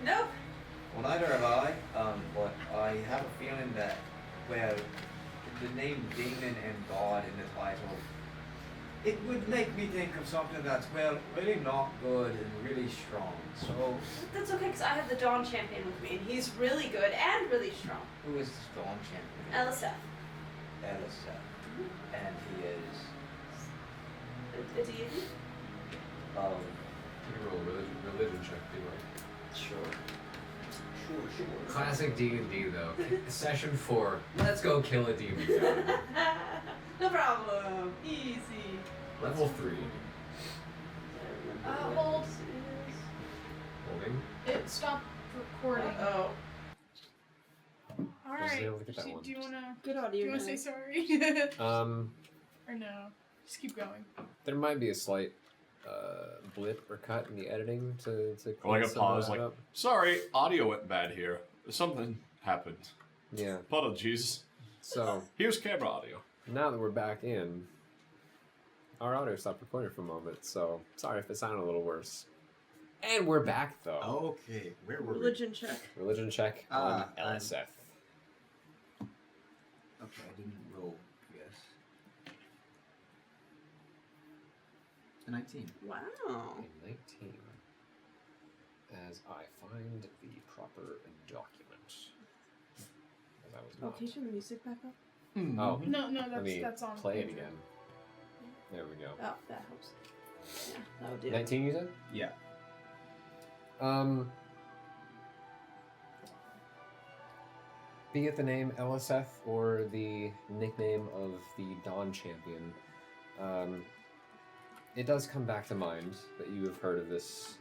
Nope. Well, neither have I, but I have a feeling that, well, the name demon and god in the title, it would make me think of something that's, well, really not good and really strong. So, That's okay, because I have the Dawn Champion with me, and he's really good and really strong. who is this Dawn champion? LSF. Elisa. And he is, A deity? um, You can roll a religion check, do right. sure. Classic D&D though. Session 4. Let's go kill a demon god. No problem. Easy. Level 3. Hold. Holding. It stopped recording. Oh. All I was right. able to get that one. Do you wanna? Good audio. Do you wanna say sorry? Or no? Just keep going. There might be a slight blip or cut in the editing to Like a clean some of pause, that like, up. sorry, audio went bad here. Something happened. Yeah. Apologies. So Here's camera audio. now that we're back in, our audio stopped recording for a moment. So sorry if it sounded a little worse. And we're back though. Okay, where were Religion check. Religion check on Ah, LSF. we? Okay, I didn't roll, I guess. A 19. Wow. A 19. As I find the proper document. As I was Oh, not. can you turn the music back up? Oh, No, let me that's on. play it again. There we go. Oh, that helps. Yeah, that would do. 19, you said? Yeah. Be it the name Eliseth or the nickname of the Dawn Champion, it does come back to mind that you have heard of this,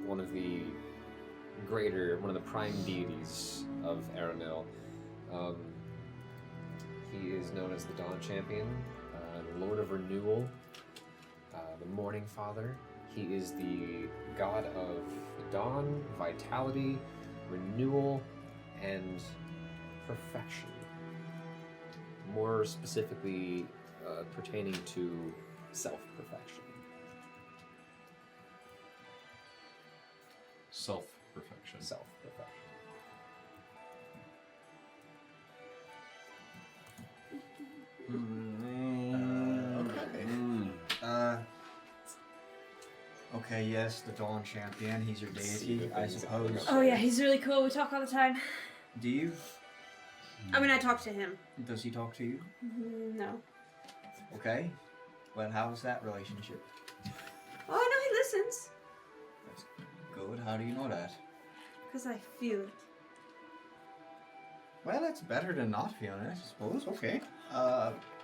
one of the prime deities of Aramil. He is known as the Dawn Champion, Lord of Renewal, the Morning Father. He is the god of dawn, vitality, renewal, and perfection. More specifically, pertaining to self-perfection. Self-perfection. Self-perfection. Okay, yes, the Dawn Champion. He's your deity, I suppose. Oh yeah, he's really cool. We talk all the time. Do you? I mean, I talk to him. Does he talk to you? No. Okay. Well, how's that relationship? Oh, I know he listens. That's good. How do you know that? Because I feel it. Well, that's better than not feeling it, I suppose. Okay.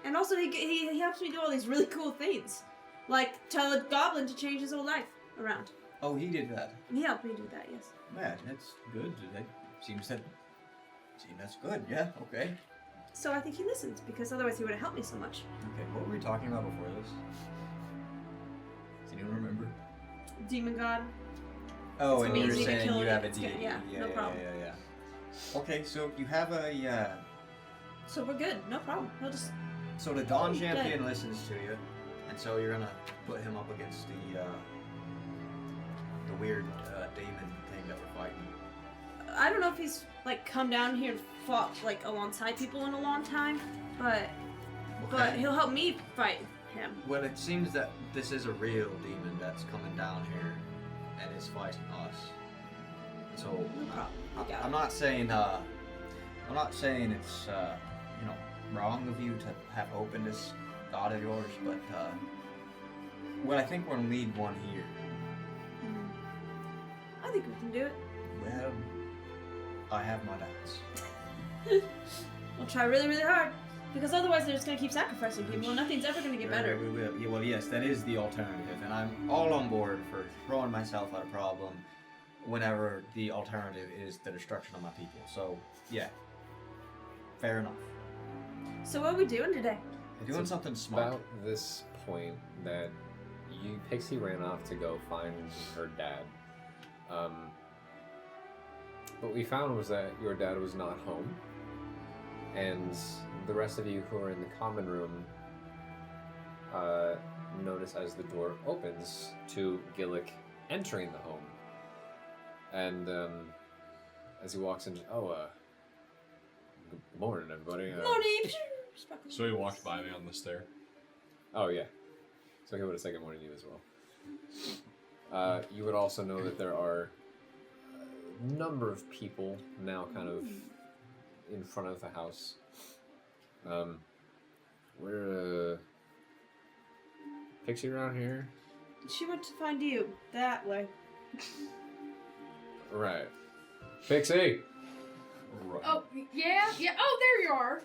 And also, he helps me do all these really cool things. Like, tell a goblin to change his whole life around. Oh, he did that. He helped me do that, yes. Man, that's good. That seems that's good. Yeah. Okay. So I think he listens, because otherwise he would have helped me so much. Okay. What were we talking about before this? Does anyone remember? Demon god. Oh, It's and you were amazing to saying kill you it. have a It's good, deity. yeah, no problem. Yeah. Okay, so you have a. So we're good, no problem. He'll just... So the Dawn Oh, Champion good. listens to you, and so you're gonna put him up against the weird demon thing that we're fighting. I don't know if he's, like, come down here and fought, like, alongside people in a long time, but he'll help me fight him. Well, it seems that this is a real demon that's coming down here and is fighting us. So No problem. I got I'm it. not saying it's wrong of you to have hope in this god of yours, but well, I think we're gonna need one here. I think we can do it. Well, I have my doubts. We'll try really, really hard. Because otherwise they're just going to keep sacrificing people and nothing's ever going to get better. We will. Yeah, well, yes, that is the alternative, and I'm all on board for throwing myself at a problem whenever the alternative is the destruction of my people. So, yeah, fair enough. So what are we doing today? We're doing something smart. About this point that Pixie ran off to go find her dad. What we found was that your dad was not home, and the rest of you who are in the common room notice as the door opens to Gillick entering the home. And as he walks in, good morning, everybody. Morning! So he walked by me on the stair. Oh, yeah. So he would have said good morning to you as well. You would also know that there are a number of people now kind of in front of the house. We're Pixie around here? She went to find you. That way. Right. Pixie! Right. Oh, yeah? Yeah. Oh, there you are.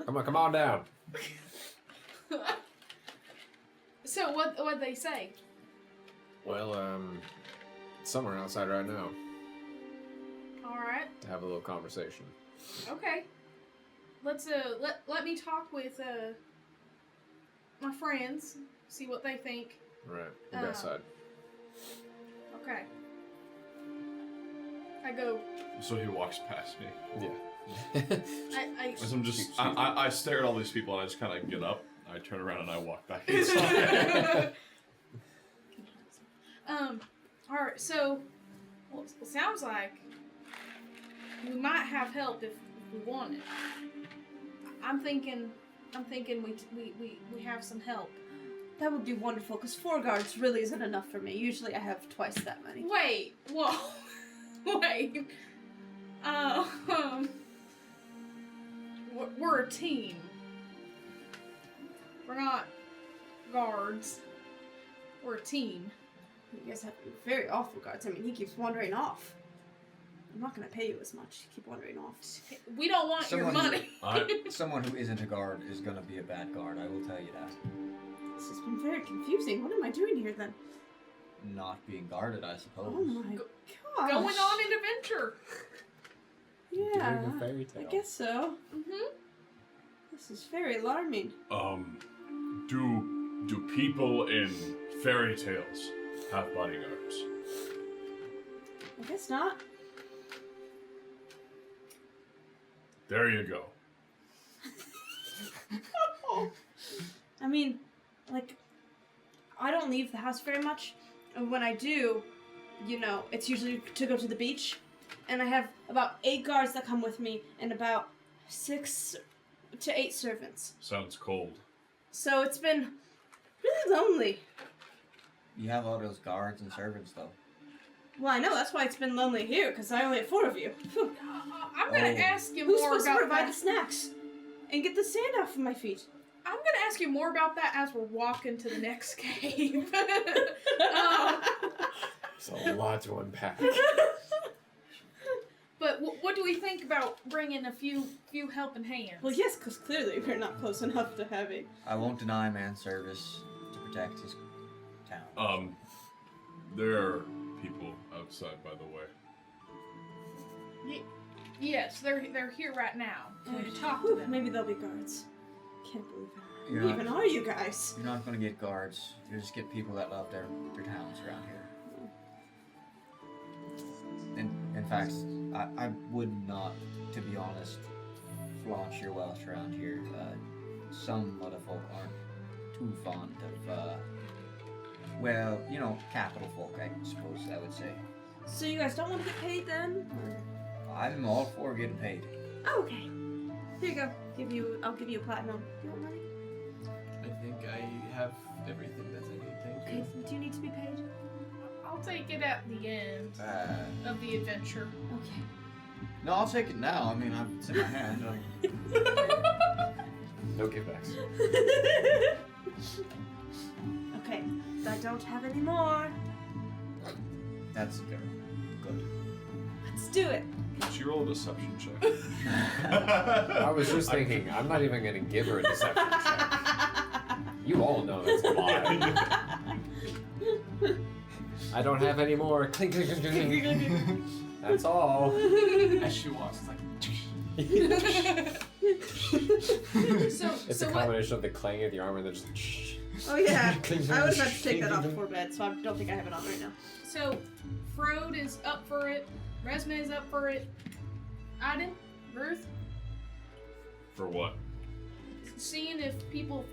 Come on down. So, what'd they say? Well, it's somewhere outside right now Alright. to have a little conversation. Okay. Let's, let me talk with, my friends, see what they think. Right. Your best side. Okay. I go, So he walks past me. Yeah. As I'm just, I stare at all these people and I just kind of get up. I turn around and I walk back inside. Alright, so, well, it sounds like we might have help if we want it. I'm thinking I'm thinking we have some help. That would be wonderful, because 4 guards really isn't enough for me. Usually I have twice that many. Wait, whoa, wait. We're a team. We're not guards. We're a team. You guys have very awful guards. I mean, he keeps wandering off. I'm not going to pay you as much. You keep wandering off. We don't want your money. Someone who isn't a guard is going to be a bad guard, I will tell you that. This has been very confusing. What am I doing here then? Not being guarded, I suppose. Oh my gosh. Going on an adventure. Yeah, Doing a fairy tale. I guess so. Mm-hmm. This is very alarming. Do people in fairy tales have bodyguards? I guess not. There you go. I mean, like, I don't leave the house very much. And when I do, you know, it's usually to go to the beach. And I have about 8 guards that come with me and about 6 to 8 servants. Sounds cold. So it's been really lonely. You have all those guards and servants, though. Well, I know, that's why it's been lonely here, because I only have 4 of you. Phew. I'm gonna ask you Who's more supposed to about provide that. the snacks? And get the sand off of my feet? I'm gonna ask you more about that as we're walking to the next cave. It's a lot to unpack. But what do we think about bringing a few helping hands? Well, yes, because clearly we're not close enough to having... I won't deny man service to protect his town. There are people outside, by the way. Yes, they're here right now. Can we Oh, talk to whew, them? maybe they'll be guards. Can't believe that. You're Who not- even are you guys? You're not going to get guards. You just get people that love their towns around here. In fact, I would not, to be honest, flaunt your wealth around here. Some other folk aren't too fond of, well, you know, capital folk, I suppose I would say. So you guys don't want to get paid then? I'm all for getting paid. Oh, okay. Here you go. I'll give you a platinum. You want money? I think I have everything that I need. Thank Okay. you. Do you need to be paid? I'll take it at the end of the adventure. Okay. No, I'll take it now. I mean, it's in my hand. No givebacks. Okay. I don't have any more. That's good. Good. Let's do it. Can she roll a deception check? I was just thinking, I'm not even going to give her a deception check. You all know that's a lie. I don't have any more. Clink, clink, clink, clink, clink. That's all. As she walks, it's like. It's a combination of the clang of the armor and then just. Oh yeah. Clink, I would have clink, had to take that off clink, before bed, so I don't think I have it on right now. So, Frode is up for it. Resme is up for it. Aiden, Ruth, For what? seeing if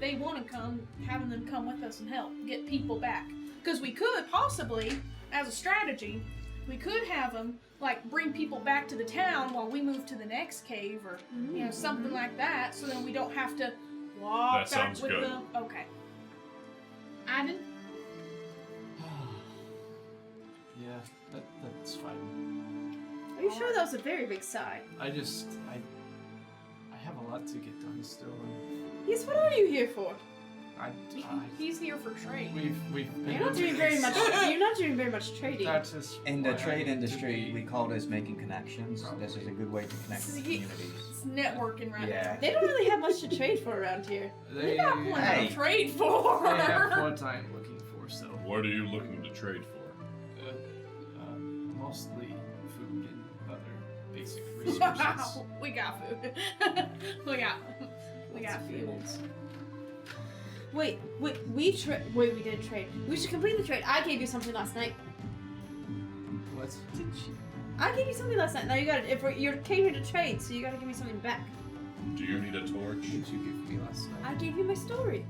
they want to come, having them come with us and help get people back. Because we could possibly, as a strategy, we could have them like bring people back to the town while we move to the next cave, or you know something like that. So then we don't have to walk That back sounds with good. them. Okay. Aiden, Yeah, that's fine. Are you sure that was a very big sigh? I have a lot to get done still. And Yes, what are you here for? he's here for trade. we've been. You're not doing very much. You're not doing very much trading. That is In the why I trade need to industry, be- we call this making connections. This is a good way to connect with Ye- communities. It's networking right Yeah. They don't really have much to trade for around here. They, now. We got plenty Hey. to trade for. they have what I'm looking for, so What are you looking to trade for? mostly food and other basic resources. We got food. we got food. Wait, we did trade. We should complete the trade. I gave you something last night. What did she? I gave you something last night. Now you got it. You came here to trade, so you got to give me something back. Do you need a torch? Did you give me last night? I gave you my story.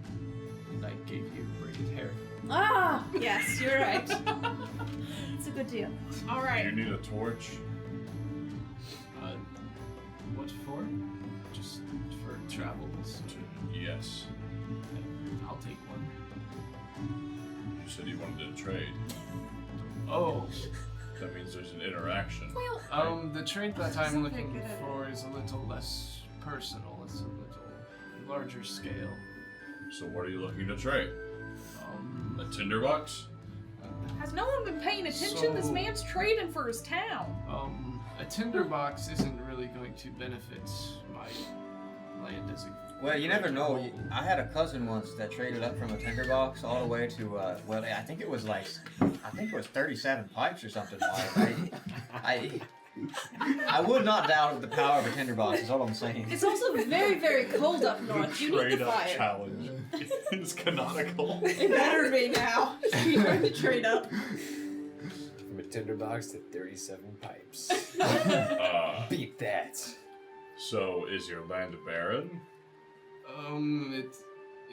And I gave you braided hair. Ah, yes, you're right. It's a good deal. All Do right. you need a torch? What for? Just for travels. Yes. I'll take one. You said you wanted to trade. Oh, That means there's an interaction. Well, the trade that I'm Something looking good. for is a little less personal. It's a little larger scale. So what are you looking to trade? A tinderbox? has no one been paying attention? This So- man's trading for his town. A tinderbox isn't really going to benefit my land as a Well, you never know. whole. I had a cousin once that traded up from a tinderbox all the way to, well, I think it was 37 pipes or something. I would not doubt the power of a tinderbox, is all I'm saying. It's also very, very cold up north. You need the fire. challenge is canonical. It better be now. You're trying to trade up. From a tinderbox to 37 pipes. Beat that. So is your land barren? It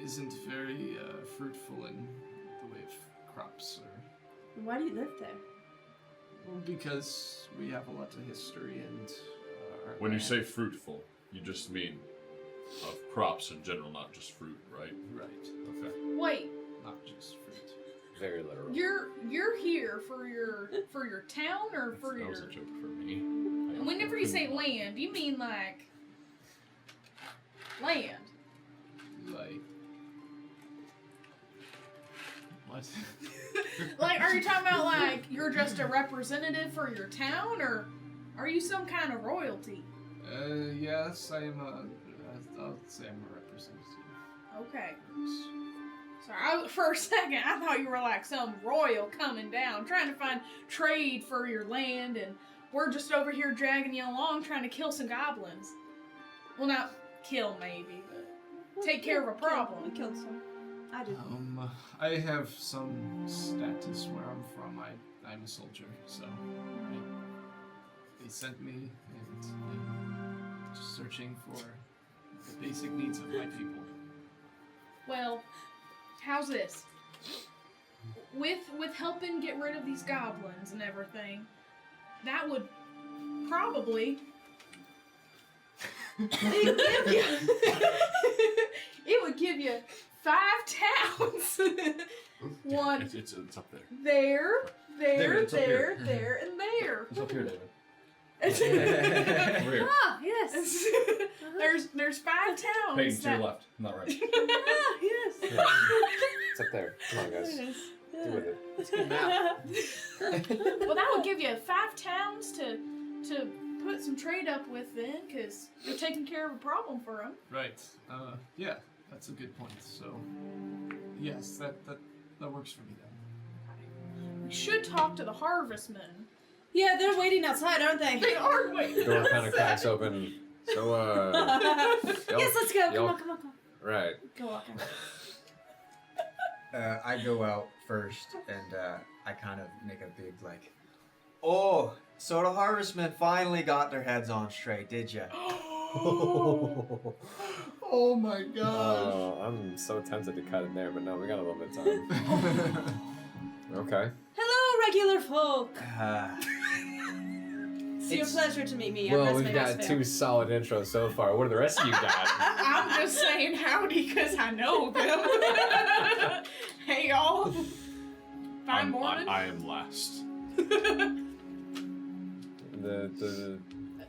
isn't very fruitful in the way of crops, or Why do you live there? well, because we have a lot of history and. Our When you land- say fruitful, you just mean of crops in general, not just fruit, right? right, Okay. Wait, not just fruit. Very literal. you're here for your town or for That your? was a joke for me. And whenever you say land, you mean like land. Like what? Like, are you talking about like you're just a representative for your town, or are you some kind of royalty? Yes, I am a. I'll say I'm a representative. Okay. Sorry, for a second I thought you were like some royal coming down, trying to find trade for your land, and we're just over here dragging you along trying to kill some goblins. Well, not kill maybe, but take care of a problem. We killed some. I did. I have some status where I'm from. I'm a soldier, so they sent me, and I'm just searching for the basic needs of my people. Well, how's this? With helping get rid of these goblins and everything, that would probably it would give you 5 towns. One It's up there. there, It's up here. there, and there. It's up here, David. Over here. Ah, yes. There's 5 towns. Peyton, to that- your left. Not right. Ah, yes. Yeah. It's up there. Come on, guys. Do with it. Let's get out. Well, that would give you 5 towns to put some trade up with then, because you're taking care of a problem for them. Right. Yeah, that's a good point. So, yes, that works for me then. We should talk to the Harvestmen. Yeah, they're waiting outside, aren't they? They are waiting. Door kind of cracks open. So, Yes, let's go. Come y'all- on, come on, come on. right. Go walking. I go out first, and I kind of make a big, like, oh, so the Harvestmen finally got their heads on straight, did ya? Oh my gosh. Oh, I'm so tempted to cut it there, but no, we got a little bit of time. Okay. Hello, regular folk. It's your It's- pleasure to meet me. I'm Well, Esme we've got Westphal. 2 solid intros so far. What do the rest of you got? I'm just saying howdy because I know them. Hey, y'all. Fine morning. I am last. The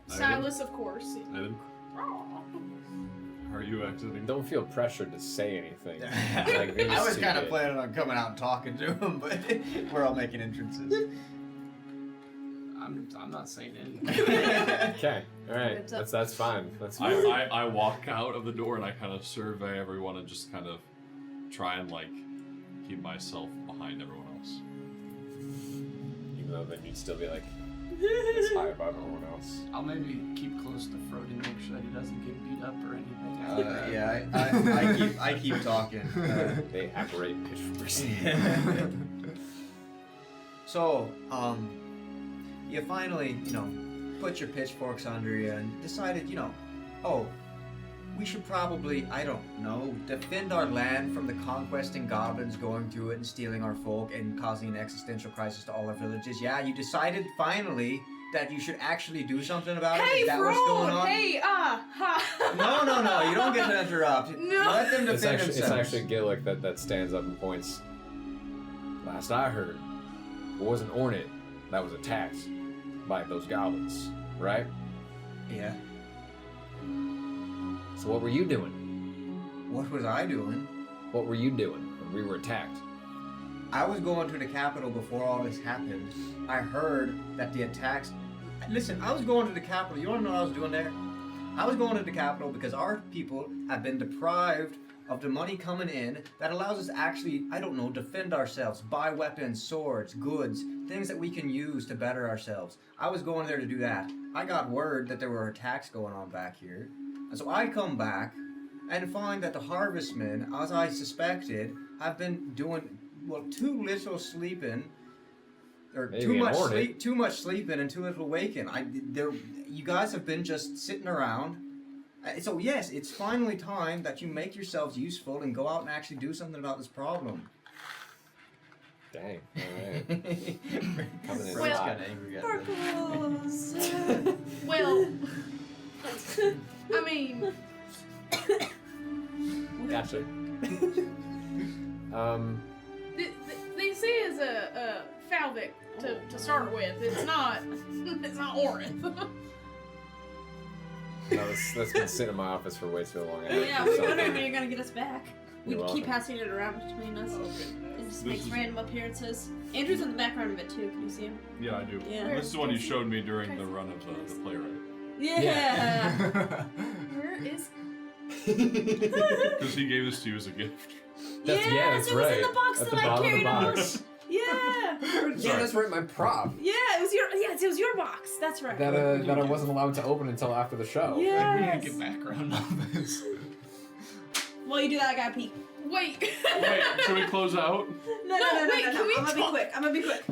Silas, of course. Adam, Aw. are you exiting? don't feel pressured to say anything. Like, these I was two kind of did. planning on coming out and talking to him, but we're all making entrances. I'm not saying anything. Okay, all right, It's up. that's fine. That's fine. I walk out of the door and I kind of survey everyone and just kind of try and like keep myself behind everyone else. Even though then you'd still be like it's high above everyone else. I'll maybe keep close to Frode and make sure that he doesn't get beat up or anything. Yeah, I keep talking. They apparate pitchforks. So, you finally, put your pitchforks under you and decided, we should probably, I don't know, defend our land from the conquesting goblins going through it and stealing our folk and causing an existential crisis to all our villages. Yeah, you decided finally that you should actually do something about it? Hey, Is that what's going Frode! on? Hey, ha! No, you don't get to interrupt. No. Let them It's defend actually, themselves. Gillick that stands up and points. Last I heard, it wasn't Ornit that was attacked by those goblins, right? Yeah. So what were you doing? What was I doing? What were you doing when we were attacked? I was going to the capital before all this happened. I heard that the attacks... Listen, I was going to the capital. You want to know what I was doing there? I was going to the capital because our people have been deprived of the money coming in that allows us to actually, I don't know, defend ourselves, buy weapons, swords, goods, things that we can use to better ourselves. I was going there to do that. I got word that there were attacks going on back here. And so I come back and find that the Harvestmen, as I suspected, have been doing, well, too little sleeping, or Maybe too an much Ornit. sleep, too much sleeping and too little waking. You guys have been just sitting around. So yes, it's finally time that you make yourselves useful and go out and actually do something about this problem. Dang. All right. Coming in Well, hot. angry at Sparkles. Well, I mean, Gotcha. they say it's a Falvik to start with. It's not Orin. No, that's been sitting in my office for way too long. I haven't Yeah, done we something. wonder when you're gonna get us back. We You're keep welcome. passing it around between us. It just This makes is- random appearances. Andrew's in the background of it too. Can you see him? Yeah, I do. Yeah. This is the one you showed me during the run of the playwright. Yeah. Where is? Because he gave this to you as a gift. That's it was in the box At that the I bottom of the carried on. box. Yeah. Yeah, that's right. My prop Yeah, it was your box. That's right. that I wasn't allowed to open until after the show. We need Yes. to get background on this. While you do that, I gotta pee. Wait. Wait, should we close out? No, wait, can we I'm gonna be talk? quick. I'm gonna be quick.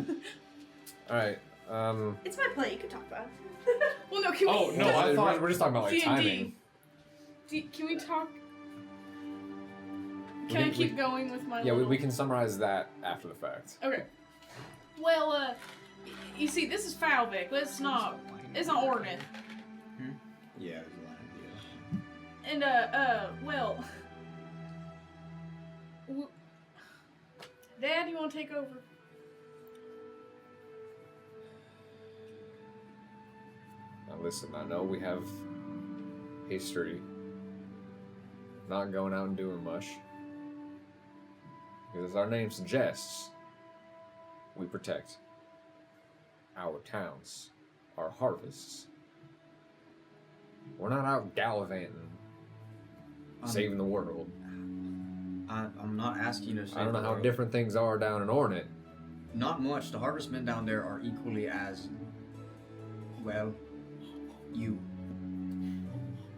All right. It's my play. You can talk about it. Well, no. Can Oh, we? no, I thought- we're just talking about like D&D. timing. Can we talk? We Can I can- keep we- going with my? Yeah, little... we can summarize that after the fact. Okay. Well, you see, this is Falvik. It's not Ornith. Yeah, it was lying, yeah. And well, Dad, you want to take over? Now listen, I know we have history not going out and doing much. Because as our name suggests, we protect our towns, our harvests. We're not out gallivanting, saving the world. I'm not asking you to say. I don't know how different things are down in Ornit. Not much. The Harvestmen down there are equally as, well, you.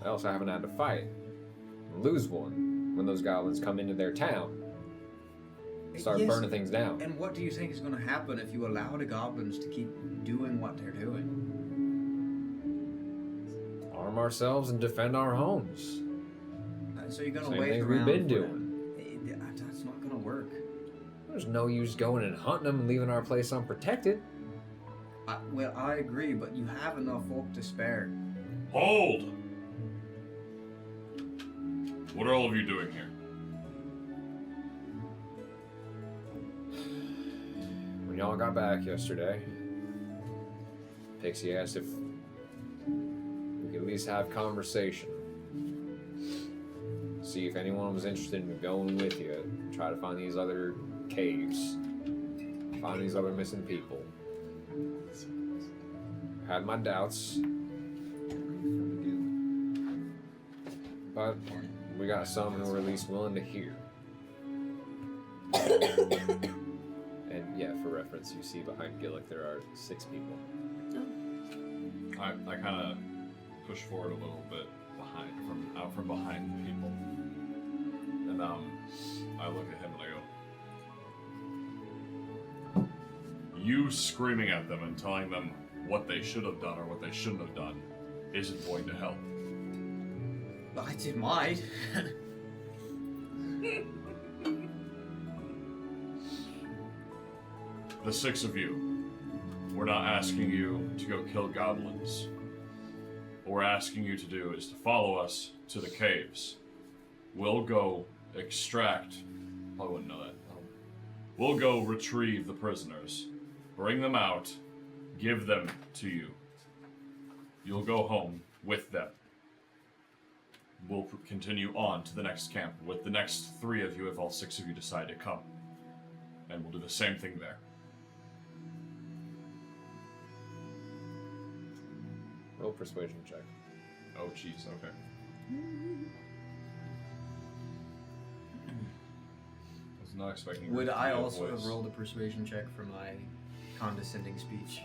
I also haven't had to fight and lose one when those goblins come into their town and start Yes, burning things down. And what do you think is going to happen if you allow the goblins to keep doing what they're doing? Arm ourselves and defend our homes. So you're going Same to wait thing around we've been for doing. them. That's not going to work. There's no use going and hunting them and leaving our place unprotected. Well, I agree, but you have enough folk to spare. Hold! What are all of you doing here? When y'all got back yesterday, Pixie asked if we could at least have conversation. See if anyone was interested in going with you. Try to find these other caves. Find these other missing people. Had my doubts. But we got some who were at least willing to hear. And yeah, for reference, you see behind Gillick there are 6 people. I kind of push forward a little bit out from behind the people, and I look at him and I go, "You screaming at them and telling them what they should have done or what they shouldn't have done isn't going to help." It might. The 6 of you, We're not asking you to go kill goblins. What we're asking you to do is to follow us to the caves. We'll go extract. I wouldn't know that. We'll go retrieve the prisoners, bring them out, give them to you. You'll go home with them. We'll continue on to the next camp with the next 3 of you if all 6 of you decide to come. And we'll do the same thing there. Roll persuasion check. Oh, jeez, okay. I was not expecting you Would to I do a also have voice. rolled a persuasion check for my condescending speech?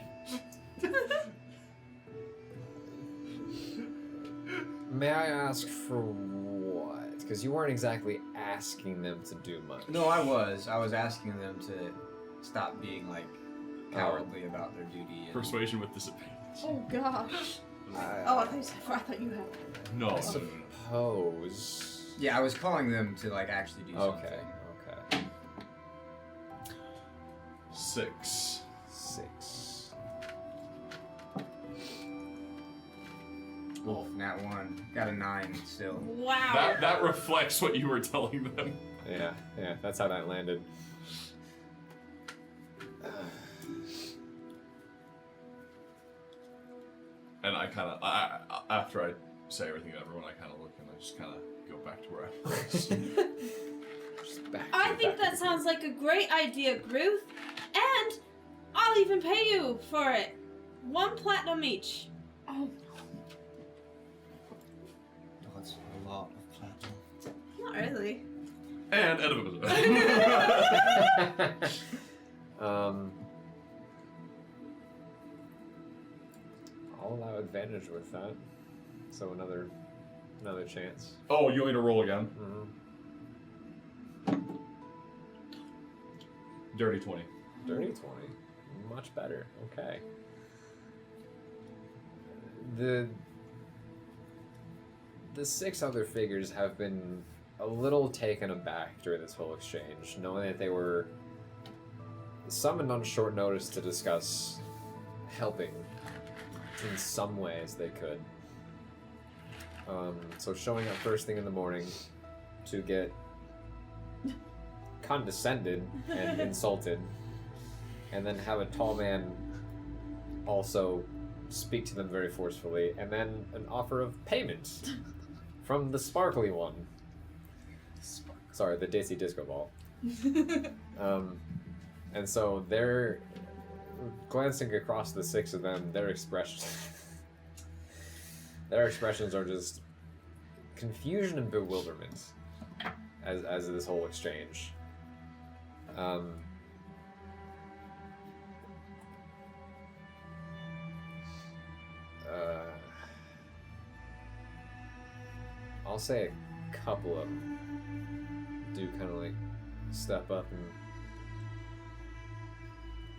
May I ask for what? Because you weren't exactly asking them to do much. No, I was. I was asking them to stop being like cowardly about their duty. And Persuasion with disadvantage. Oh gosh. I Oh, I thought you had. No. I suppose. Yeah, I was calling them to like actually do something. Okay. 6. 6. Oof, nat 1. Got a 9 still. Wow. That reflects what you were telling them. Yeah, that's how that landed. And I kind of, after I say everything to everyone, I kind of look and I just kind of go back to where I was. Just back I to the think back that of sounds like a great idea, Gruth. And I'll even pay you for it. 1 platinum each. Oh, That's a lot of platinum. Not really. And end of it. I'll allow advantage with that. So another chance. Oh, you want me to roll again? Mm-hmm. Dirty 20. Dirty 20. Much better. Okay. The 6 other figures have been a little taken aback during this whole exchange, knowing that they were summoned on short notice to discuss helping in some ways they could. So showing up first thing in the morning to get condescended and insulted, and then have a tall man also speak to them very forcefully, and then an offer of payment from the sparkly one. Sorry, the Daisy Disco Ball. And so they're glancing across the 6 of them, their expressions are just confusion and bewilderment as this whole exchange. I'll say a couple of them do kind of like step up and,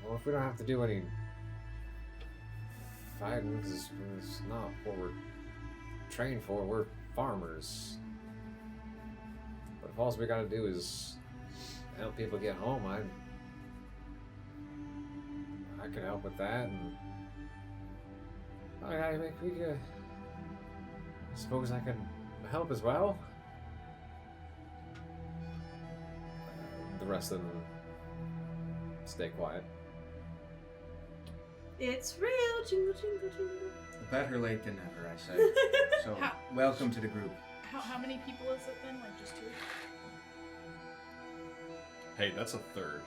well, if we don't have to do any fighting, because it's not what we're trained for, we're farmers. But if all we gotta do is help people get home, I can help with that, and I suppose I can help as well. The rest of them stay quiet. It's real. Jingle, jingle, jingle. Better late than never, I say. So, How- welcome to the group. how many people is it then? Like just 2? Hey, that's a third.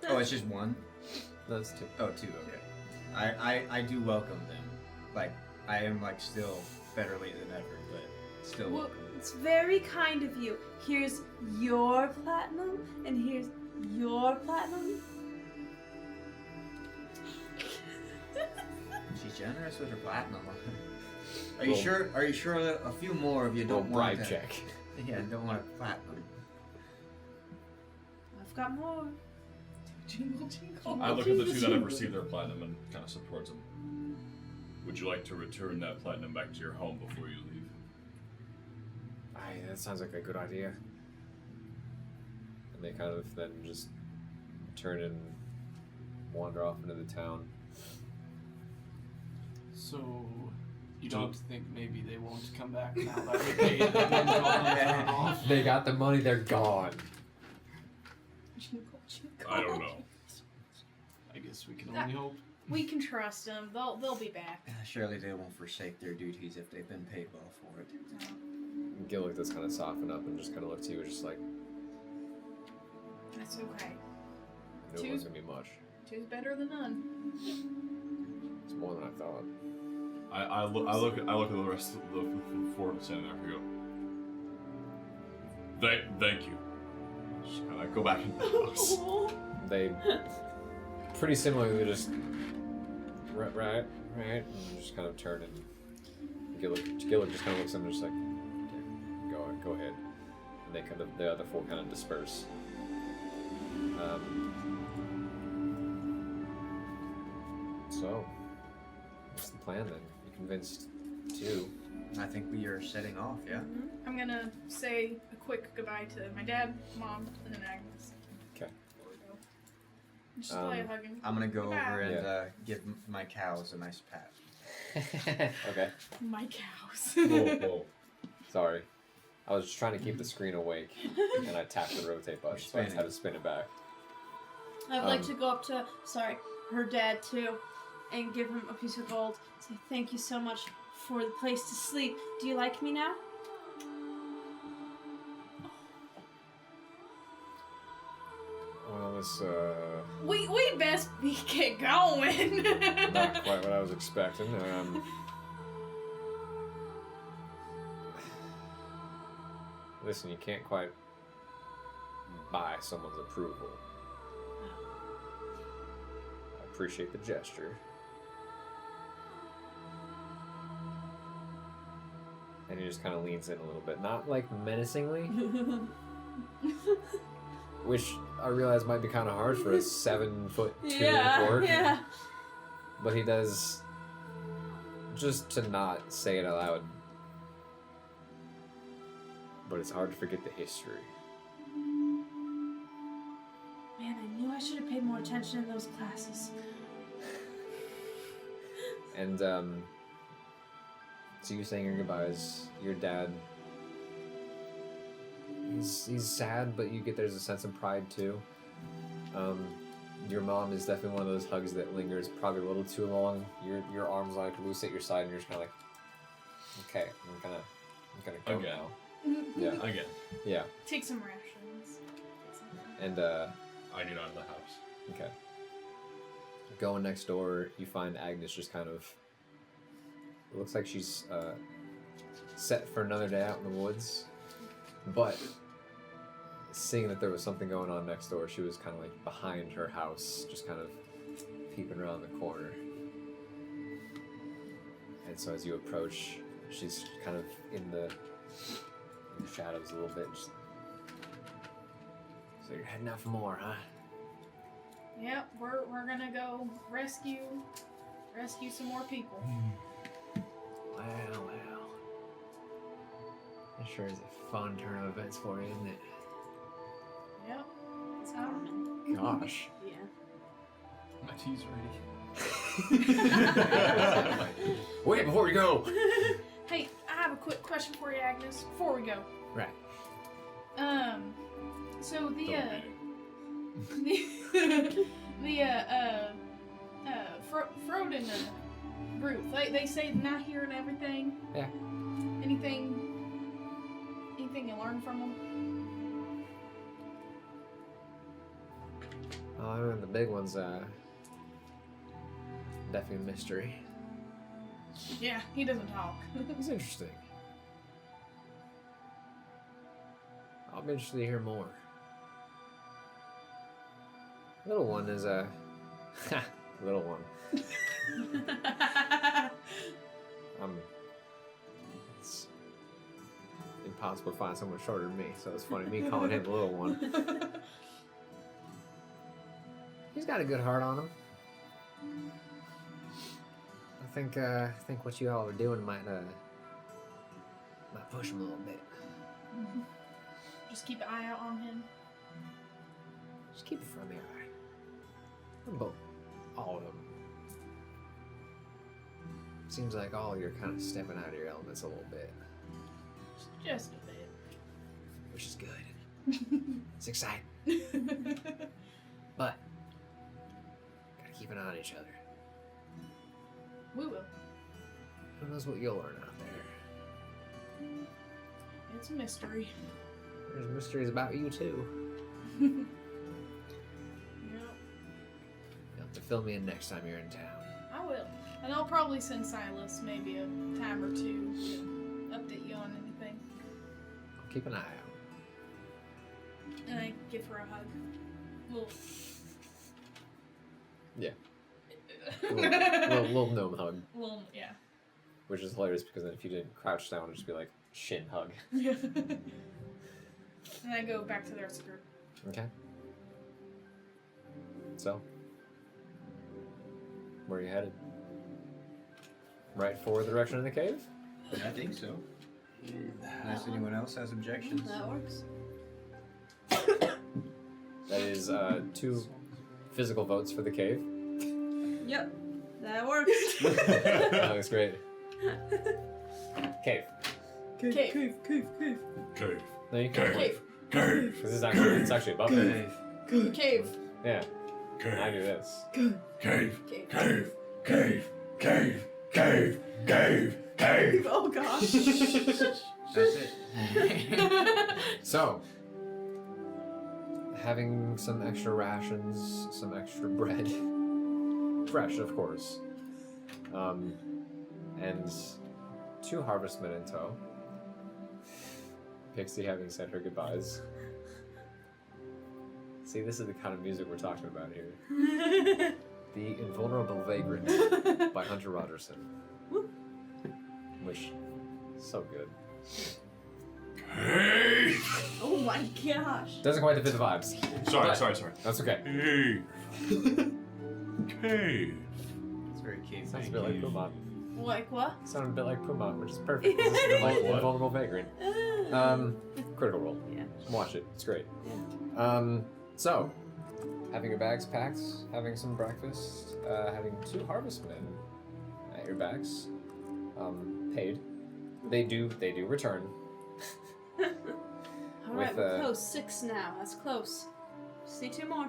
Oh, it's just 1? That's 2. Oh, 2, okay. I do welcome them. Like, I am like still better late than ever, but still Well, welcome. it's very kind of you. Here's your platinum, and here's your platinum. She's generous with her platinum. Are you Well- sure? Are you sure that a few more of you Little don't want bribe to, check. Yeah, don't want a platinum. I've got more. Jingle, jingle. I look at the 2 that have received their platinum and kind of supports them. Would you like to return that platinum back to your home before you leave? That sounds like a good idea. And they kind of then just turn and wander off into the town. So, you don't think maybe they won't come back now that we paid them and got them off? They got the money, they're gone. I don't know. I guess we can only hope. We can trust them. They'll be back. Surely they won't forsake their duties if they've been paid well for it. Gillick does kind of soften up and just kind of look to you, just like, That's okay. it wasn't gonna be much. Two's better than none. It's more than I thought. I look at the rest of the four standing there and go, thank you. Just kind of go back into the house. They pretty similarly just right, and just kind of turn and Gillick just kind of looks at them just like, okay, go ahead. And they kind of the other four kind of disperse. So, what's the plan then? You convinced two. I think we are setting off, yeah? I'm gonna say a quick goodbye to my dad, mom, and then Agnes. Okay. Before we go. Just play a hugging. I'm gonna go over and Yeah. give my cows a nice pat. Okay. My cows. Whoa. Sorry. I was just trying to keep the screen awake, and I tapped the rotate button, so I just had to spin it back. I'd like to go up to, her dad too, and give him a piece of gold. Say thank you so much for the place to sleep. Do you like me now? Well, this, We best get going. not quite what I was expecting. Listen, you can't quite buy someone's approval. I appreciate the gesture. And he just kind of leans in a little bit. Not like menacingly, which I realize might be kind of harsh for a 7'2" orc. Yeah. But he does, just to not say it aloud, but it's hard to forget the history. Man, I knew I should have paid more attention in those classes. And, so you saying your goodbyes, your dad, he's sad, but you get there's a sense of pride too. Your mom is definitely one of those hugs that lingers probably a little too long. Your arms like loose at your side, and you're just kind of like, okay, I'm gonna go Again. now. Yeah, Again, yeah, Take some rations. and I need out of the house. okay. Going next door, you find Agnes just kind of. It looks like she's set for another day out in the woods, but seeing that there was something going on next door, she was kind of like behind her house, just kind of peeping around the corner. And so as you approach, she's kind of in the shadows a little bit. Just... So you're heading out for more, huh? Yep, we're gonna go rescue some more people. Well. That sure is a fun turn of events for you, isn't it? Yep. It's hard. Gosh. Yeah. My tea's ready. Wait, before we go! Hey, I have a quick question for you, Agnes. Before we go. Right. So the Frode and Ruth, they say not here and everything. Yeah. Anything you learn from them? Oh, the big one's definitely a mystery. Yeah, he doesn't talk. It's interesting. I'll be interested to hear more. Little one is a little one. It's impossible to find someone shorter than me, so it's funny me calling him the little one. He's got a good heart on him. I think what you all are doing might push him a little bit. Just keep an eye out on him. Just keep a friendly eye. On both. all of them. Seems like all you're kind of stepping out of your elements a little bit, Just a bit. which is good. It's exciting, but gotta keep an eye on each other. We will. Who knows what you'll learn out there? It's a mystery. There's mysteries about you too. Yep. You'll have to fill me in next time you're in town. I will. And I'll probably send Silas maybe a time or two to update you on anything. I'll keep an eye out. And I give her a hug. Well, Yeah. Little gnome hug, well, yeah. which is hilarious because then if you didn't crouch down, it'd just be like shin hug. Yeah. And I go back to their skirt. Okay. So, where are you headed? Right for the direction of the cave? I think so. Unless anyone else has objections. That works. That is 2 physical votes for the cave. Yep. That works. That looks great. Cave. Cave. Cave. No, you can. Cave. Cave. This is actually above it. Cave. Yeah, I Cave. do this. Cave. Cave. Cave. Cave. Cave. Cave. Cave. Cave. Oh gosh. That's it. So, having some extra rations, some extra bread, fresh of course, and 2 harvestmen in tow. Pixie having said her goodbyes. See, this is the kind of music we're talking about here. The Invulnerable Vagrant by Hunter Rogerson. Which, so good. Cave. Oh my gosh. Doesn't quite fit the vibes. Sorry. That's okay. Cave. Cave. It's very cute. Sounds a bit like Puma. Like what? Sounded a bit like Puma, which is perfect. This is the Like what? Invulnerable Vagrant. Critical Role. Yeah. Watch it. It's great. Yeah. So, having your bags packed, having some breakfast, having 2 harvestmen at your backs, paid. They do return. Alright, With, we're close. 6 now. That's close. Just need 2 more.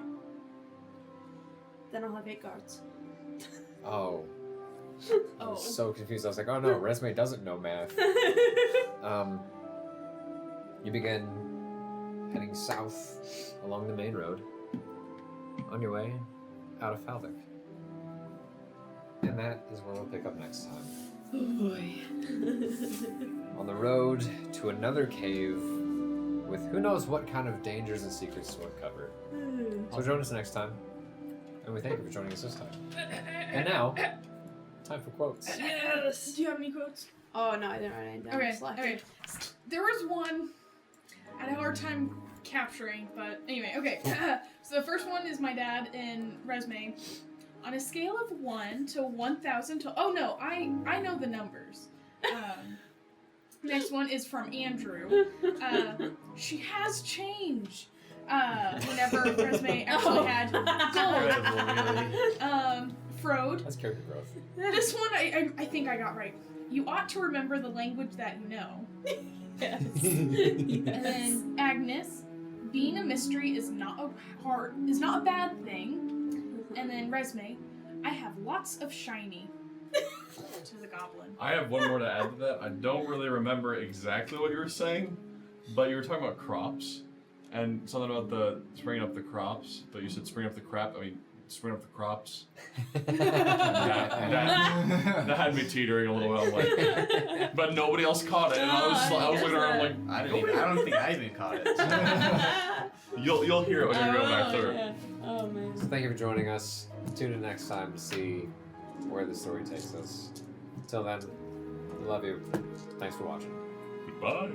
Then I'll have 8 guards. Oh. I Oh. was so confused. I was like, oh no, Resume doesn't know math. You begin heading south along the main road on your way out of Falvik. And that is where we'll pick up next time. Oh boy. On the road to another cave with who knows what kind of dangers and secrets to uncover. So join us next time. And we thank you for joining us this time. And now, time for quotes. Yes. Do you have any quotes? Oh no, I didn't write anything down. Okay. Just left Okay. it. There was one I had a hard time capturing, but anyway. Okay. So the first one is my dad in Resume. On a scale of 1 to 1,000 to... Oh, no. I know the numbers. Next one is from Andrew. She has change. Whenever Resume actually had gold. Frode. That's character growth. This one I think I got right. You ought to remember the language that you know. Yes. And then Agnes. Being a mystery is not a bad thing. And then Resume, I have lots of shiny. To the goblin. I have one more to add to that. I don't really remember exactly what you were saying, but you were talking about crops and something about the springing up the crops. But you said spring up the crap. I mean, spring up the crops. that had me teetering a little while. I'm like, but nobody else caught it, and I was looking around like, I don't think I even caught it. you'll hear it when you go back through. Yeah. Oh man. So thank you for joining us. Tune in next time to see where the story takes us. Until then, we love you. Thanks for watching. Goodbye.